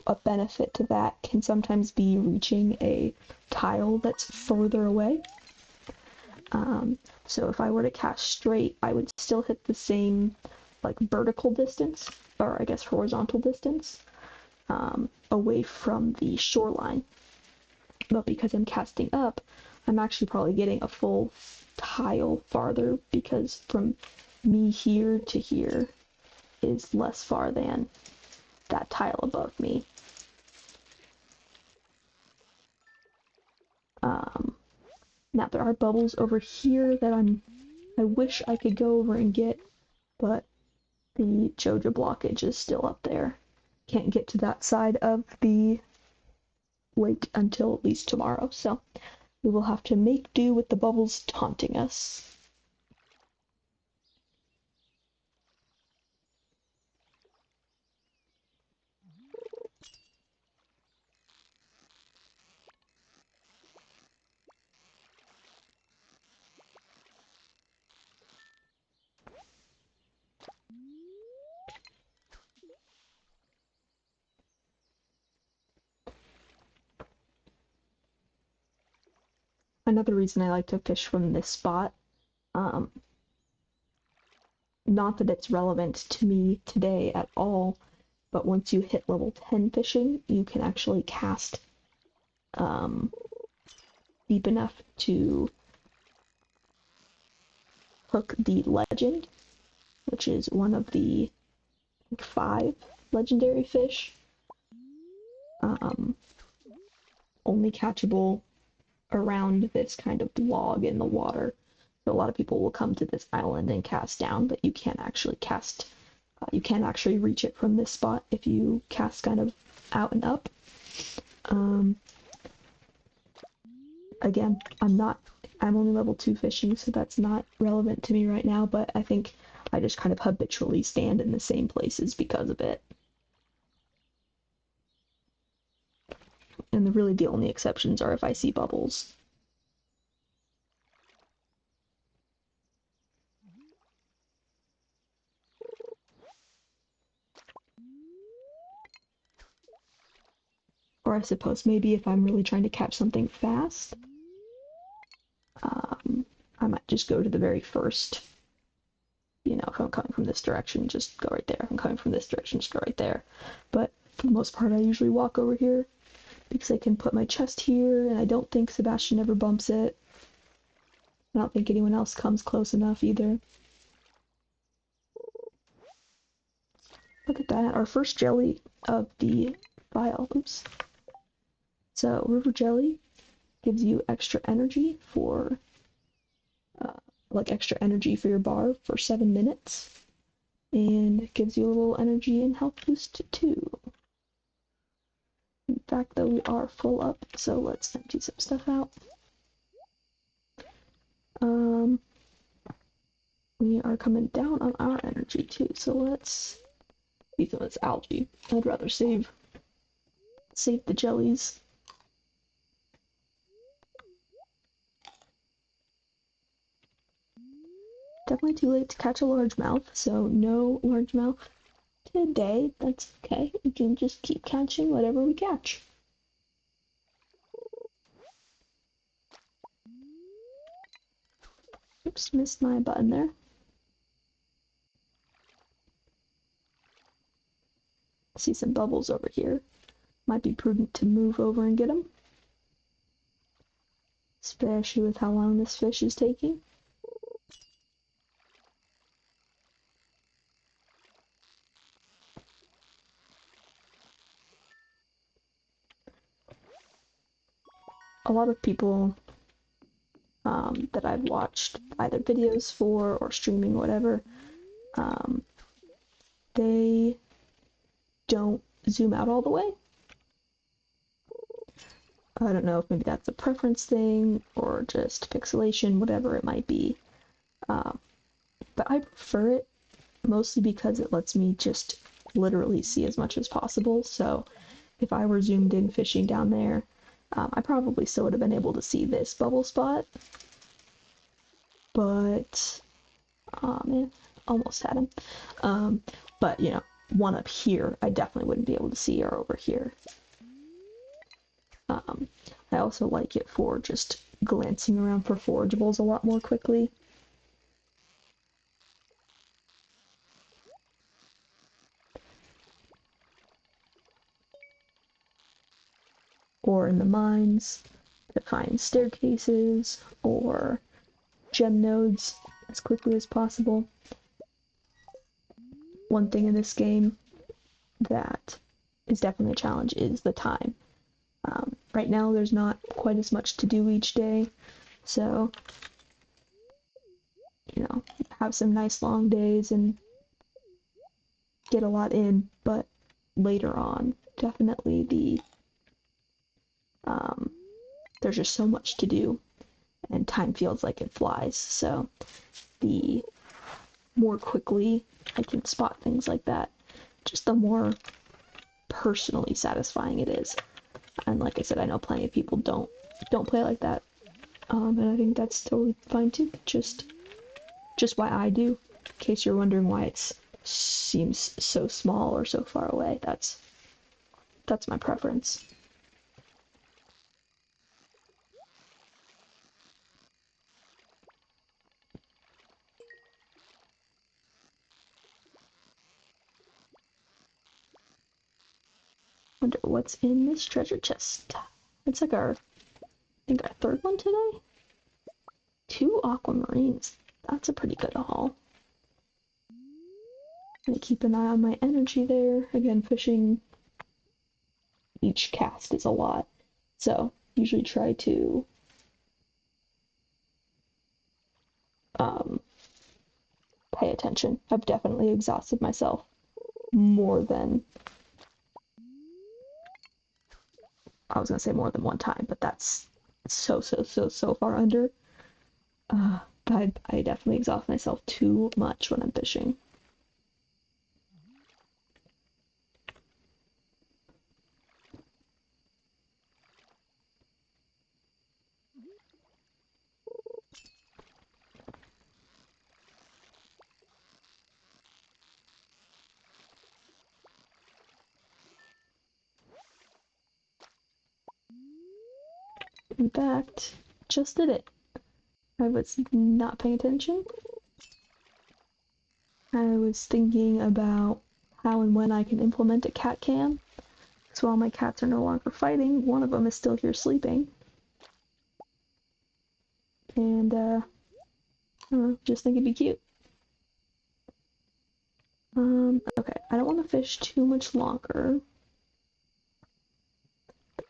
a benefit to that can sometimes be reaching a tile that's further away. So if I were to cast straight, I would still hit the same like vertical distance, or I guess horizontal distance, away from the shoreline. But because I'm casting up, I'm actually probably getting a full tile farther, because from me here to here is less far than that tile above me. Now there are bubbles over here that I wish I could go over and get, but the Joja blockage is still up there. Can't get to that side of the lake until at least tomorrow, so we will have to make do with the bubbles taunting us. Another reason I like to fish from this spot, not that it's relevant to me today at all, but once you hit level 10 fishing, you can actually cast deep enough to hook the legend, which is one of the 5 legendary fish, only catchable around this kind of log in the water. So a lot of people will come to this island and cast down, but you can't actually cast, you can't actually reach it from this spot if you cast kind of out and up. Again, I'm only level 2 fishing, so that's not relevant to me right now, but I think I just kind of habitually stand in the same places because of it. And really the only exceptions are if I see bubbles. Or I suppose maybe if I'm really trying to catch something fast, I might just go to the very first, you know, if I'm coming from this direction, just go right there. If I'm coming from this direction, just go right there. But for the most part, I usually walk over here because I can put my chest here, and I don't think Sebastian ever bumps it. I don't think anyone else comes close enough either. Look at that, our first jelly of the file. Oops. So, river jelly gives you extra energy for, extra energy for your bar for 7 minutes. And it gives you a little energy and health boost too. In fact, though, we are full up, so let's empty some stuff out. We are coming down on our energy too, so let's eat some of this algae. I'd rather save the jellies. Definitely too late to catch a largemouth, so no largemouth today. That's okay. We can just keep catching whatever we catch. Oops, missed my button there. See some bubbles over here. Might be prudent to move over and get them. Especially with how long this fish is taking. A lot of people that I've watched either videos for or streaming, whatever, they don't zoom out all the way. I don't know if maybe that's a preference thing or just pixelation, whatever it might be. But I prefer it mostly because it lets me just literally see as much as possible. So if I were zoomed in fishing down there, I probably still would have been able to see this bubble spot. But, man, almost had him. But, you know, one up here, I definitely wouldn't be able to see, or over here. I also like it for just glancing around for forageables a lot more quickly. Or in the mines to find staircases or gem nodes as quickly as possible. One thing in this game that is definitely a challenge is the time. Right now there's not quite as much to do each day, so, you know, have some nice long days and get a lot in, but later on, definitely there's just so much to do, and time feels like it flies, so the more quickly I can spot things like that, just the more personally satisfying it is. And like I said, I know plenty of people don't play like that, and I think that's totally fine too. Just why I do. In case you're wondering why it seems so small or so far away, that's my preference. Wonder what's in this treasure chest. It's like I think our third one today. 2 aquamarines. That's a pretty good haul. I'm gonna keep an eye on my energy there. Again, fishing each cast is a lot, so usually try to pay attention. I've definitely exhausted myself more than, I was gonna say more than one time, but that's so far under. I definitely exhaust myself too much when I'm fishing. In fact, just did it. I was not paying attention. I was thinking about how and when I can implement a cat cam. So while my cats are no longer fighting, one of them is still here sleeping. And, I don't know, just think it'd be cute. Okay, I don't want to fish too much longer.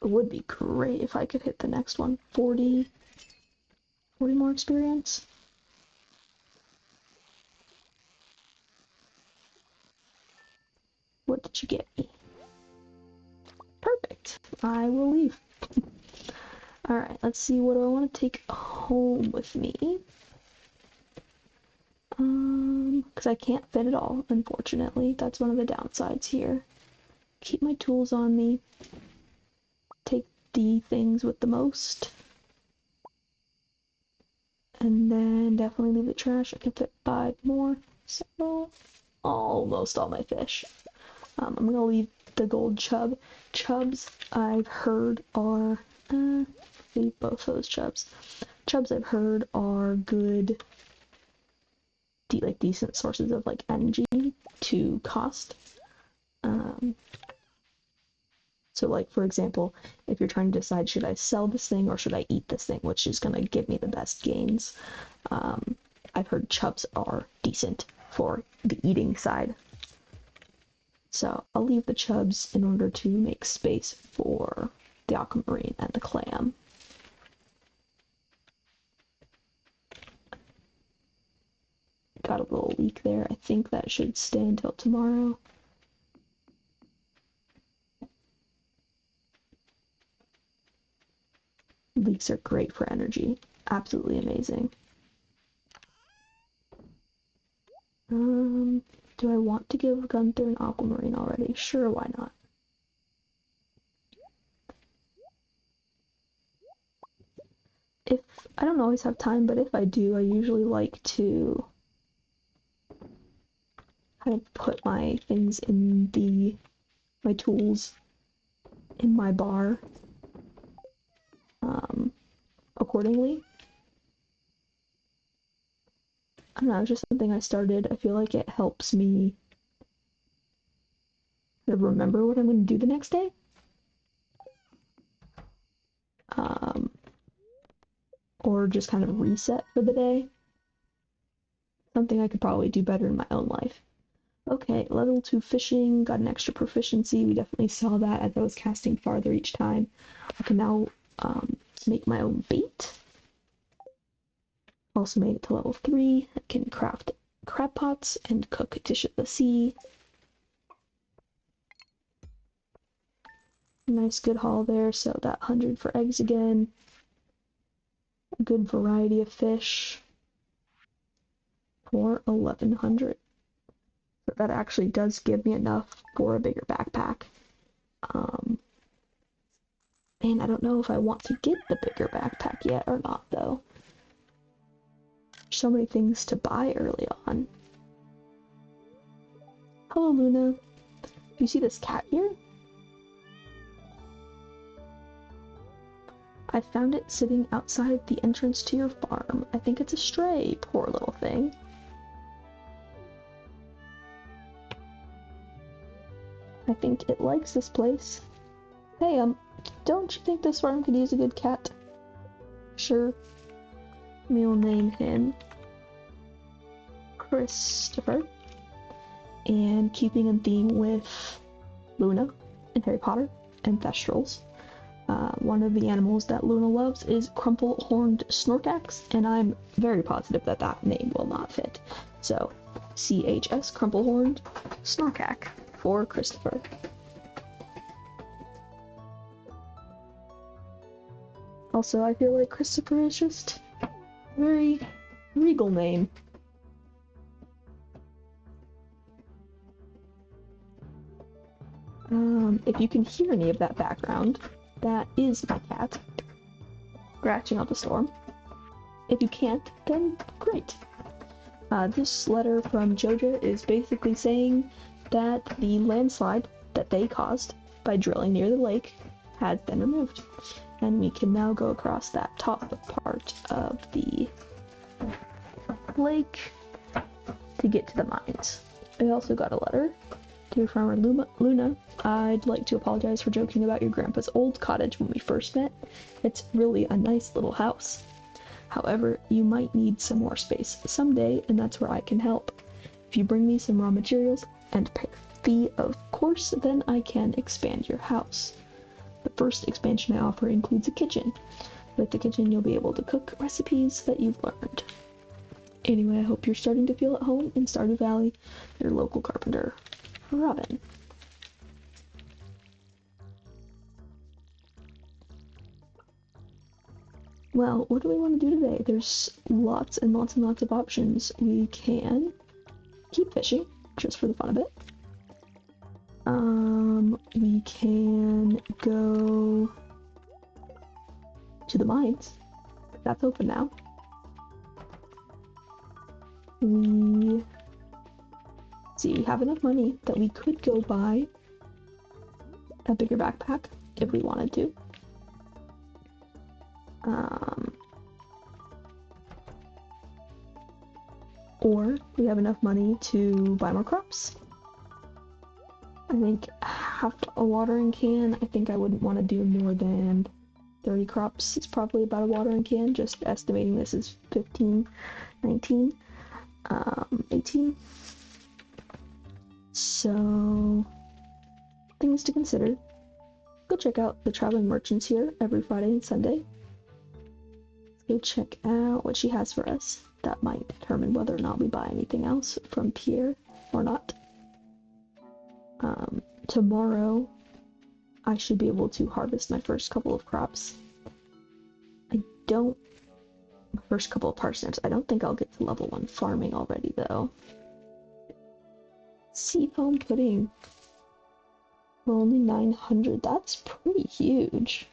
It would be great if I could hit the next one. 40 more experience. What did you get me? Perfect. I will leave. Alright, let's see, what do I want to take home with me? Because I can't fit it all, unfortunately. That's one of the downsides here. Keep my tools on me. Take the things with the most. And then definitely leave the trash. I can fit 5 more. So, almost all my fish. I'm gonna leave the gold chub. Chubs, I've heard are... leave both those chubs. Chubs, I've heard, are good... decent sources of, like, energy to cost. So, like, for example, if you're trying to decide, should I sell this thing or should I eat this thing, which is going to give me the best gains, I've heard chubs are decent for the eating side. So I'll leave the chubs in order to make space for the aquamarine and the clam. Got a little leak there. I think that should stay until tomorrow. Leeks are great for energy. Absolutely amazing. Do I want to give Gunther an aquamarine already? Sure, why not? If I don't always have time, but if I do, I usually like to kind of put my things in my tools in my bar accordingly. I don't know, it's just something I started. I feel like it helps me remember what I'm going to do the next day. Or just kind of reset for the day. Something I could probably do better in my own life. Okay, level 2 fishing, got an extra proficiency. We definitely saw that as I was casting farther each time. I can now make my own bait. Also made it to level 3. I can craft crab pots and cook dish of the sea. Nice good haul there, so that 100 for eggs again. A good variety of fish for 1100. So that actually does give me enough for a bigger backpack. Man, I don't know if I want to get the bigger backpack yet or not, though. So many things to buy early on. Hello, Luna. Do you see this cat here? I found it sitting outside the entrance to your farm. I think it's a stray, poor little thing. I think it likes this place. Hey, don't you think this farm could use a good cat? Sure. We'll name him Christopher. And keeping in theme with Luna and Harry Potter and Thestrals. One of the animals that Luna loves is crumple-horned snorkax, and I'm very positive that that name will not fit. So, CHS, crumple-horned snorkax for Christopher. Also, I feel like Christopher is just a very regal name. If you can hear any of that background, that is my cat scratching up a storm. If you can't, then great. This letter from Joja is basically saying that the landslide that they caused by drilling near the lake has been removed. and we can now go across that top part of the lake to get to the mines. I also got a letter. Dear Farmer Luna, I'd like to apologize for joking about your grandpa's old cottage when we first met. It's really a nice little house. However, you might need some more space someday, and that's where I can help. If you bring me some raw materials and pay a fee, of course, then I can expand your house. The first expansion I offer includes a kitchen. With the kitchen, you'll be able to cook recipes that you've learned. Anyway, I hope you're starting to feel at home in Stardew Valley. Your local carpenter, Robin. Well, what do we want to do today? There's lots and lots and lots of options. We can keep fishing, just for the fun of it. We can go to the mines. That's open now. We have enough money that we could go buy a bigger backpack if we wanted to. Or we have enough money to buy more crops. I think half a watering can. I think I wouldn't want to do more than 30 crops. It's probably about a watering can, just estimating this is 15, 19, 18. So, things to consider. Go check out the traveling merchants here every Friday and Sunday. Let's go check out what she has for us. That might determine whether or not we buy anything else from Pierre or not. Tomorrow, I should be able to harvest my first couple of crops. First couple of parsnips. I don't think I'll get to level 1 farming already, though. Seafoam pudding. For only 900. That's pretty huge.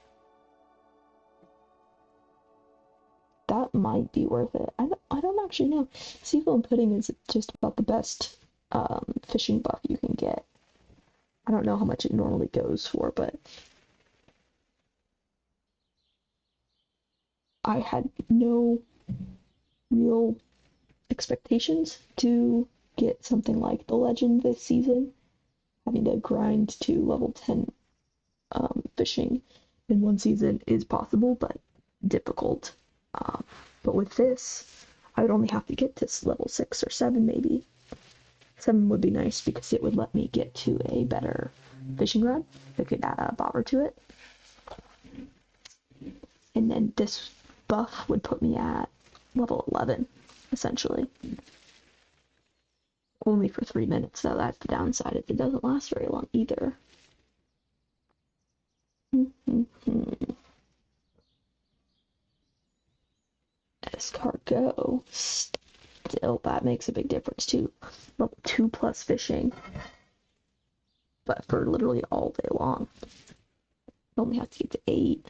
That might be worth it. I don't actually know. Seafoam pudding is just about the best fishing buff you can get. I don't know how much it normally goes for, but I had no real expectations to get something like the legend this season. Having to grind to level 10 fishing in one season is possible, but difficult. But with this, I would only have to get to level 6 or 7 maybe. 7 would be nice because it would let me get to a better fishing rod. I could add a bobber to it. And then this buff would put me at level 11, essentially. Only for 3 minutes, though. That's the downside. It doesn't last very long either. Escargot. Still, that makes a big difference too. Level 2 plus fishing. But for literally all day long. Only have to get to 8.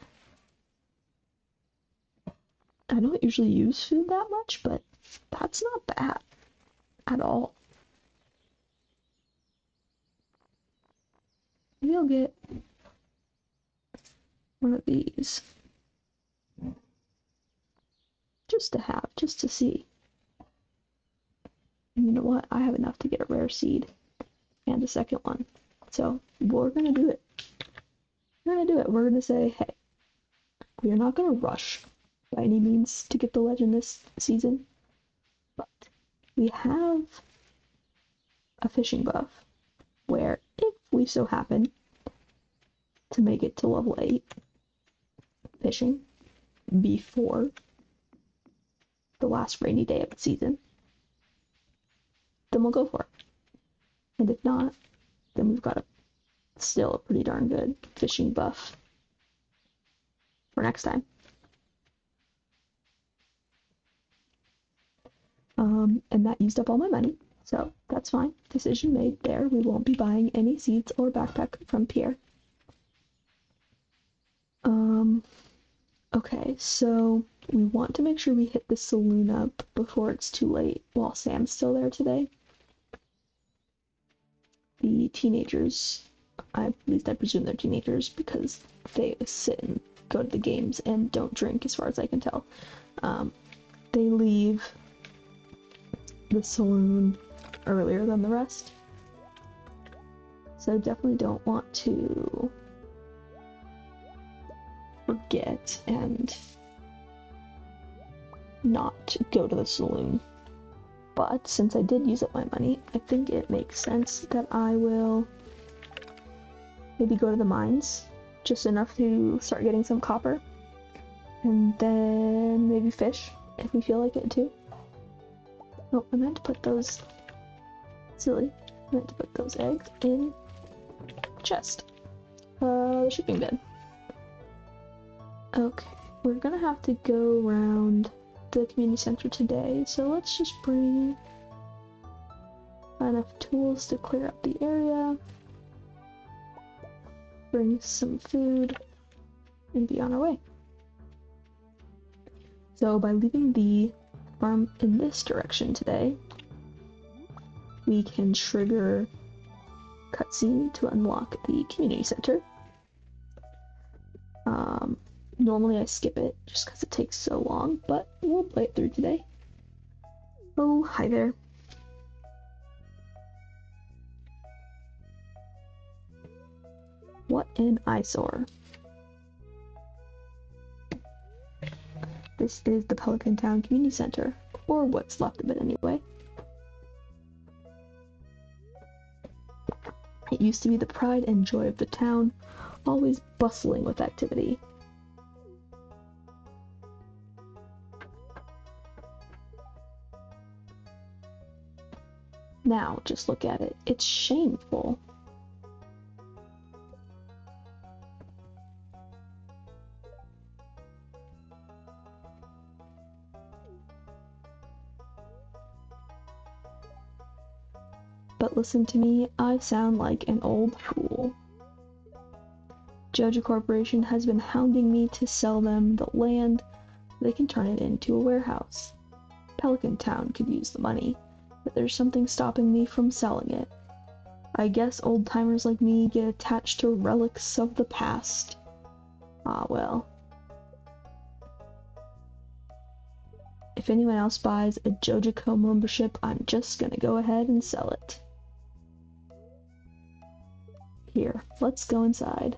I don't usually use food that much, but that's not bad at all. Maybe I'll get one of these. Just to have, just to see. And you know what? I have enough to get a rare seed and a second one. So we're gonna do it. We're gonna do it. We're gonna say, hey, we are not gonna rush by any means to get the legend this season, but we have a fishing buff where if we so happen to make it to level 8 fishing before the last rainy day of the season, then we'll go for it. And if not, then we've got still a pretty darn good fishing buff for next time. And that used up all my money, so that's fine. Decision made there. We won't be buying any seeds or backpack from Pierre. Okay, so we want to make sure we hit the saloon up before it's too late while Sam's still there today. The teenagers, at least I presume they're teenagers because they sit in go to the games and don't drink, as far as I can tell. They leave the saloon earlier than the rest. So I definitely don't want to forget and not go to the saloon. But since I did use up my money, I think it makes sense that I will maybe go to the mines, just enough to start getting some copper, and then maybe fish if we feel like it too. Oh, I meant to put those, silly, I meant to put those eggs in the chest. The shipping bin. Okay, we're gonna have to go around the community center today, so let's just bring enough tools to clear up the area, bring some food, and be on our way. So by leaving the farm in this direction today, we can trigger cutscene to unlock the community center. Normally I skip it just because it takes so long, but we'll play it through today. Oh, hi there. What an eyesore. This is the Pelican Town Community Center, or what's left of it anyway. It used to be the pride and joy of the town, always bustling with activity. Now, just look at it. It's shameful. But listen to me, I sound like an old fool. Joja Corporation has been hounding me to sell them the land so they can turn it into a warehouse. Pelican Town could use the money, but there's something stopping me from selling it. I guess old-timers like me get attached to relics of the past. Ah well. If anyone else buys a JojaCo membership, I'm just gonna go ahead and sell it. Here, let's go inside.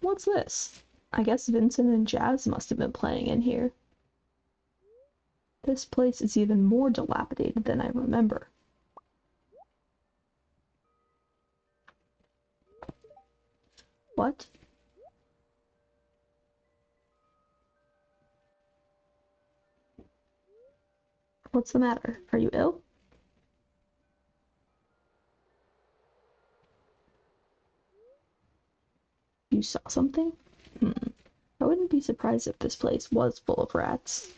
What's this? I guess Vincent and Jazz must have been playing in here. This place is even more dilapidated than I remember. What? What's the matter? Are you ill? You saw something? I wouldn't be surprised if this place was full of rats.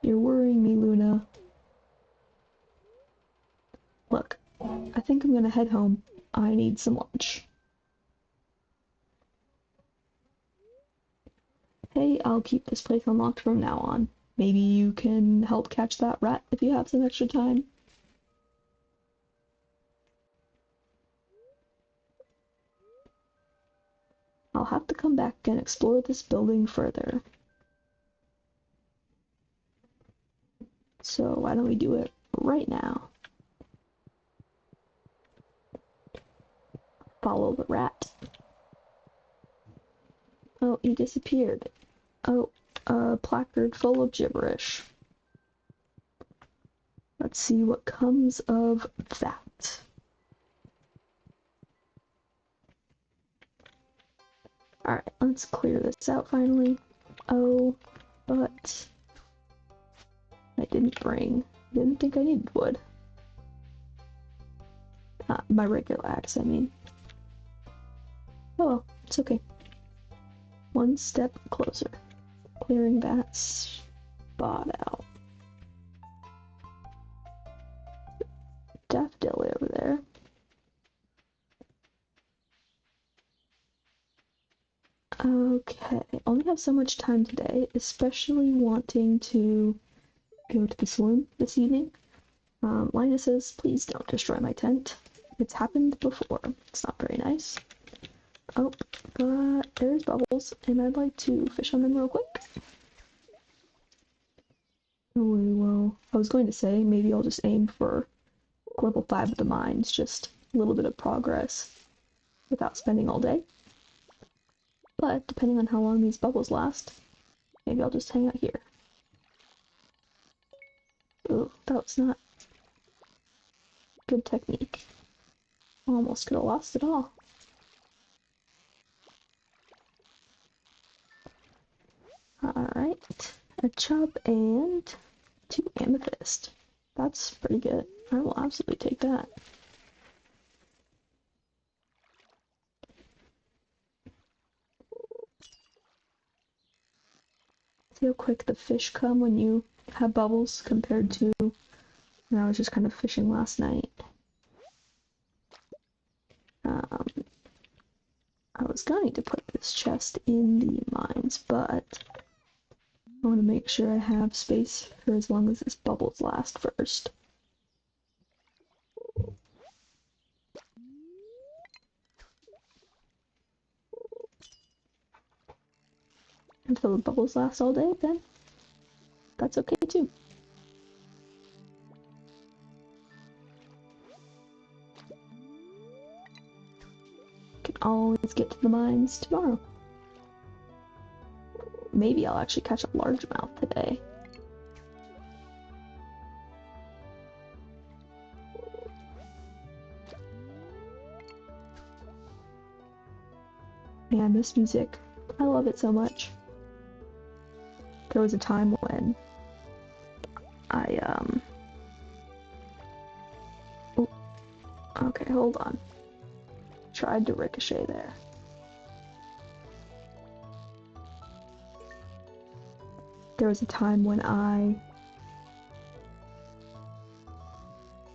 You're worrying me, Luna. Look, I think I'm gonna head home. I need some lunch. Hey, I'll keep this place unlocked from now on. Maybe you can help catch that rat if you have some extra time. I'll have to come back and explore this building further. So why don't we do it right now? Follow the rat. Oh, he disappeared. Oh, a placard full of gibberish. Let's see what comes of that. Alright, let's clear this out finally. Oh, but I didn't think I needed wood. My regular axe, I mean. Oh well, It's okay. One step closer. Clearing that spot out. Daffodil over there. Okay, only have so much time today, especially wanting to go to the saloon this evening. Linus says, please don't destroy my tent. It's happened before. It's not very nice. Oh, but there's bubbles, and I'd like to fish on them real quick. Well, I was going to say, maybe I'll just aim for level 5 of the mines, just a little bit of progress without spending all day. But depending on how long these bubbles last, maybe I'll just hang out here. Ooh, that was not good technique. Almost could have lost it all. Alright, a chub and 2 amethyst. That's pretty good. I will absolutely take that. See how quick the fish come when you have bubbles compared to when I was just kind of fishing last night. I was going to put this chest in the mines, but I want to make sure I have space for as long as this bubbles last first. Until the bubbles last all day, then that's okay too. Can always get to the mines tomorrow. Maybe I'll actually catch a largemouth today. Man, this music, I love it so much. There was a time when I, Ooh, okay, hold on. Tried to ricochet there. There was a time when I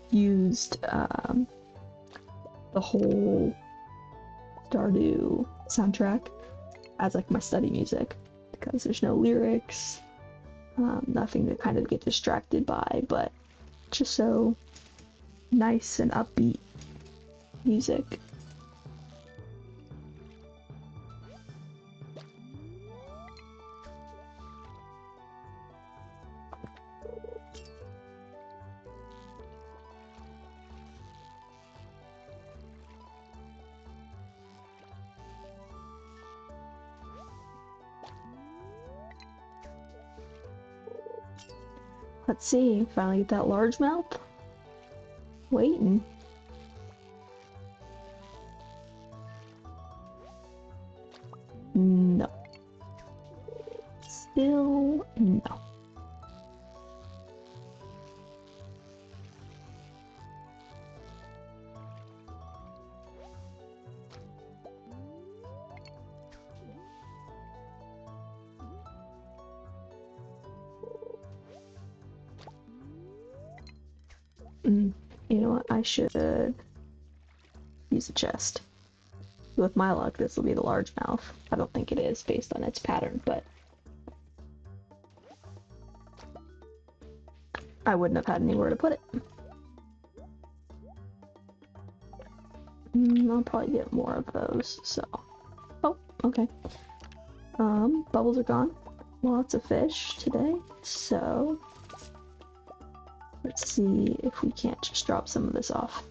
used, the whole Stardew soundtrack as like my study music because there's no lyrics, nothing to kind of get distracted by, but just so nice and upbeat music. Let's see, finally get that largemouth. Waiting. No. Still no. You know what? I should use a chest. With my luck, this will be the largemouth. I don't think it is based on its pattern, but I wouldn't have had anywhere to put it. I'll probably get more of those, so. Oh, okay. Bubbles are gone. Lots of fish today, so let's see if we can't just drop some of this off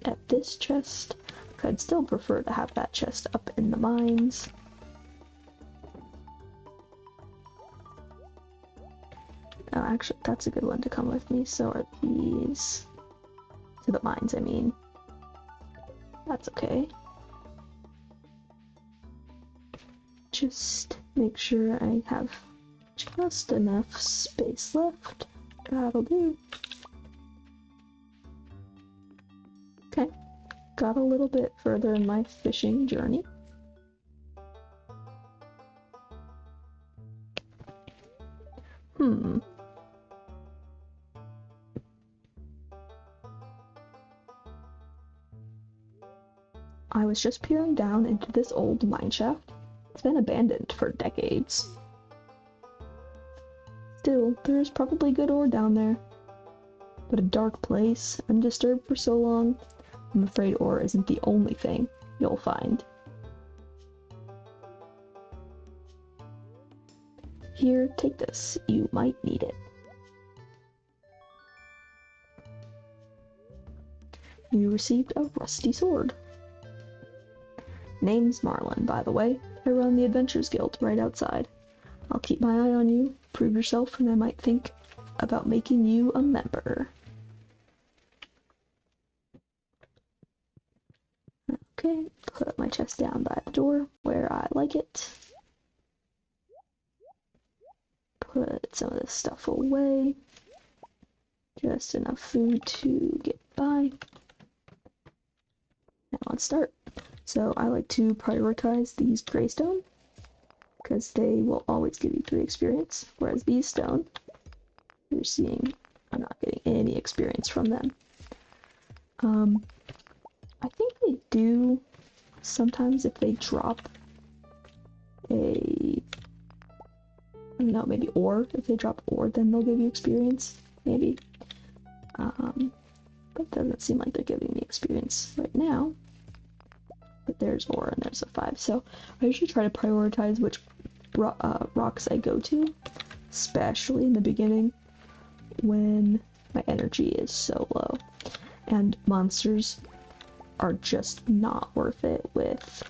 at this chest. I'd still prefer to have that chest up in the mines. Oh, actually, that's a good one to come with me. So are these. To the mines, I mean. That's okay. Just make sure I have just enough space left. That'll do. Okay, got a little bit further in my fishing journey. I was just peering down into this old mineshaft. It's been abandoned for decades. Still, there's probably good ore down there. But a dark place, undisturbed for so long, I'm afraid ore isn't the only thing you'll find. Here, take this. You might need it. You received a rusty sword. Name's Marlin, by the way. I run the Adventures Guild right outside. I'll keep my eye on you, prove yourself, and I might think about making you a member. Okay, put my chest down by the door where I like it. Put some of this stuff away. Just enough food to get by. And let's start. So I like to prioritize these greystone because they will always give you 3 experience, whereas these stone, you're seeing I'm not getting any experience from them. I think they do sometimes if they drop a, I don't know, maybe ore. If they drop ore, then they'll give you experience, maybe. But it doesn't seem like they're giving me experience right now. But there's ore and there's a 5, so I usually try to prioritize which rocks I go to, especially in the beginning when my energy is so low. And monsters are just not worth it with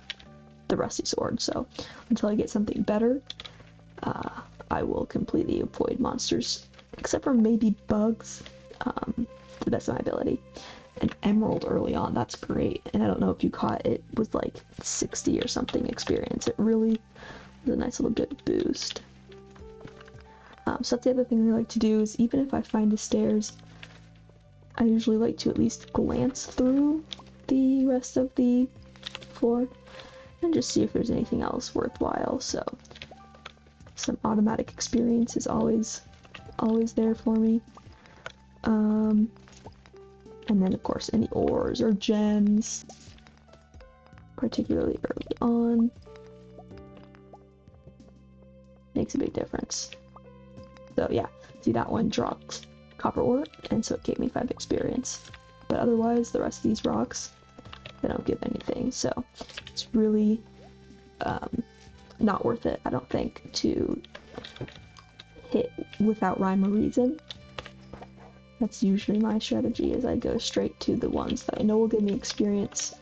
the rusty sword, so until I get something better, I will completely avoid monsters, except for maybe bugs, to the best of my ability. An emerald early on, that's great, and I don't know if you caught it was like 60 or something experience. It really was a nice little good boost. So that's the other thing I like to do is even if I find the stairs, I usually like to at least glance through the rest of the floor and just see if there's anything else worthwhile. So some automatic experience is always there for me. And then of course any ores or gems, particularly early on, makes a big difference. So yeah, see that one dropped copper ore, and so it gave me 5 experience. But otherwise, the rest of these rocks, they don't give anything, so it's really not worth it, I don't think, to hit without rhyme or reason. That's usually my strategy, is I go straight to the ones that I know will give me experience,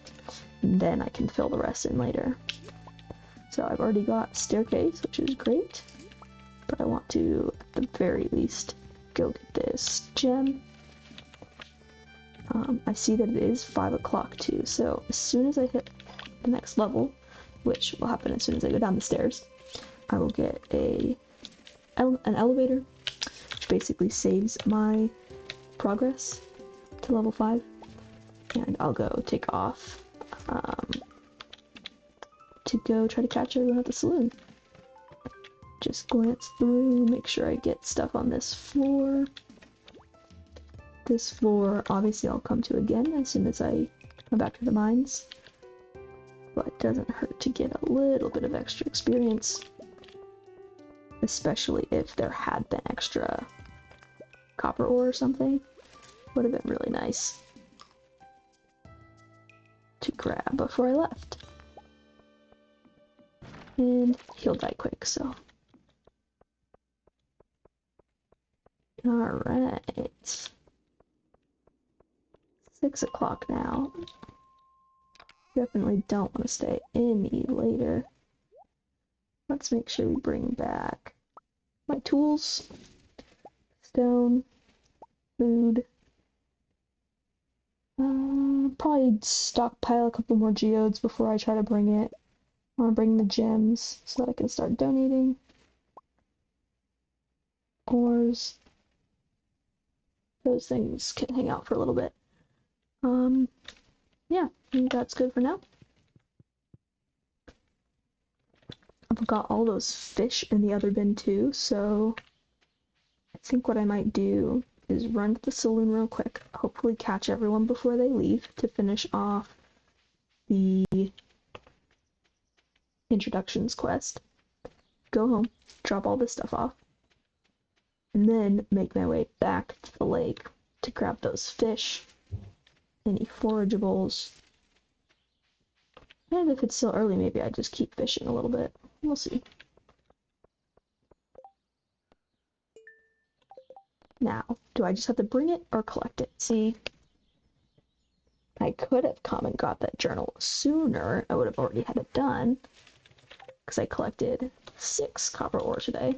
and then I can fill the rest in later. So I've already got staircase, which is great, but I want to, at the very least, go get this gem. I see that it is 5 o'clock too, so as soon as I hit the next level, which will happen as soon as I go down the stairs, I will get an elevator, which basically saves my progress to level 5, and I'll go take off to go try to catch everyone at the saloon. Just glance through, make sure I get stuff on this floor. This floor, obviously, I'll come to again as soon as I come back to the mines. But it doesn't hurt to get a little bit of extra experience. Especially if there had been extra copper ore or something. Would have been really nice to grab before I left. And he'll die quick, so. Alright. 6 o'clock now. Definitely don't want to stay any later. Let's make sure we bring back my tools, stone, food. Probably stockpile a couple more geodes before I try to bring it. I want to bring the gems so that I can start donating. Ores. Those things can hang out for a little bit. Yeah, I think that's good for now. I've got all those fish in the other bin too, so think what I might do is run to the saloon real quick, hopefully catch everyone before they leave to finish off the introductions quest, go home, drop all this stuff off, and then make my way back to the lake to grab those fish, any forageables, and if it's still early, maybe I just keep fishing a little bit. We'll see. Now, do I just have to bring it or collect it? See, I could have come and got that journal sooner. I would have already had it done, because I collected 6 copper ore today.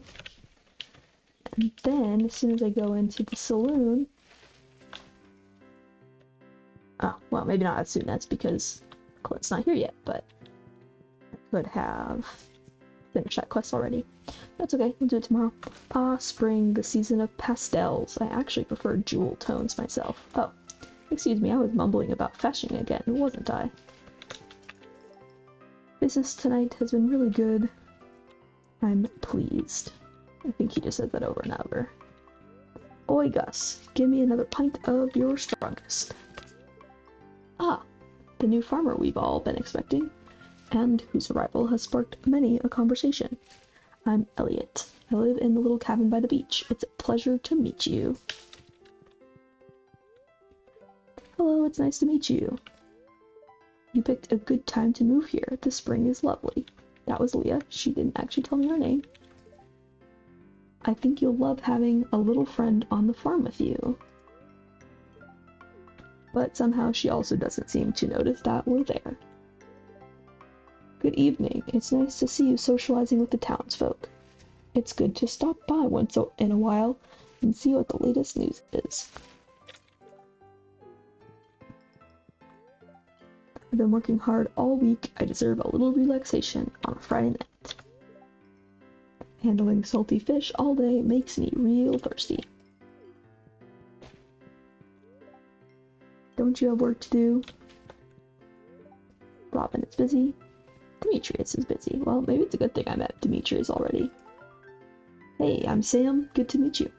And then, as soon as I go into the saloon... Oh, well, maybe not as soon, that's because Clint's not here yet, but I could have finished that quest already. That's okay, we'll do it tomorrow. Spring, the season of pastels. I actually prefer jewel tones myself. Oh, excuse me, I was mumbling about fashioning again, wasn't I? Business tonight has been really good. I'm pleased. I think he just said that over and over. Oi, Gus, give me another pint of your strongest. Ah, the new farmer we've all been expecting, and whose arrival has sparked many a conversation. I'm Elliot. I live in the little cabin by the beach. It's a pleasure to meet you. Hello, it's nice to meet you. You picked a good time to move here. The spring is lovely. That was Leah. She didn't actually tell me her name. I think you'll love having a little friend on the farm with you. But somehow she also doesn't seem to notice that we're there. Good evening. It's nice to see you socializing with the townsfolk. It's good to stop by once in a while and see what the latest news is. I've been working hard all week. I deserve a little relaxation on a Friday night. Handling salty fish all day makes me real thirsty. Don't you have work to do? Robin is busy. Demetrius is busy. Well, maybe it's a good thing I met Demetrius already. Hey, I'm Sam. Good to meet you.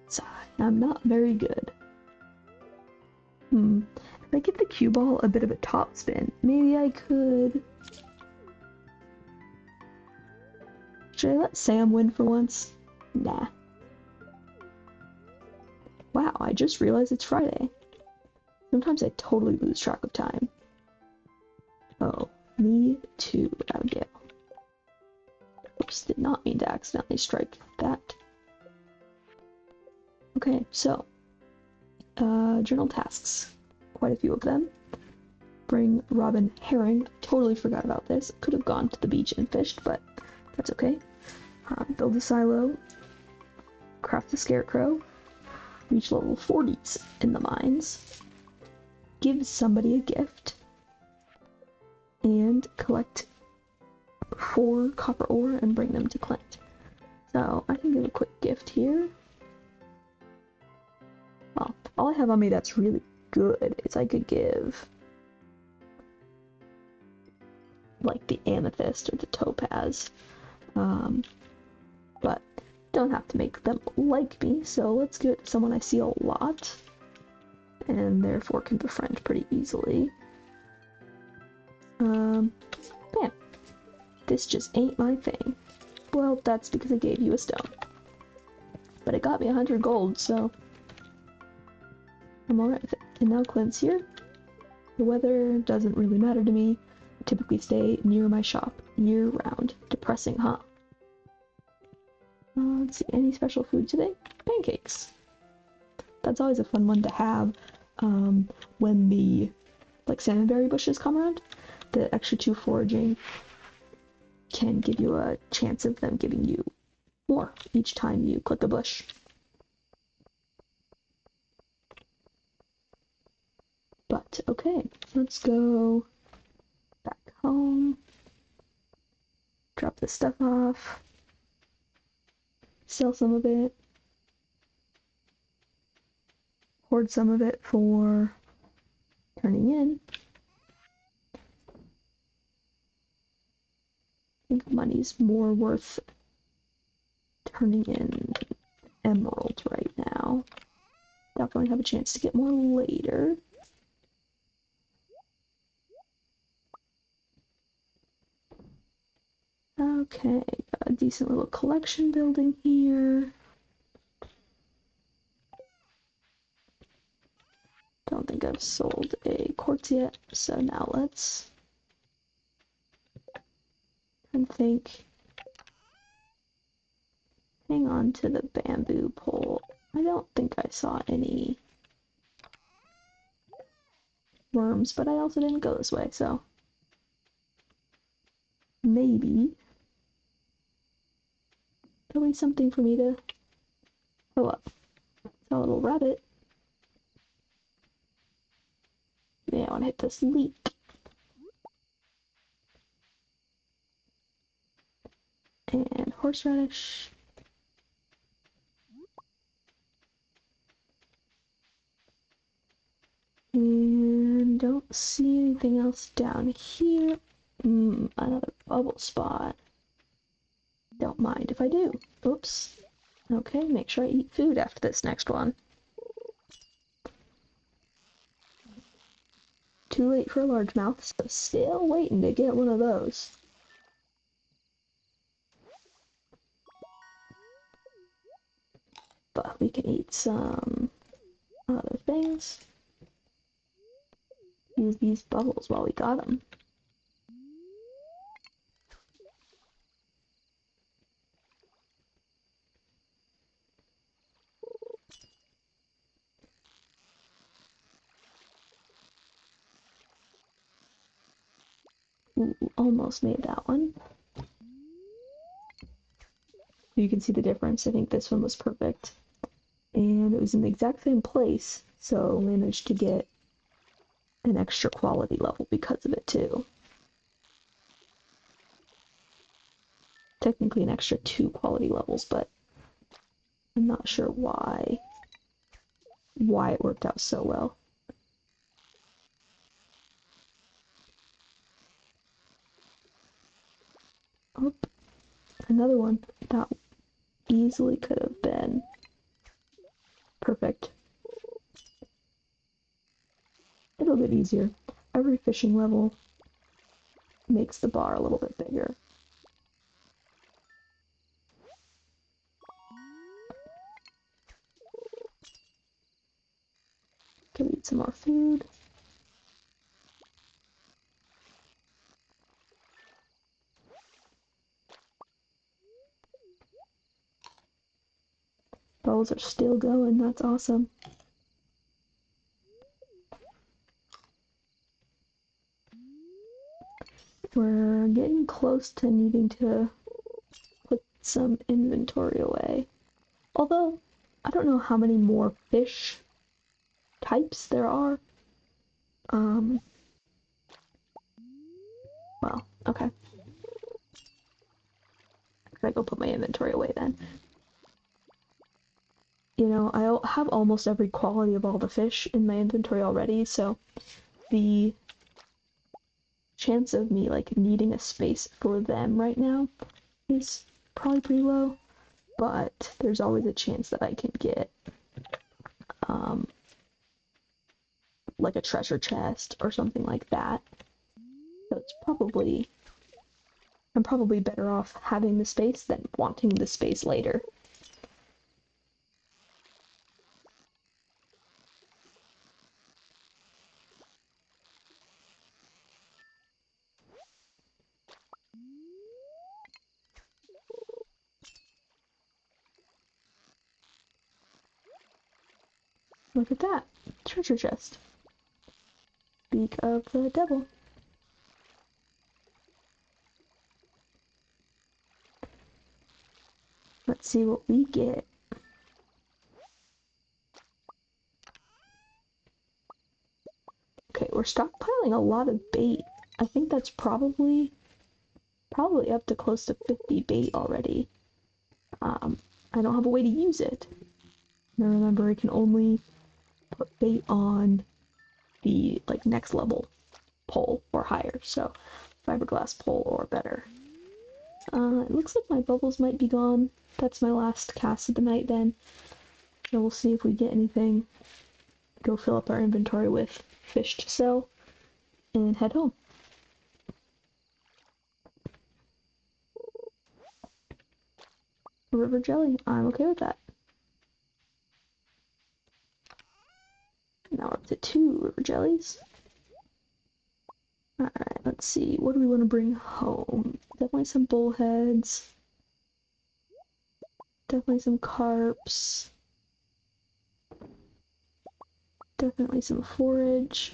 Sigh, I'm not very good. If I give the cue ball a bit of a top spin, maybe I could... Should I let Sam win for once? Nah. Wow, I just realized it's Friday. Sometimes I totally lose track of time. Oh, me too, Abigail. Oops, did not mean to accidentally strike that. Okay, so, journal tasks. Quite a few of them. Bring Robin herring. Totally forgot about this. Could have gone to the beach and fished, but that's okay. Build a silo. Craft a scarecrow. Reach level 40s in the mines. Give somebody a gift. And collect 4 copper ore and bring them to Clint. So I can give a quick gift here. Well, all I have on me that's really good is I could give like the amethyst or the topaz, but don't have to make them like me, so let's get someone I see a lot and therefore can befriend pretty easily. Bam. This just ain't my thing. Well, that's because I gave you a stone. But it got me 100 gold, so I'm alright with it. And now Clint's here. The weather doesn't really matter to me. I typically stay near my shop year-round. Depressing, huh? Let's see, any special food today? Pancakes. That's always a fun one to have when the salmonberry bushes come around. The extra 2 foraging can give you a chance of them giving you more each time you click a bush. But okay, let's go back home, drop this stuff off, sell some of it, hoard some of it for turning in. I think money's more worth turning in emerald right now. Definitely have a chance to get more later. Okay, got a decent little collection building here. Don't think I've sold a quartz yet, so now let's think. Hang on to the bamboo pole. I don't think I saw any worms, but I also didn't go this way, so maybe there'll be something for me to. Oh, up. A little rabbit. Yeah, I want to hit this leek. And horseradish. And don't see anything else down here. Another bubble spot. Don't mind if I do. Oops. Okay, make sure I eat food after this next one. Too late for a largemouth, so still waiting to get one of those. But we can eat some other things. Use these bubbles while we got them. Ooh, almost made that one. You can see the difference. I think this one was perfect. And it was in the exact same place, so managed to get an extra quality level because of it too. Technically an extra 2 quality levels, but I'm not sure why it worked out so well. Oh, another one. That easily could have been perfect. It'll get easier. Every fishing level makes the bar a little bit bigger. Can we eat some more food? Bubbles are still going, that's awesome. We're getting close to needing to put some inventory away. Although, I don't know how many more fish types there are. Well, okay. I go put my inventory away then. You know, I have almost every quality of all the fish in my inventory already, so the chance of me, like, needing a space for them right now is probably pretty low, but there's always a chance that I can get, like a treasure chest or something like that. So I'm probably better off having the space than wanting the space later. Look at that. Treasure chest. Speak of the devil. Let's see what we get. Okay, we're stockpiling a lot of bait. I think that's probably up to close to 50 bait already. I don't have a way to use it. Now remember, I can only put bait on the next level pole or higher, so fiberglass pole or better. It looks like my bubbles might be gone. That's my last cast of the night then. So we'll see if we get anything. Go fill up our inventory with fish to sell and head home. River jelly, I'm okay with that. Now we're up to 2 river jellies. Alright, let's see. What do we want to bring home? Definitely some bullheads. Definitely some carps. Definitely some forage.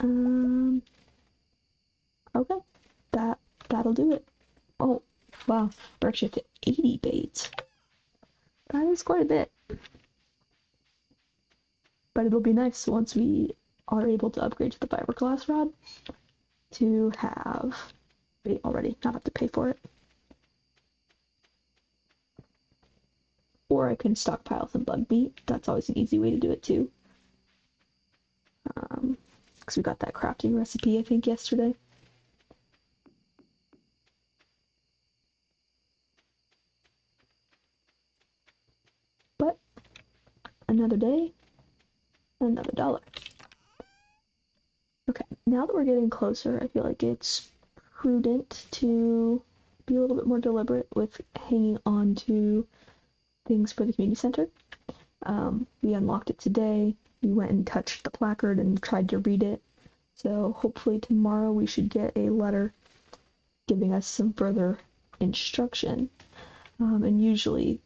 Okay. That'll do it. Oh, wow. We're actually up to 80 baits. That is quite a bit. But it'll be nice once we are able to upgrade to the fiberglass rod to have bait already, not have to pay for it. Or I can stockpile some bug meat. That's always an easy way to do it too. Because we got that crafting recipe, I think, yesterday. But another day, another dollar. Okay, now that we're getting closer, I feel like it's prudent to be a little bit more deliberate with hanging on to things for the community center. We unlocked it today. We went and touched the placard and tried to read it. So hopefully tomorrow we should get a letter giving us some further instruction. And usually,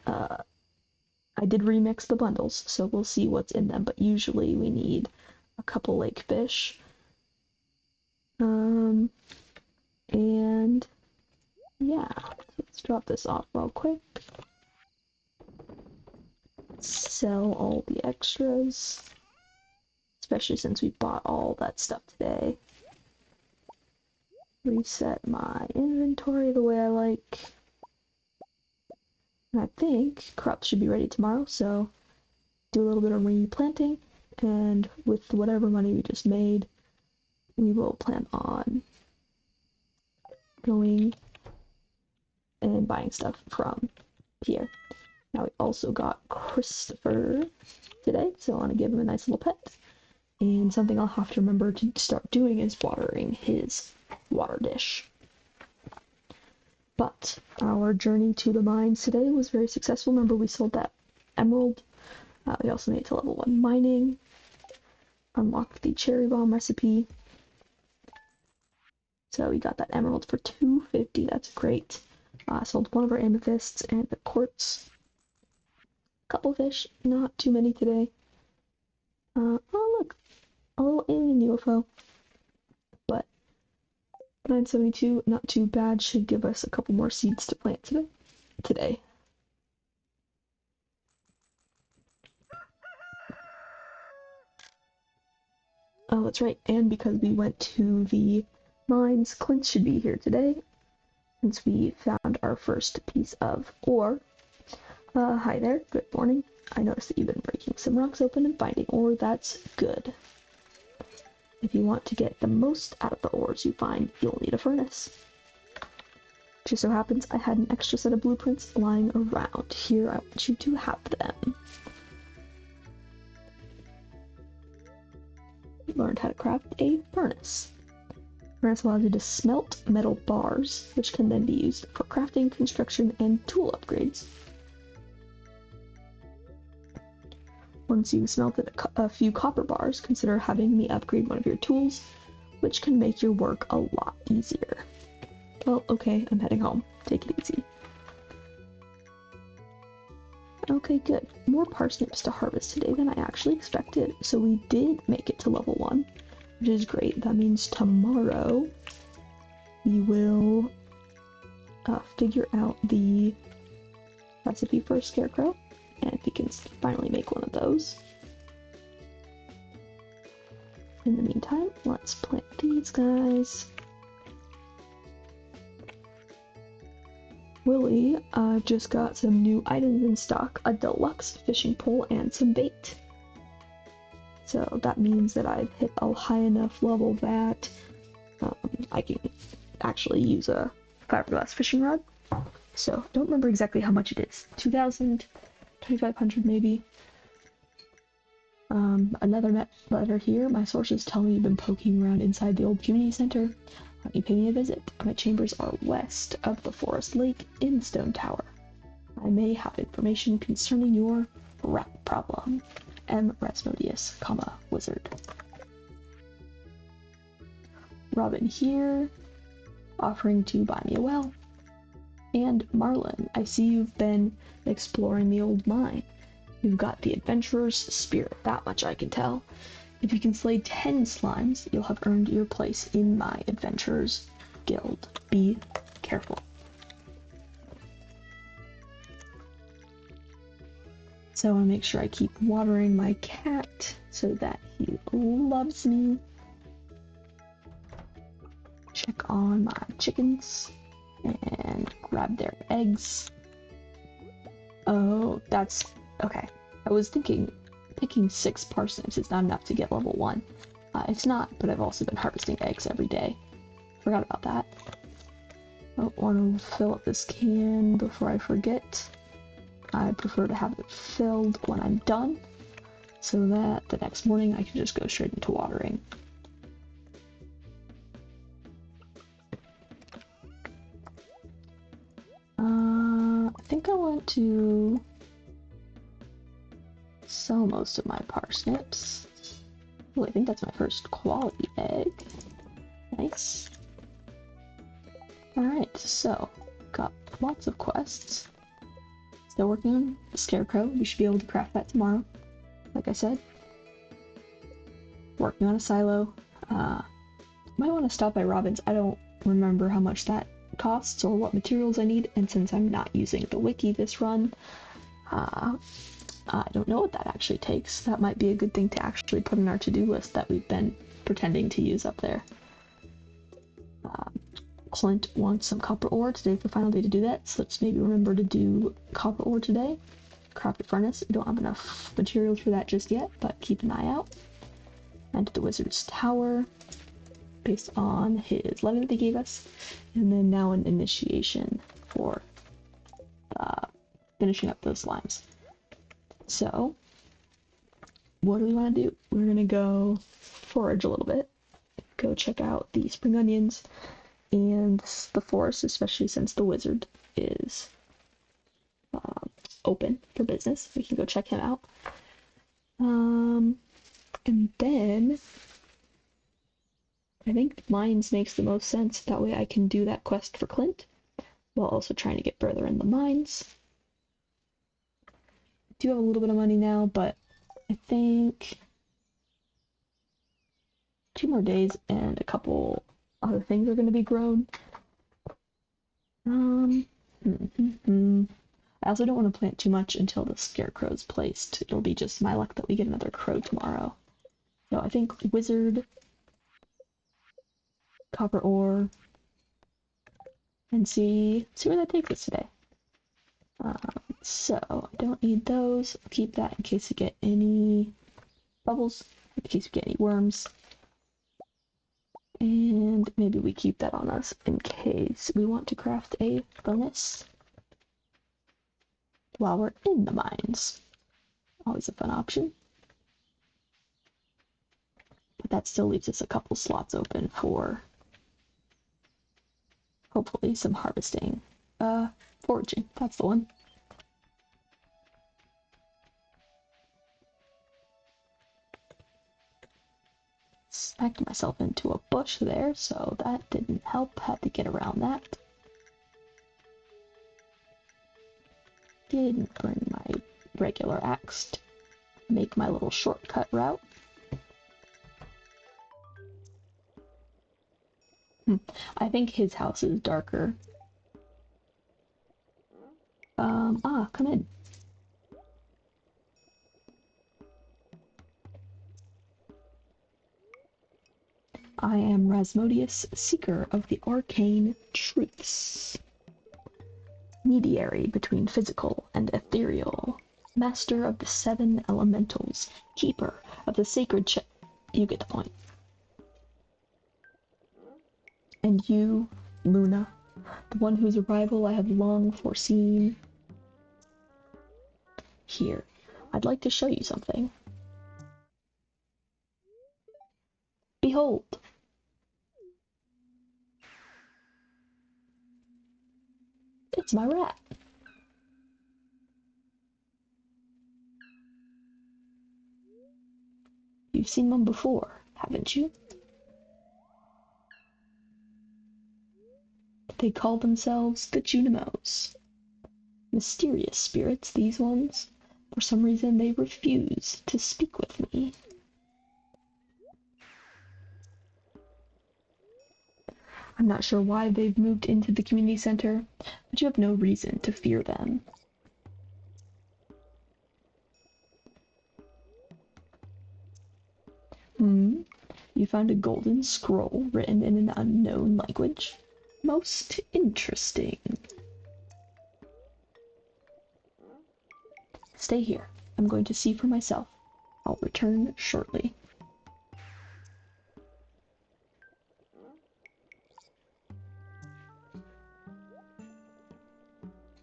I did remix the bundles, so we'll see what's in them, but usually we need a couple lake fish. And yeah, let's drop this off real quick. Sell all the extras, especially since we bought all that stuff today. Reset my inventory the way I like. And I think crops should be ready tomorrow, so do a little bit of replanting, and with whatever money we just made, we will plan on going and buying stuff from Pierre. Now we also got Christopher today, so I want to give him a nice little pet. And something I'll have to remember to start doing is watering his water dish. But our journey to the mines today was very successful. Remember, we sold that emerald. We also made it to level 1 mining. Unlocked the cherry bomb recipe. So we got that emerald for 250. That's great. Sold one of our amethysts and the quartz. Couple fish, not too many today. Oh look, a little alien UFO. But 972, not too bad. Should give us a couple more seeds to plant today. Oh, that's right. And because we went to the mines, Clint should be here today, since we found our first piece of ore. Hi there. Good morning. I noticed that you've been breaking some rocks open and finding ore. That's good. If you want to get the most out of the ores you find, you'll need a furnace. Just so happens I had an extra set of blueprints lying around. Here, I want you to have them. You learned how to craft a furnace. Furnace allows you to smelt metal bars, which can then be used for crafting, construction, and tool upgrades. Once you've smelted a few copper bars, consider having me upgrade one of your tools, which can make your work a lot easier. Well, okay, I'm heading home. Take it easy. Okay, good. More parsnips to harvest today than I actually expected, so we did make it to level 1, which is great. That means tomorrow we will figure out the recipe for a scarecrow, and we can finally make one of those. In the meantime, let's plant these guys. Willie just got some new items in stock, a deluxe fishing pole and some bait. So that means that I've hit a high enough level that I can actually use a fiberglass fishing rod. So don't remember exactly how much it is. 2,000, 2,500 maybe. Another letter here. My sources tell me you've been poking around inside the old community center. Why don't you pay me a visit? My chambers are west of the forest lake in the stone tower. I may have information concerning your rat problem. M. Rasmodius, wizard. Robin here, offering to buy me a well. And Marlin, I see you've been exploring the old mine. You've got the adventurer's spirit, that much I can tell. If you can slay 10 slimes, you'll have earned your place in my adventurer's guild. Be careful. So I want to make sure I keep watering my cat so that he loves me. Check on my chickens and grab their eggs. Oh, that's okay. I was thinking picking 6 parsnips is not enough to get level 1. It's not, but I've also been harvesting eggs every day. Forgot about that. I want to fill up this can before I forget. I prefer to have it filled when I'm done, so that the next morning I can just go straight into watering. I think I want to sell most of my parsnips. Oh, I think that's my first quality egg. Nice. Alright, so, got lots of quests. Still working on the scarecrow. We should be able to craft that tomorrow. Like I said. Working on a silo. Might want to stop by Robin's. I don't remember how much that costs or what materials I need, and since I'm not using the wiki this run, I don't know what that actually takes. That might be a good thing to actually put in our to-do list that we've been pretending to use up there. Clint wants some copper ore. Today's the final day to do that, so let's maybe remember to do copper ore today. Craft a furnace. We don't have enough materials for that just yet, but keep an eye out. And the wizard's tower, based on his letter that he gave us, and then now an initiation for finishing up those slimes. So, what do we want to do? We're going to go forage a little bit, go check out the spring onions and the forest, especially since the wizard is open for business. We can go check him out. And then I think mines makes the most sense. That way I can do that quest for Clint while also trying to get further in the mines. I do have a little bit of money now, but I think 2 more days and a couple other things are going to be grown. I also don't want to plant too much until the scarecrow's placed. It'll be just my luck that we get another crow tomorrow. So I think wizard, copper ore, and see where that takes us today. So I don't need those. I'll keep that in case we get any bubbles, in case we get any worms. And maybe we keep that on us in case we want to craft a furnace while we're in the mines. Always a fun option. But that still leaves us a couple slots open for hopefully some harvesting. Foraging, that's the one. Smacked myself into a bush there, so that didn't help. Had to get around that. Didn't bring my regular axe to make my little shortcut route. I think his house is darker. Come in. I am Rasmodius, seeker of the arcane truths. Mediary between physical and ethereal. Master of the 7 elementals. Keeper of the sacred You get the point. And you Luna, the one whose arrival I had long foreseen. Here, I'd like to show you something. Behold! It's my rat. You've seen one before, haven't you? They call themselves the Junimos. Mysterious spirits, these ones. For some reason, they refuse to speak with me. I'm not sure why they've moved into the community center, but you have no reason to fear them. You found a golden scroll written in an unknown language? Most interesting. Stay here. I'm going to see for myself. I'll return shortly.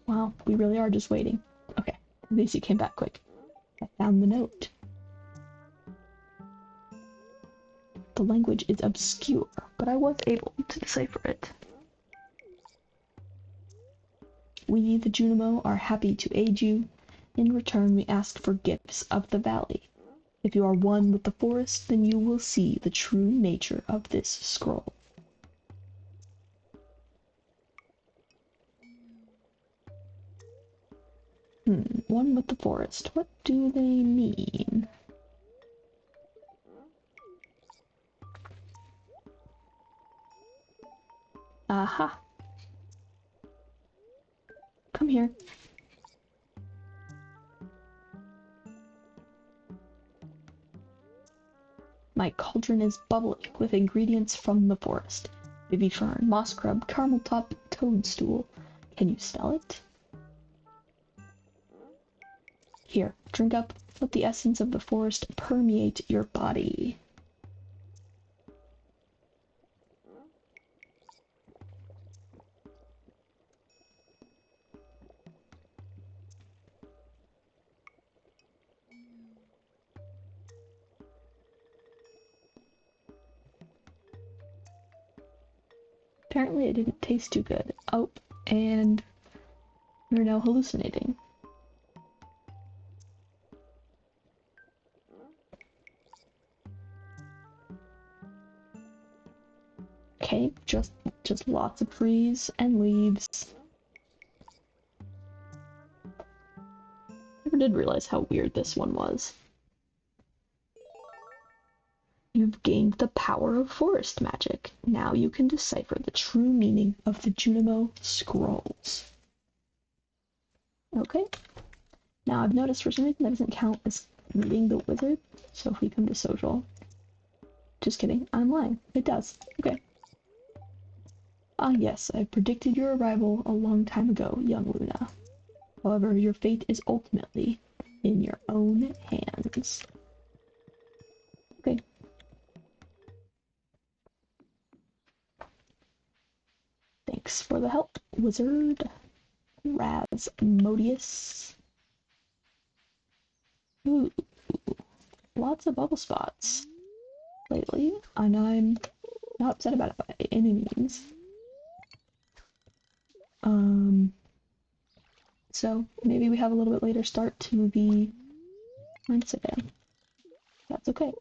Wow, we really are just waiting. Okay, at least you came back quick. I found the note. The language is obscure, but I was able to decipher it. We, the Junimo, are happy to aid you. In return, we ask for gifts of the valley. If you are one with the forest, then you will see the true nature of this scroll. One with the forest. What do they mean? Aha! Come here. My cauldron is bubbling with ingredients from the forest. Baby fern, moss grub, caramel top, toadstool. Can you smell it? Here, drink up. Let the essence of the forest permeate your body. Apparently it didn't taste too good. Oh, and we're now hallucinating. Okay, just lots of trees and leaves. Never did realize how weird this one was. You've gained the power of forest magic. Now you can decipher the true meaning of the Junimo scrolls. Okay. Now I've noticed for some reason that doesn't count as meeting the wizard. So if we come to social. Just kidding, I'm lying. It does. Okay. Ah yes, I predicted your arrival a long time ago, young Luna. However, your fate is ultimately in your own hands. Okay. Thanks for the help, wizard. Rasmodius. Ooh, lots of bubble spots lately, and I'm not upset about it by any means. So maybe we have a little bit later start to the mindset again. That's okay.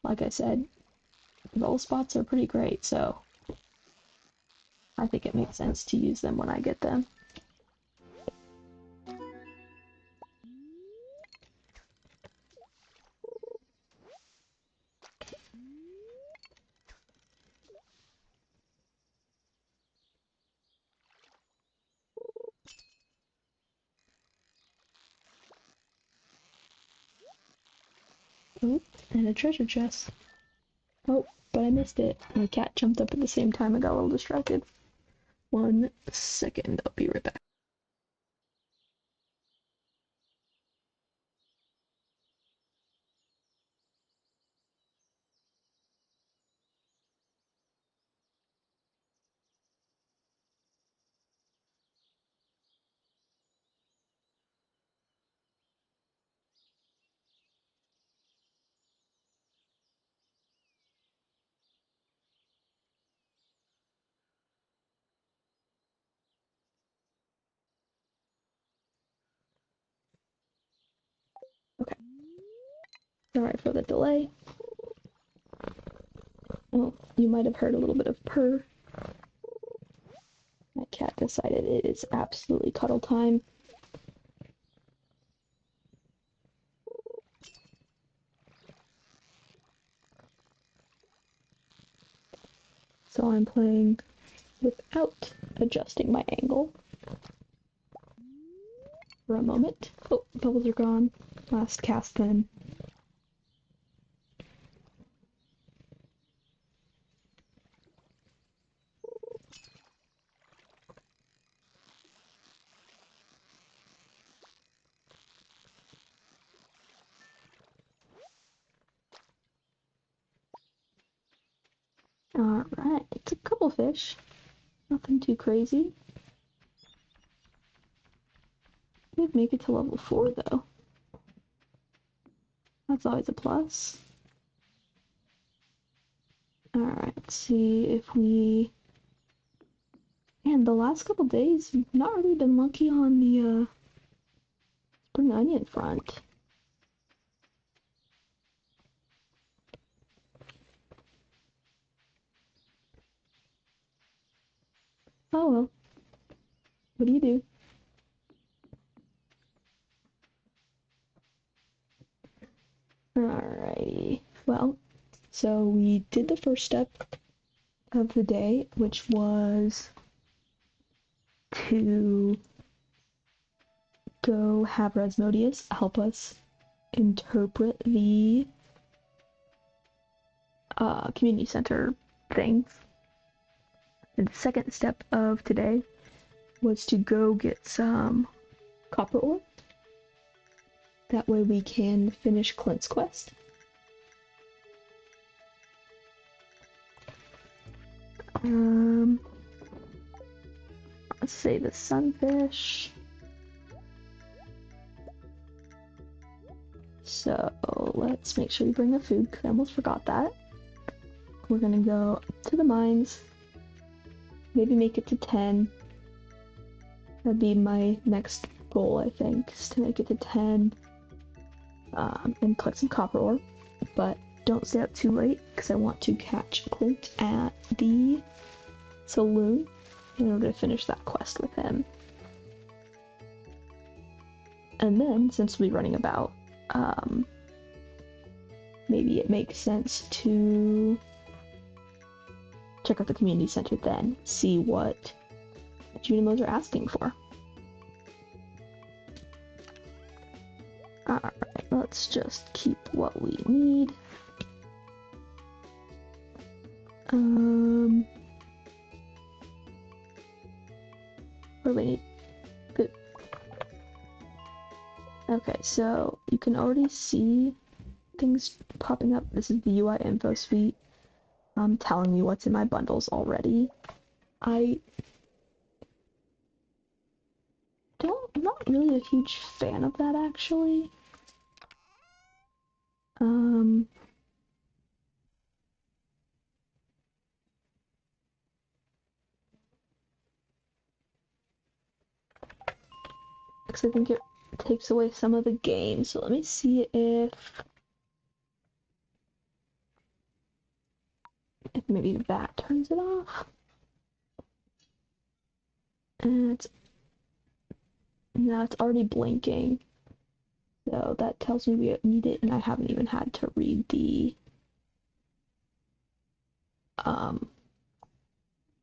Like I said, the bubble spots are pretty great, so I think it makes sense to use them when I get them. Oop, and a treasure chest. Oh, but I missed it. My cat jumped up at the same time. I got a little distracted. 1 second, I'll be right back. Sorry for the delay. Oh, you might have heard a little bit of purr. My cat decided it is absolutely cuddle time. So I'm playing without adjusting my angle for a moment. Oh, bubbles are gone. Last cast then. Alright, it's a couple fish. Nothing too crazy. We'd make it to level 4 though. That's always a plus. Alright, let's see if we... Man, the last couple days, we've not really been lucky on the spring onion front. Oh well. What do you do? Alrighty. Well, so we did the first step of the day, which was to go have Resmodius help us interpret the community center things. And the second step of today was to go get some copper ore. That way we can finish Clint's quest. Let's save the sunfish. So let's make sure we bring the food, because I almost forgot that. We're gonna go to the mines, maybe make it to 10. That'd be my next goal, I think, is to make it to 10 and collect some copper ore. But don't stay up too late, because I want to catch Clint at the saloon in order to finish that quest with him. And then, since we'll be running about, maybe it makes sense to check out the community center then, see what Junimos are asking for. Alright, let's just keep what we need. What do we need? Food. Okay, so you can already see things popping up. This is the UI info suite. Telling me what's in my bundles already. I'm not really a huge fan of that, actually. Because I think it takes away some of the game. So let me see if maybe that turns it off. And now it's already blinking. So that tells me we need it, and I haven't even had to read the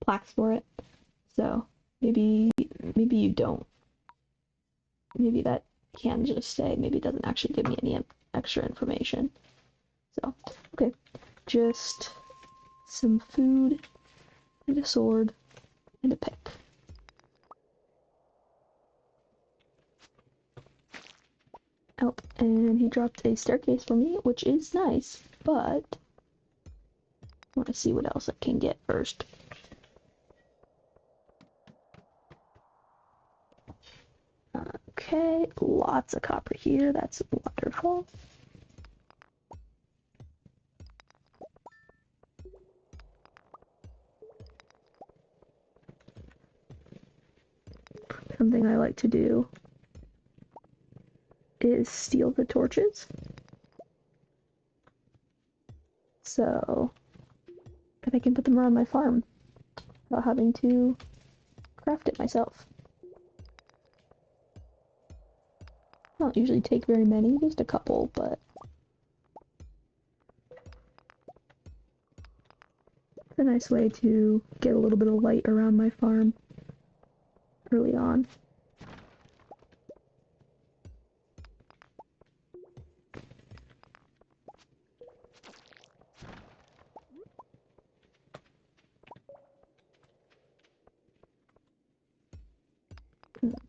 plaques for it. So maybe you don't. Maybe that can just say, maybe it doesn't actually give me any extra information. So, okay, just some food, and a sword, and a pick. Oh, and he dropped a staircase for me, which is nice, but I want to see what else I can get first. Okay, lots of copper here, that's wonderful. Something I like to do is steal the torches. So, and I can put them around my farm without having to craft it myself. I don't usually take very many, just a couple, but it's a nice way to get a little bit of light around my farm early on.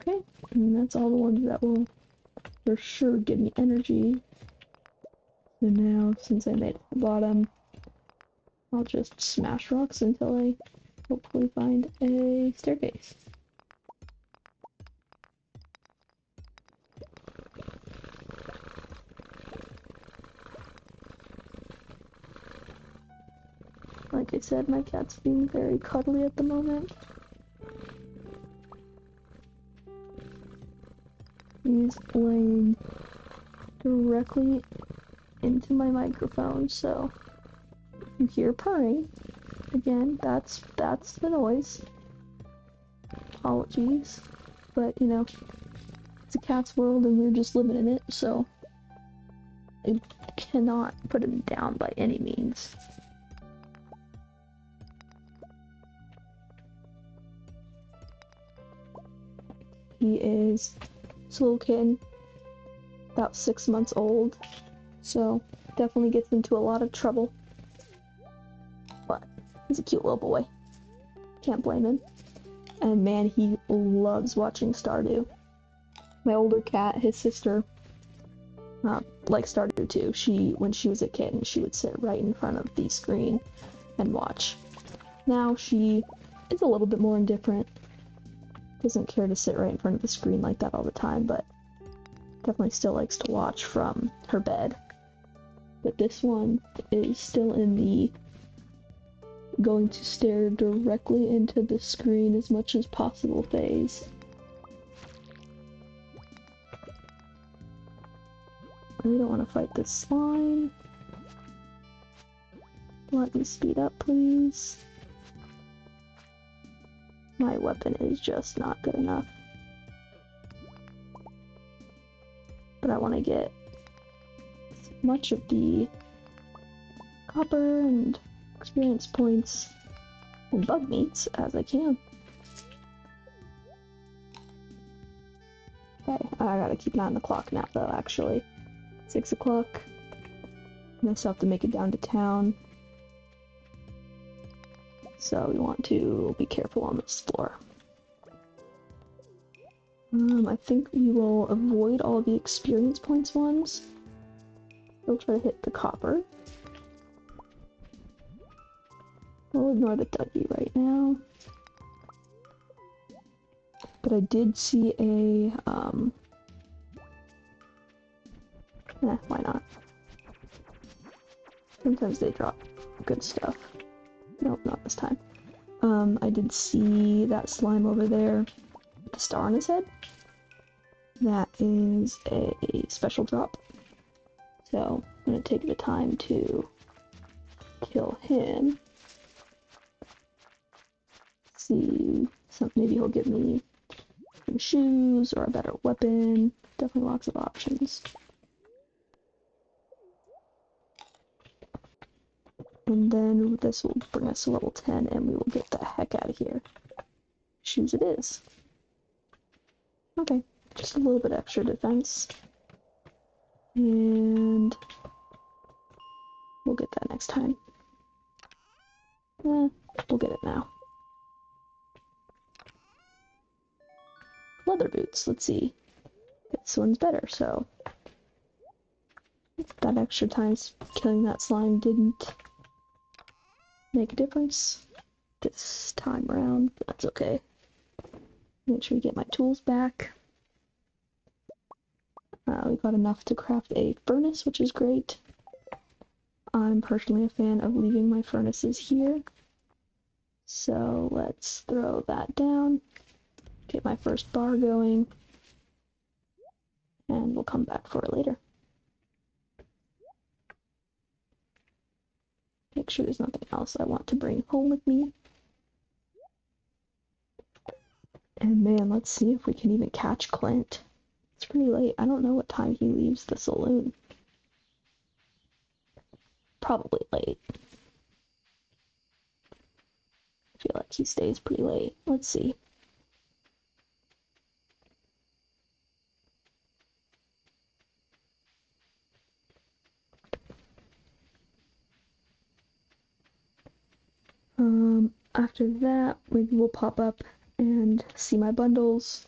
Okay, and that's all the ones that will for sure give me energy. So now, since I made it to the bottom, I'll just smash rocks until I hopefully find a staircase. Like I said, my cat's being very cuddly at the moment. He's laying directly into my microphone, so if you hear purring, again, that's the noise. Apologies, but you know, it's a cat's world and we're just living in it, so I cannot put him down by any means. He is a little kitten, about 6 months old, so definitely gets into a lot of trouble. But he's a cute little boy. Can't blame him. And man, he loves watching Stardew. My older cat, his sister, likes Stardew too. When she was a kitten, she would sit right in front of the screen and watch. Now she is a little bit more indifferent. Doesn't care to sit right in front of the screen like that all the time, but definitely still likes to watch from her bed. But this one is still in the going to stare directly into the screen as much as possible phase. I really don't want to fight this slime. Let me speed up, please. My weapon is just not good enough. But I want to get as much of the copper and experience points and bug meats as I can. Okay, I gotta keep an eye on the clock now though, actually. 6 o'clock. I still have to make it down to town. So we want to be careful on this floor. I think we will avoid all the experience points ones. We'll try to hit the copper. We'll ignore the Dougie right now. But I did see a, why not? Sometimes they drop good stuff. Nope, not this time. I did see that slime over there with the star on his head. That is a special drop. So I'm gonna take the time to kill him. See, maybe he'll give me some shoes or a better weapon. Definitely lots of options. And then this will bring us to level 10 and we will get the heck out of here. Shoes it is. Okay, just a little bit extra defense. And we'll get that next time. We'll get it now. Leather boots, let's see. This one's better, so that extra time killing that slime didn't make a difference this time around, but that's okay. Make sure we get my tools back. We got enough to craft a furnace, which is great. I'm personally a fan of leaving my furnaces here. So let's throw that down. Get my first bar going. And we'll come back for it later. Make sure there's nothing else I want to bring home with me. And man, let's see if we can even catch Clint. It's pretty late. I don't know what time he leaves the saloon. Probably late. I feel like he stays pretty late. Let's see. After that, maybe we'll pop up and see my bundles.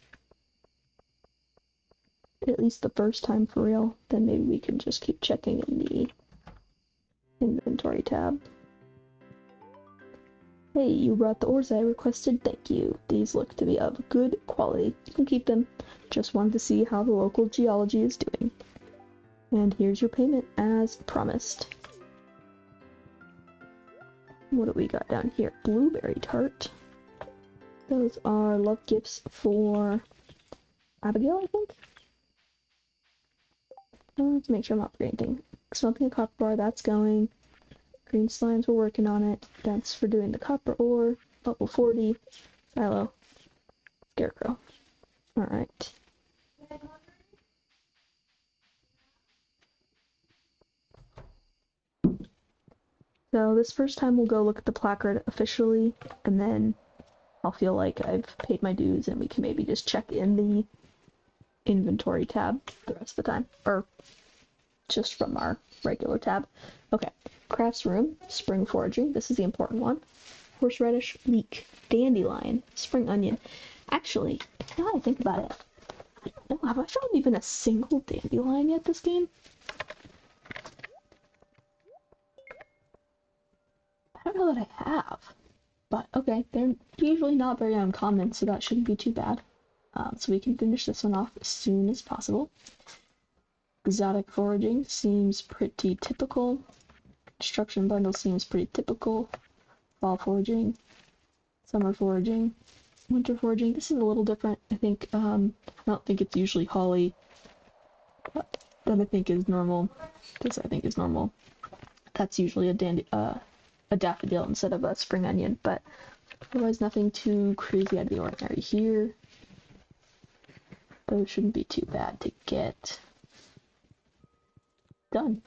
At least the first time for real. Then maybe we can just keep checking in the inventory tab. Hey, you brought the ores I requested. Thank you. These look to be of good quality. You can keep them. Just wanted to see how the local geology is doing. And here's your payment as promised. What do we got down here? Blueberry tart. Those are love gifts for Abigail, I think. Let's make sure I'm not forgetting anything. Smelting a copper bar, that's going. Green slimes, we're working on it. That's for doing the copper ore. Level 40. Silo. Scarecrow. Alright. So this first time we'll go look at the placard officially, and then I'll feel like I've paid my dues and we can maybe just check in the inventory tab the rest of the time. Or just from our regular tab. Okay. Crafts room, spring foraging. This is the important one. Horseradish, leek, dandelion, spring onion. Actually, now that I think about it, I don't know, have I found even a single dandelion yet this game? I don't know that I have. But okay, they're usually not very uncommon, so that shouldn't be too bad. So we can finish this one off as soon as possible. Exotic foraging seems pretty typical. Construction bundle seems pretty typical. Fall foraging, summer foraging, winter foraging. This is a little different. I think, I don't think it's usually holly. But that I think is normal. This I think is normal. That's usually a daffodil instead of a spring onion, but otherwise nothing too crazy out of the ordinary here. Those shouldn't be too bad to get done.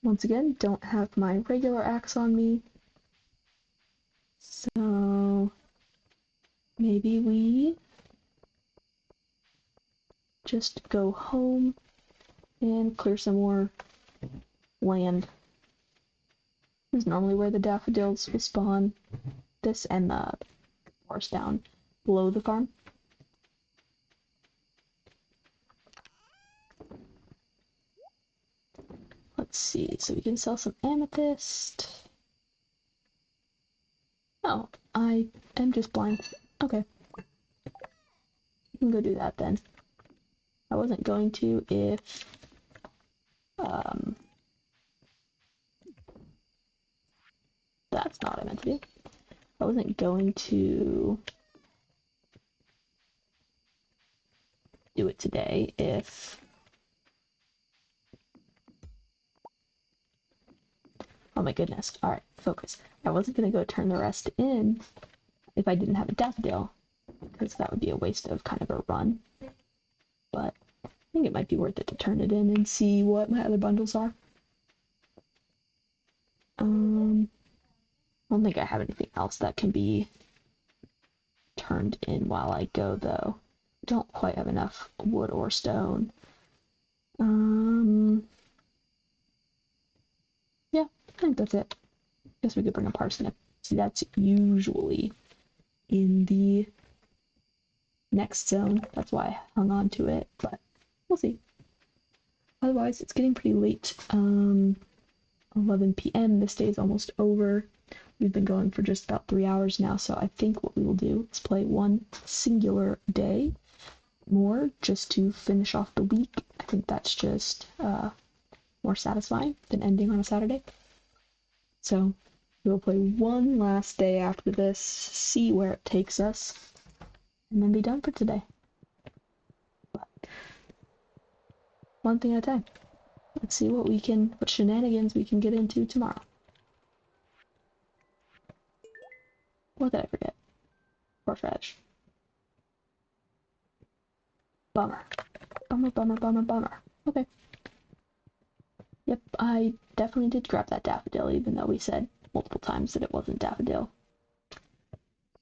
Once again, don't have my regular axe on me, so maybe we just go home and clear some more land. This is normally where the daffodils will spawn. This and the forest down below the farm. Let's see, so we can sell some amethyst. Oh, I am just blind. Okay. We can go do that then. I wasn't going to if that's not what I meant to do. I wasn't going to do it today if oh my goodness. Alright, focus. I wasn't gonna go turn the rest in if I didn't have a daffodil, because that would be a waste of kind of a run. But I think it might be worth it to turn it in and see what my other bundles are. I don't think I have anything else that can be turned in while I go, though. Don't quite have enough wood or stone. Yeah, I think that's it. Guess we could bring a parsnip. See, that's usually in the next zone. That's why I hung on to it, but we'll see. Otherwise, it's getting pretty late. 11 p.m. This day is almost over. We've been going for just about 3 hours now, so I think what we will do is play one singular day more just to finish off the week. I think that's just more satisfying than ending on a Saturday. So we'll play one last day after this, see where it takes us, and then be done for today. But one thing at a time. Let's see what shenanigans we can get into tomorrow. What did I forget? Horseradish. Bummer. Bummer, bummer, bummer, bummer. Okay. Yep, I definitely did grab that daffodil, even though we said multiple times that it wasn't daffodil.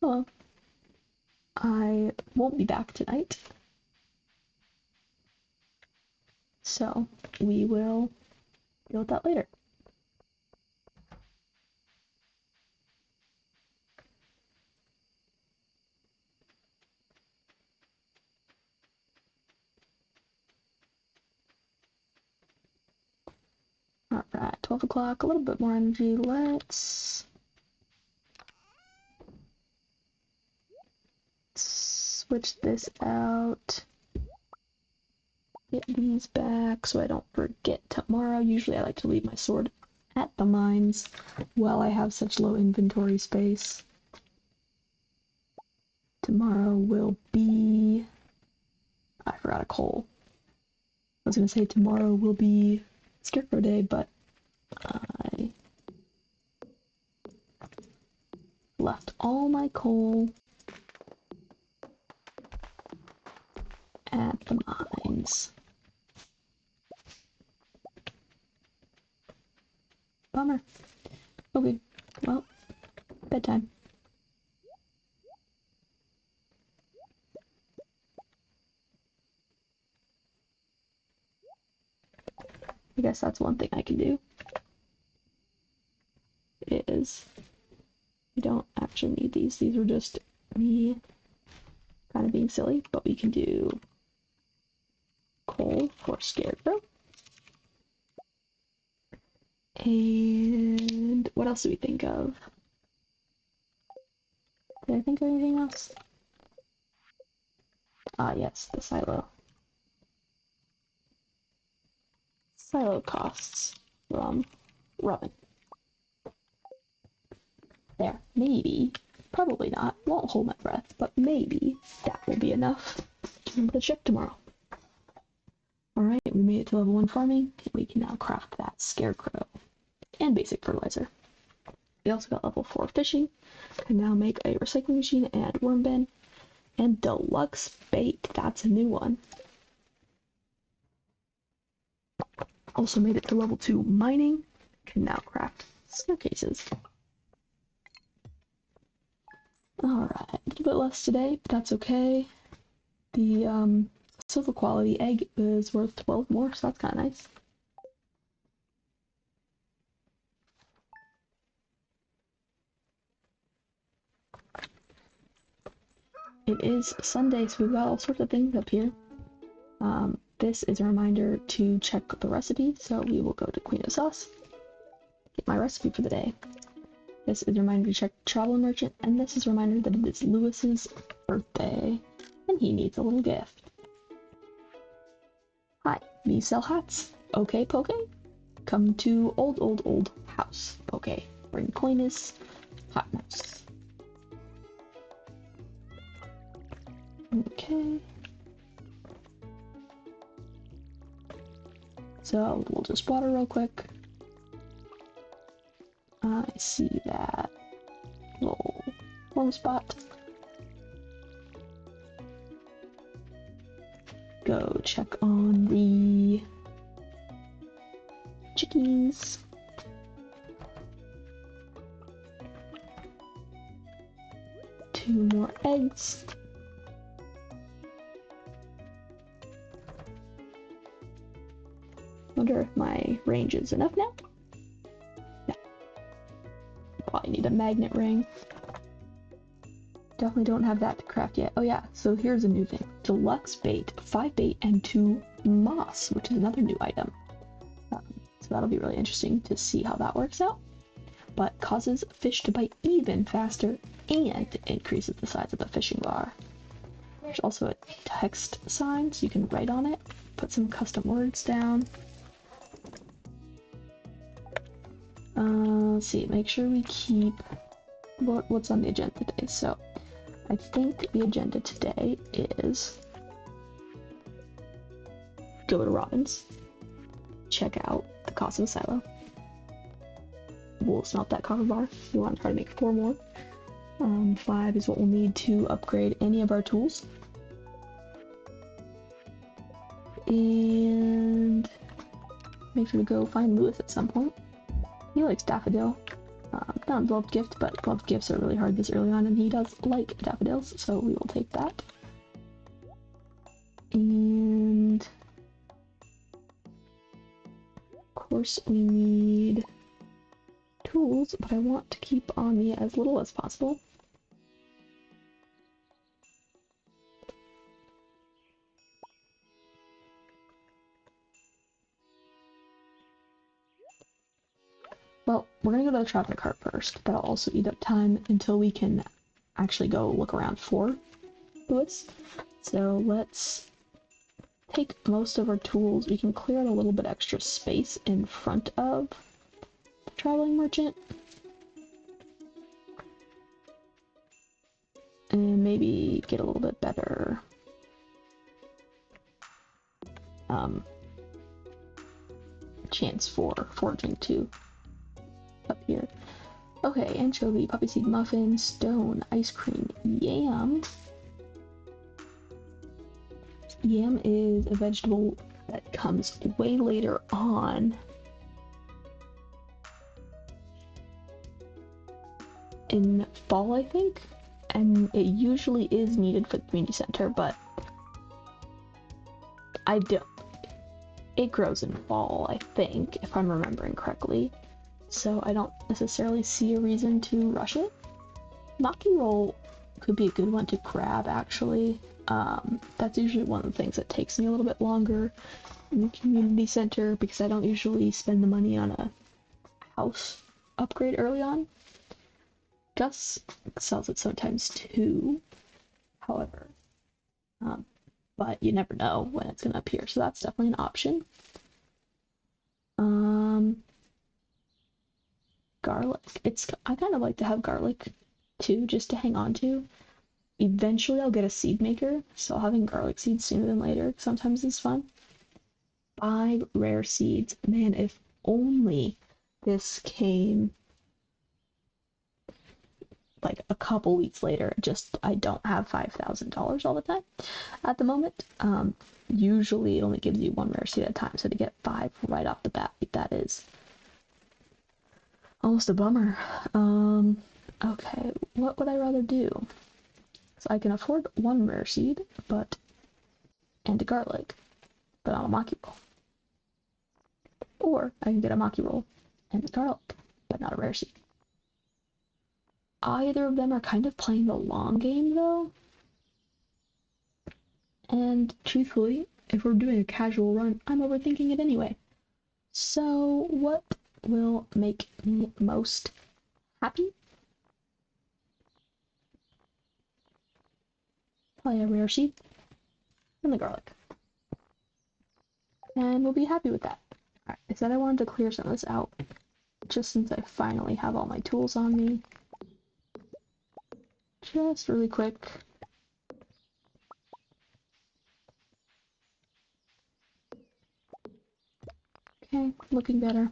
Hello. I won't be back tonight. So, we will deal with that later. Alright, 12 o'clock, a little bit more energy. Let's switch this out. Get these back so I don't forget tomorrow. Usually I like to leave my sword at the mines while I have such low inventory space. Tomorrow will be... I forgot a coal. I was gonna say tomorrow will be Scarecrow Day, but I left all my coal at the mines. Bummer. Okay, well, bedtime. I guess that's one thing I can do. Is we don't actually need these. These are just me kind of being silly, but we can do coal for Scarecrow. And what else do we think of? Did I think of anything else? Ah, yes, the silo. Silo costs from rubbing. There, maybe, probably not, won't hold my breath, but maybe that will be enough to remember to check tomorrow. Alright, we made it to level 1 farming, and we can now craft that Scarecrow and basic fertilizer. We also got level 4 fishing, can now make a recycling machine and worm bin, and deluxe bait, that's a new one. Also made it to level 2 mining, can now craft staircases. Alright, a little bit less today, but that's okay. The silver quality egg is worth 12 more, so that's kind of nice. It is Sunday, so we've got all sorts of things up here. This is a reminder to check the recipe, so we will go to Queen of Sauce, get my recipe for the day. This is a reminder to check Travel Merchant, and this is a reminder that it is Lewis's birthday, and he needs a little gift. Hi, we sell hats. Okay, Poke? Come to old house, Poke. Bring coinus, hot mouse. Okay. So we'll just water real quick. I see that little warm spot. Go check on the chickens. Two more eggs. Wonder if my range is enough now? Yeah. Probably need a magnet ring. Definitely don't have that to craft yet. Oh yeah, so here's a new thing. Deluxe bait, 5 bait and 2 moss, which is another new item. So that'll be really interesting to see how that works out. But causes fish to bite even faster and increases the size of the fishing bar. There's also a text sign, so you can write on it, put some custom words down. Let's see, make sure we keep what's on the agenda today. So I think the agenda today is go to Robin's, check out the cost of a silo. We'll smelt that copper bar. We want to try to make 4 more. 5 is what we'll need to upgrade any of our tools. And make sure to go find Lewis at some point. He likes daffodil. Not loved gift, but loved gifts are really hard this early on, and he does like daffodils, so we will take that. And of course we need tools, but I want to keep on me as little as possible. Well, we're gonna go to the shopping cart first. That'll also eat up time until we can actually go look around for Lewis. So let's take most of our tools. We can clear out a little bit extra space in front of the traveling merchant. And maybe get a little bit better chance for foraging too up here. Okay, anchovy, poppy seed muffin, stone, ice cream, yam. Yam is a vegetable that comes way later on in fall, I think, and it usually is needed for the community center, but it grows in fall, I think, if I'm remembering correctly, so I don't necessarily see a reason to rush it. Maki roll could be a good one to grab, actually. That's usually one of the things that takes me a little bit longer in the community center because I don't usually spend the money on a house upgrade early on. Gus sells it sometimes too, however, but you never know when it's going to appear, so that's definitely an option. Garlic. I kind of like to have garlic too, just to hang on to. Eventually I'll get a seed maker, so having garlic seeds sooner than later sometimes is fun. 5 rare seeds. Man, if only this came like a couple weeks later. Just I don't have $5,000 all the time at the moment. Usually it only gives you 1 rare seed at a time, so to get 5 right off the bat, that is almost a bummer. Okay, what would I rather do? So I can afford 1 rare seed, and a garlic, but on a maki roll. Or I can get a maki roll and a garlic, but not a rare seed. Either of them are kind of playing the long game, though. And truthfully, if we're doing a casual run, I'm overthinking it anyway. So what will make me most happy? Probably a rare seed and the garlic. And we'll be happy with that. Alright, I said I wanted to clear some of this out, just since I finally have all my tools on me. Just really quick. Okay, looking better.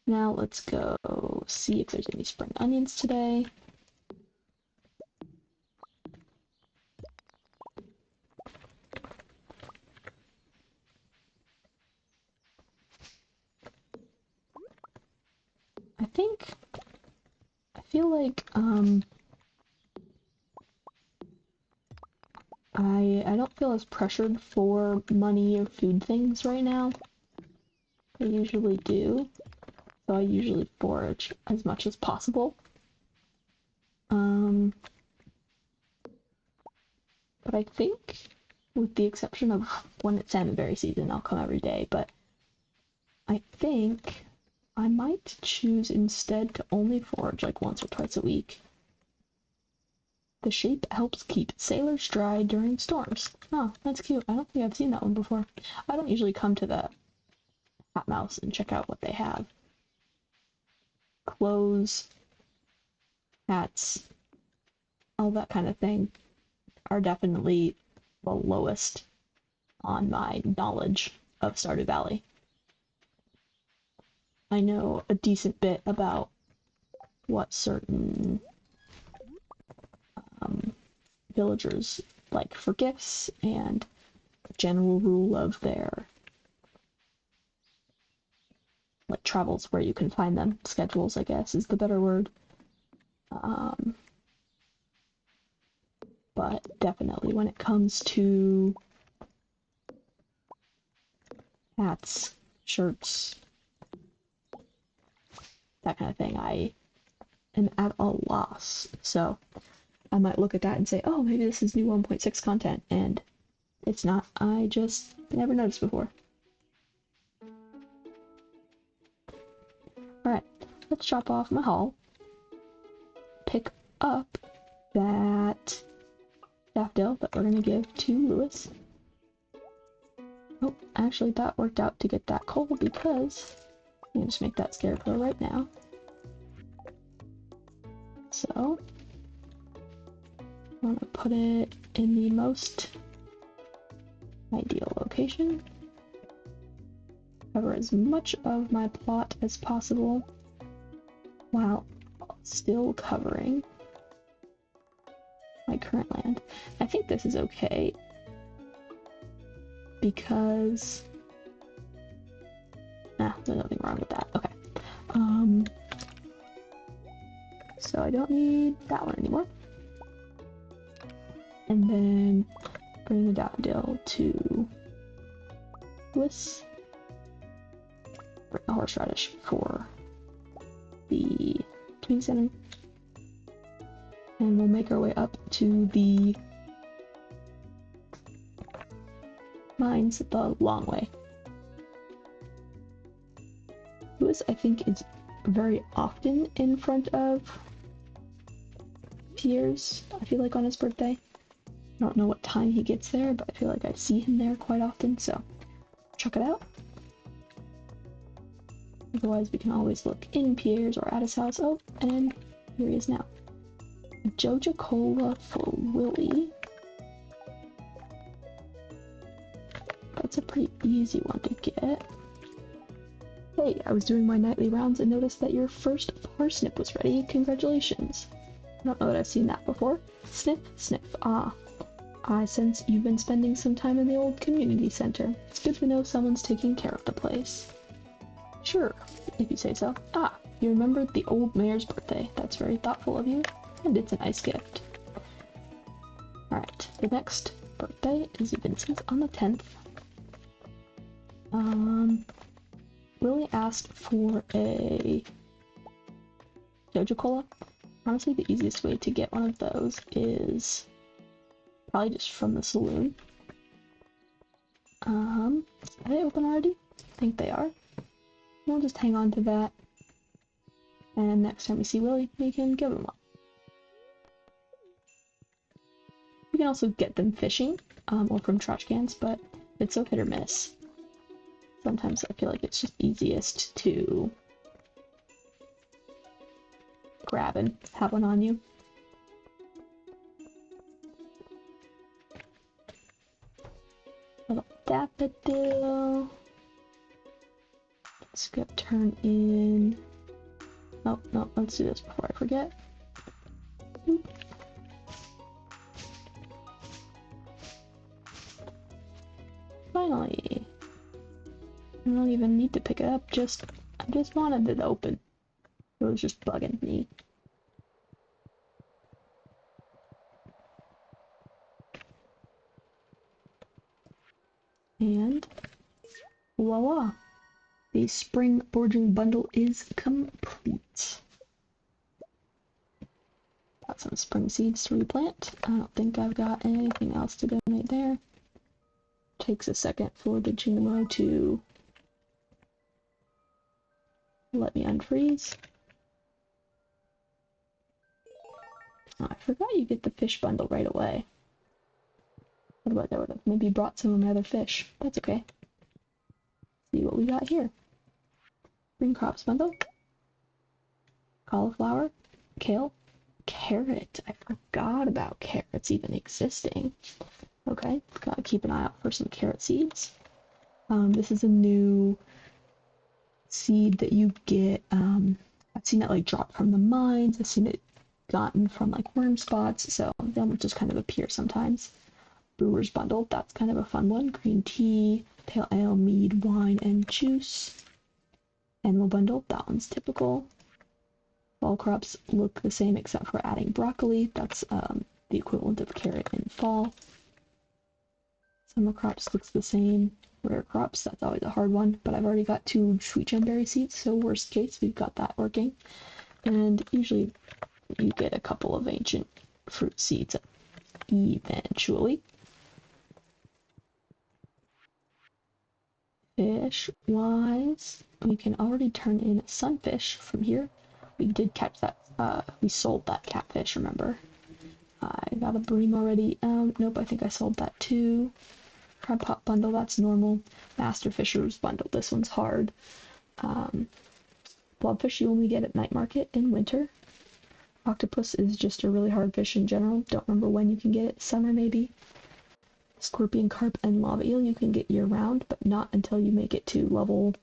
Now let's go see if there's any spring onions today. I feel like, I don't feel as pressured for money or food things right now. I usually do, so I usually forage as much as possible. But I think, with the exception of when it's salmonberry season, I'll come every day, but I think I might choose instead to only forage like once or twice a week. The shape helps keep sailors dry during storms. Oh, that's cute. I don't think I've seen that one before. I don't usually come to the Hot Mouse and check out what they have. Clothes, hats, all that kind of thing are definitely the lowest on my knowledge of Stardew Valley. I know a decent bit about what certain villagers like for gifts and general rule of their like travels, where you can find them. Schedules, I guess, is the better word. Um, but definitely when it comes to hats, shirts, that kind of thing, I am at a loss. So I might look at that and say, oh, maybe this is new 1.6 content, and it's not. I just never noticed before. Alright, let's drop off my haul. Pick up that daffodil that we're gonna give to Lewis. Oh, actually that worked out to get that coal because I'm gonna just make that scarecrow right now. So I'm gonna put it in the most ideal location. Cover as much of my plot as possible while still covering my current land. I think this is okay because there's nothing wrong with that. Okay. So I don't need that one anymore. And then bring the daffodil to Lewis. Bring the horseradish for the community center. And we'll make our way up to the mines the long way. Lewis, I think, is very often in front of Pierre's, I feel like, on his birthday. I don't know what time he gets there, but I feel like I see him there quite often, so check it out. Otherwise, we can always look in Pierre's or at his house. Oh, and here he is now. Joja Cola for Willy. That's a pretty easy one to get. Hey, I was doing my nightly rounds and noticed that your first parsnip was ready. Congratulations. I don't know that I've seen that before. Sniff, sniff. Ah, I sense you've been spending some time in the old community center. It's good to know someone's taking care of the place. Sure, if you say so. Ah, you remembered the old mayor's birthday. That's very thoughtful of you, and it's a nice gift. Alright, the next birthday is Vincent's on the 10th. Lily asked for a Joja Cola. Honestly, the easiest way to get one of those is probably just from the saloon. Are they open already? I think they are. We'll just hang on to that. And next time we see Willy, we can give him one. We can also get them fishing, or from trash cans, but it's so hit or miss. Sometimes I feel like it's just easiest to grab and have one on you. Little daffodil. Let's go turn in. Oh, no, let's do this before I forget. Oop. Finally. I don't even need to pick it up, I just wanted it open. It was just bugging me. And voila! The spring foraging bundle is complete. Got some spring seeds to replant. I don't think I've got anything else to donate there. Takes a second for the Junimo to let me unfreeze. Oh, I forgot you get the fish bundle right away. Otherwise I would have maybe brought some of my other fish. That's okay. See what we got here. Green crops bundle. Cauliflower. Kale. Carrot. I forgot about carrots even existing. Okay, gotta keep an eye out for some carrot seeds. This is a new seed that you get. I've seen it like drop from the mines. I've seen it gotten from like worm spots. So they'll just kind of appear sometimes. Brewer's Bundle, that's kind of a fun one. Green tea, pale ale, mead, wine, and juice. Animal Bundle, that one's typical. Fall crops look the same except for adding broccoli. That's the equivalent of carrot in fall. Summer crops looks the same. Rare crops, that's always a hard one, but I've already got 2 sweet gemberry seeds, so worst case, we've got that working. And usually you get a couple of ancient fruit seeds eventually. Fish-wise, we can already turn in a sunfish from here. We did catch that, we sold that catfish, remember? I got a bream already. Nope, I think I sold that too. Crab pot bundle, that's normal. Master Fisher's bundle, this one's hard. Blobfish you only get at night market in winter. Octopus is just a really hard fish in general. Don't remember when you can get it. Summer maybe. Scorpion carp and lava eel you can get year round, but not until you make it to level,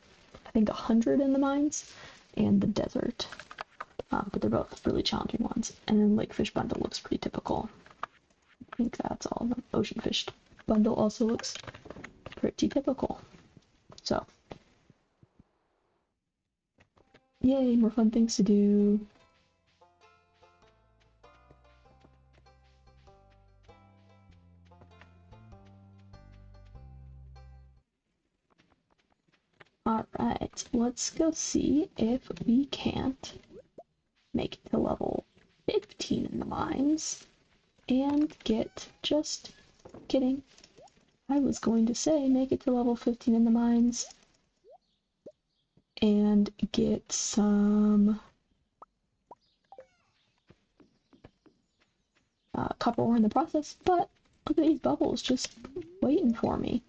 I think 100 in the mines and the desert. But they're both really challenging ones. And then Lakefish bundle looks pretty typical. I think that's all of them. Ocean fish bundle also looks pretty typical. So, yay, more fun things to do. Alright, let's go see if we can't make it to level 15 in the mines and get, just kidding, I was going to say make it to level 15 in the mines and get some copper ore in the process, but look at these bubbles just waiting for me.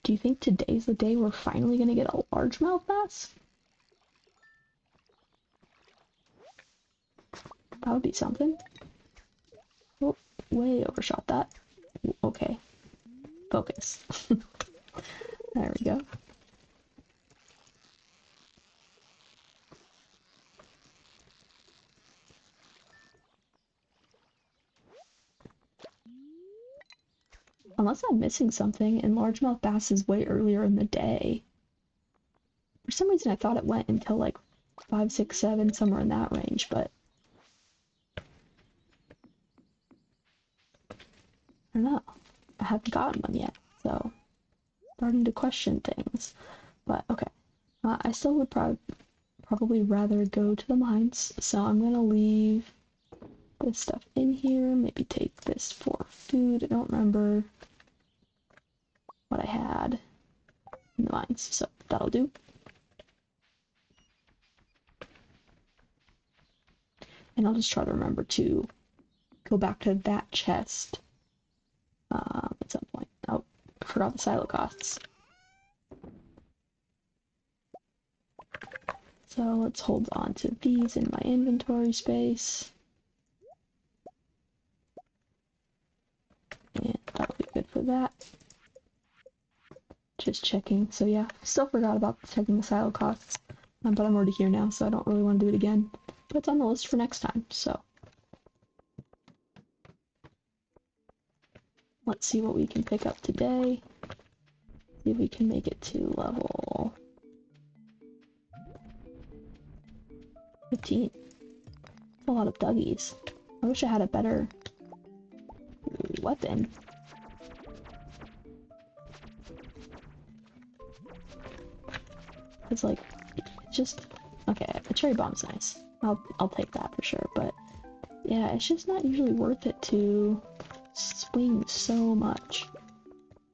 Do you think today's the day we're finally gonna get a largemouth bass? That would be something. Oh, way overshot that. Okay. Focus. There we go. Unless I'm missing something, and largemouth bass is way earlier in the day. For some reason I thought it went until like 5, 6, 7, somewhere in that range, but I don't know. I haven't gotten one yet, so starting to question things. But okay, I still would probably rather go to the mines, so I'm gonna leave this stuff in here. Maybe take this for food. I don't remember what I had in the mines, so that'll do. And I'll just try to remember to go back to that chest at some point. Oh, I forgot the silo costs. So let's hold on to these in my inventory space. And that'll be good for that. Just checking. So yeah, still forgot about checking the silo costs. But I'm already here now, so I don't really want to do it again. But it's on the list for next time, so. Let's see what we can pick up today. See if we can make it to level 15. That's a lot of duggies. I wish I had a better weapon. It's like, it's just, okay, a cherry bomb's nice. I'll take that for sure, but yeah, it's just not usually worth it to swing so much.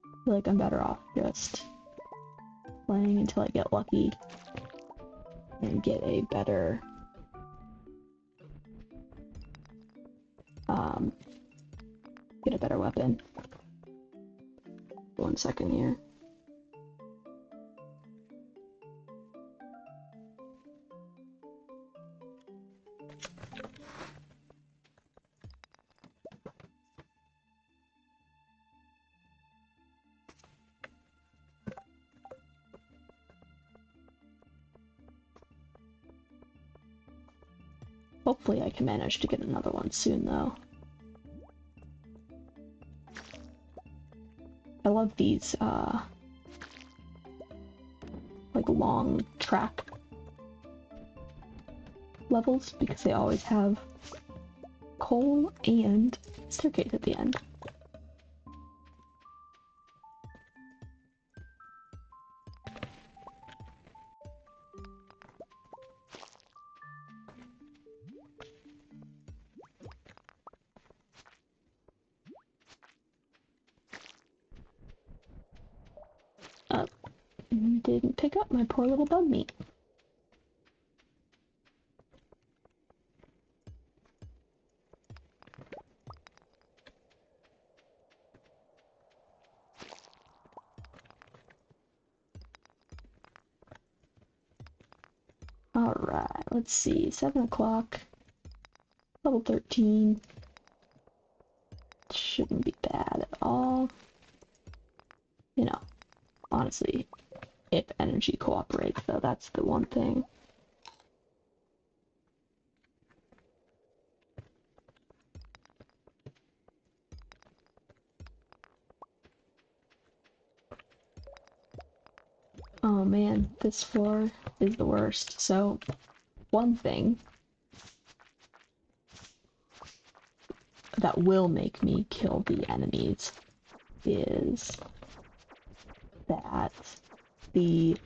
I feel like I'm better off just playing until I get lucky and get a better weapon. 1 second here. Hopefully I can manage to get another one soon, though. I love these, like, long track levels because they always have coal and staircase at the end. Didn't pick up my poor little bug meat. Alright, let's see. 7 o'clock. Level 13. Shouldn't be bad at all. You know, honestly, if energy cooperates, though, that's the one thing. Oh man, this floor is the worst. So, one thing that will make me kill the enemies is that the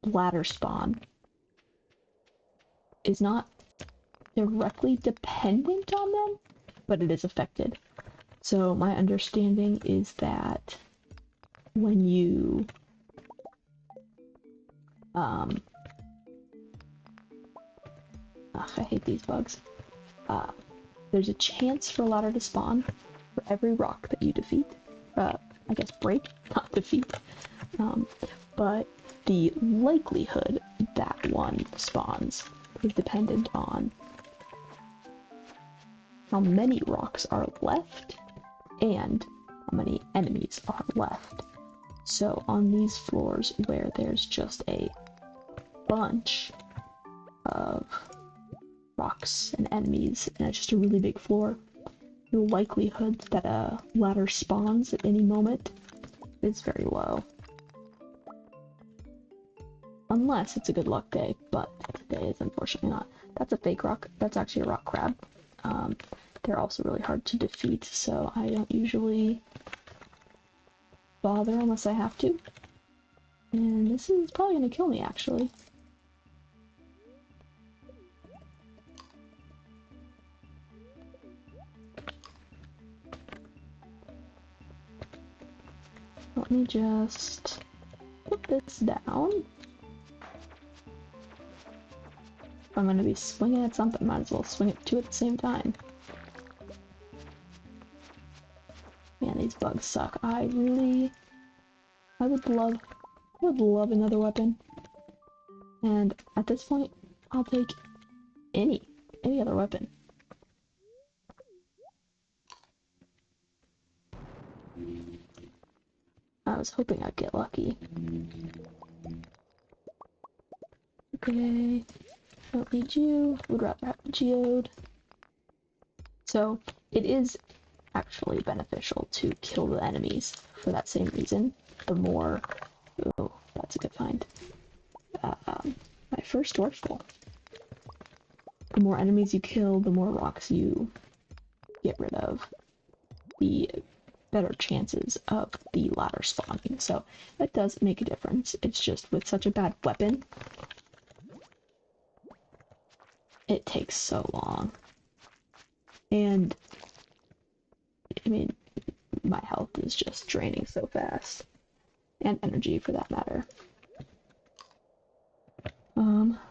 ladder spawn is not directly dependent on them, but it is affected. So my understanding is that when you I hate these bugs. There's a chance for a ladder to spawn for every rock that you defeat. I guess break, not defeat. But the likelihood that one spawns is dependent on how many rocks are left and how many enemies are left. So on these floors where there's just a bunch of rocks and enemies and it's just a really big floor, the likelihood that a ladder spawns at any moment is very low. Unless it's a good luck day, but today is unfortunately not. That's a fake rock. That's actually a rock crab. They're also really hard to defeat, so I don't usually bother unless I have to. And this is probably gonna kill me, actually. Let me just put this down. If I'm gonna be swinging at something, might as well swing at two at the same time. Man, these bugs suck. I would love another weapon. And at this point, I'll take any other weapon. I was hoping I'd get lucky. Okay, don't need you. Would rather have the geode. So it is actually beneficial to kill the enemies for that same reason. The more, oh, that's a good find. My first dwarf goal. The more enemies you kill, the more rocks you get rid of, the better chances of the ladder spawning. So that does make a difference. It's just with such a bad weapon, it takes so long. And I mean, my health is just draining so fast. And energy for that matter.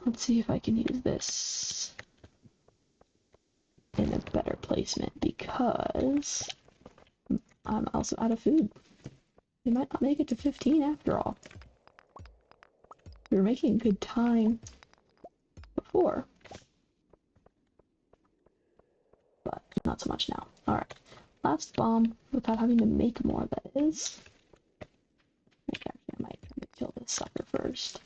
Let's see if I can use this in a better placement because I'm also out of food. We might not make it to 15 after all. We were making good time before, but not so much now. Alright, last bomb without having to make more, that is. Okay, I might kill this sucker first.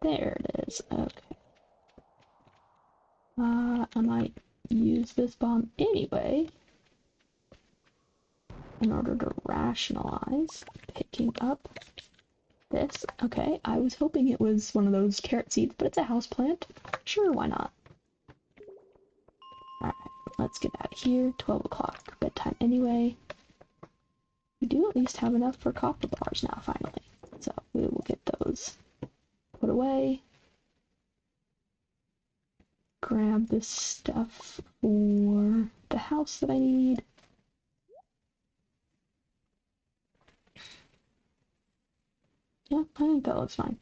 There it is. Okay. I might use this bomb anyway in order to rationalize picking up this. Okay, I was hoping it was one of those carrot seeds, but it's a house plant. Sure, why not? Alright, let's get out of here. 12 o'clock, bedtime anyway. We do at least have enough for copper bars now, finally. So we will get those put away. Grab this stuff for the house that I need. Yeah, I think that looks fine.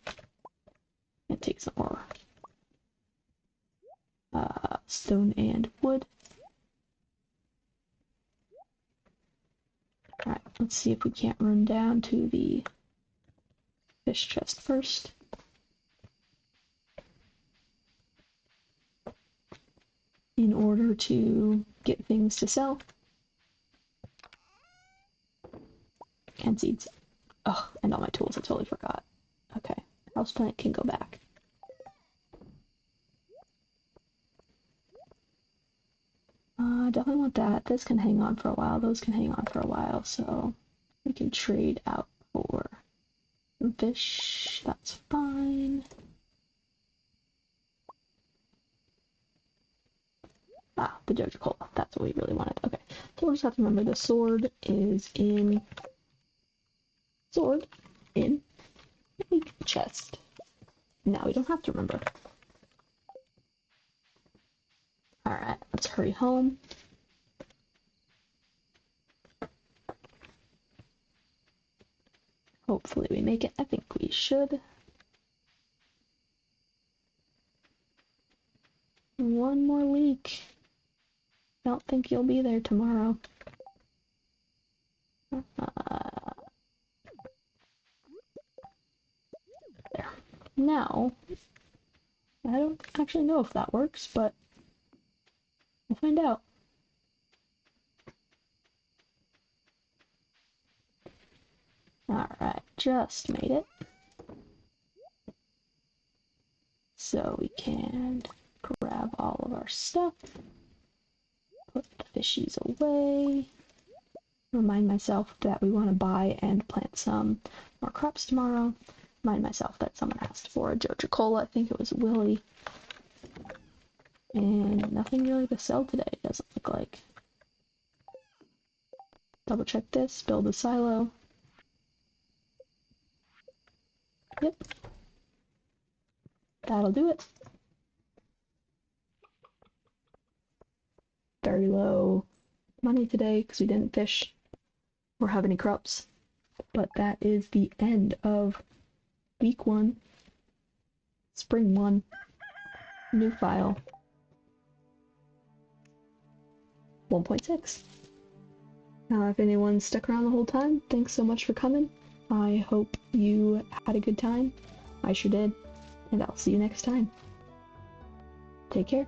And take some more stone and wood. Alright, let's see if we can't run down to the fish chest first. In order to get things to sell. And seeds. Oh, and all my tools, I totally forgot. Okay, houseplant can go back. Definitely want that. This can hang on for a while, those can hang on for a while, so we can trade out for some fish. That's fine. Ah, the Joja Cola. That's what we really wanted. Okay, so we'll just have to remember the sword is in... Sword in the chest. Now we don't have to remember. Alright, let's hurry home. Hopefully we make it. I think we should. One more week. Don't think you'll be there tomorrow. There. Now, I don't actually know if that works, but we'll find out. Alright, just made it. So we can grab all of our stuff, put the fishies away, remind myself that we want to buy and plant some more crops tomorrow, remind myself that someone asked for a Joja Cola, I think it was Willie, and nothing really to sell today, doesn't look like. Double check this, build a silo. Yep. That'll do it. Very low money today because we didn't fish or have any crops. But that is the end of week 1, spring 1, new file, 1.6. If anyone stuck around the whole time, thanks so much for coming. I hope you had a good time. I sure did. And I'll see you next time. Take care.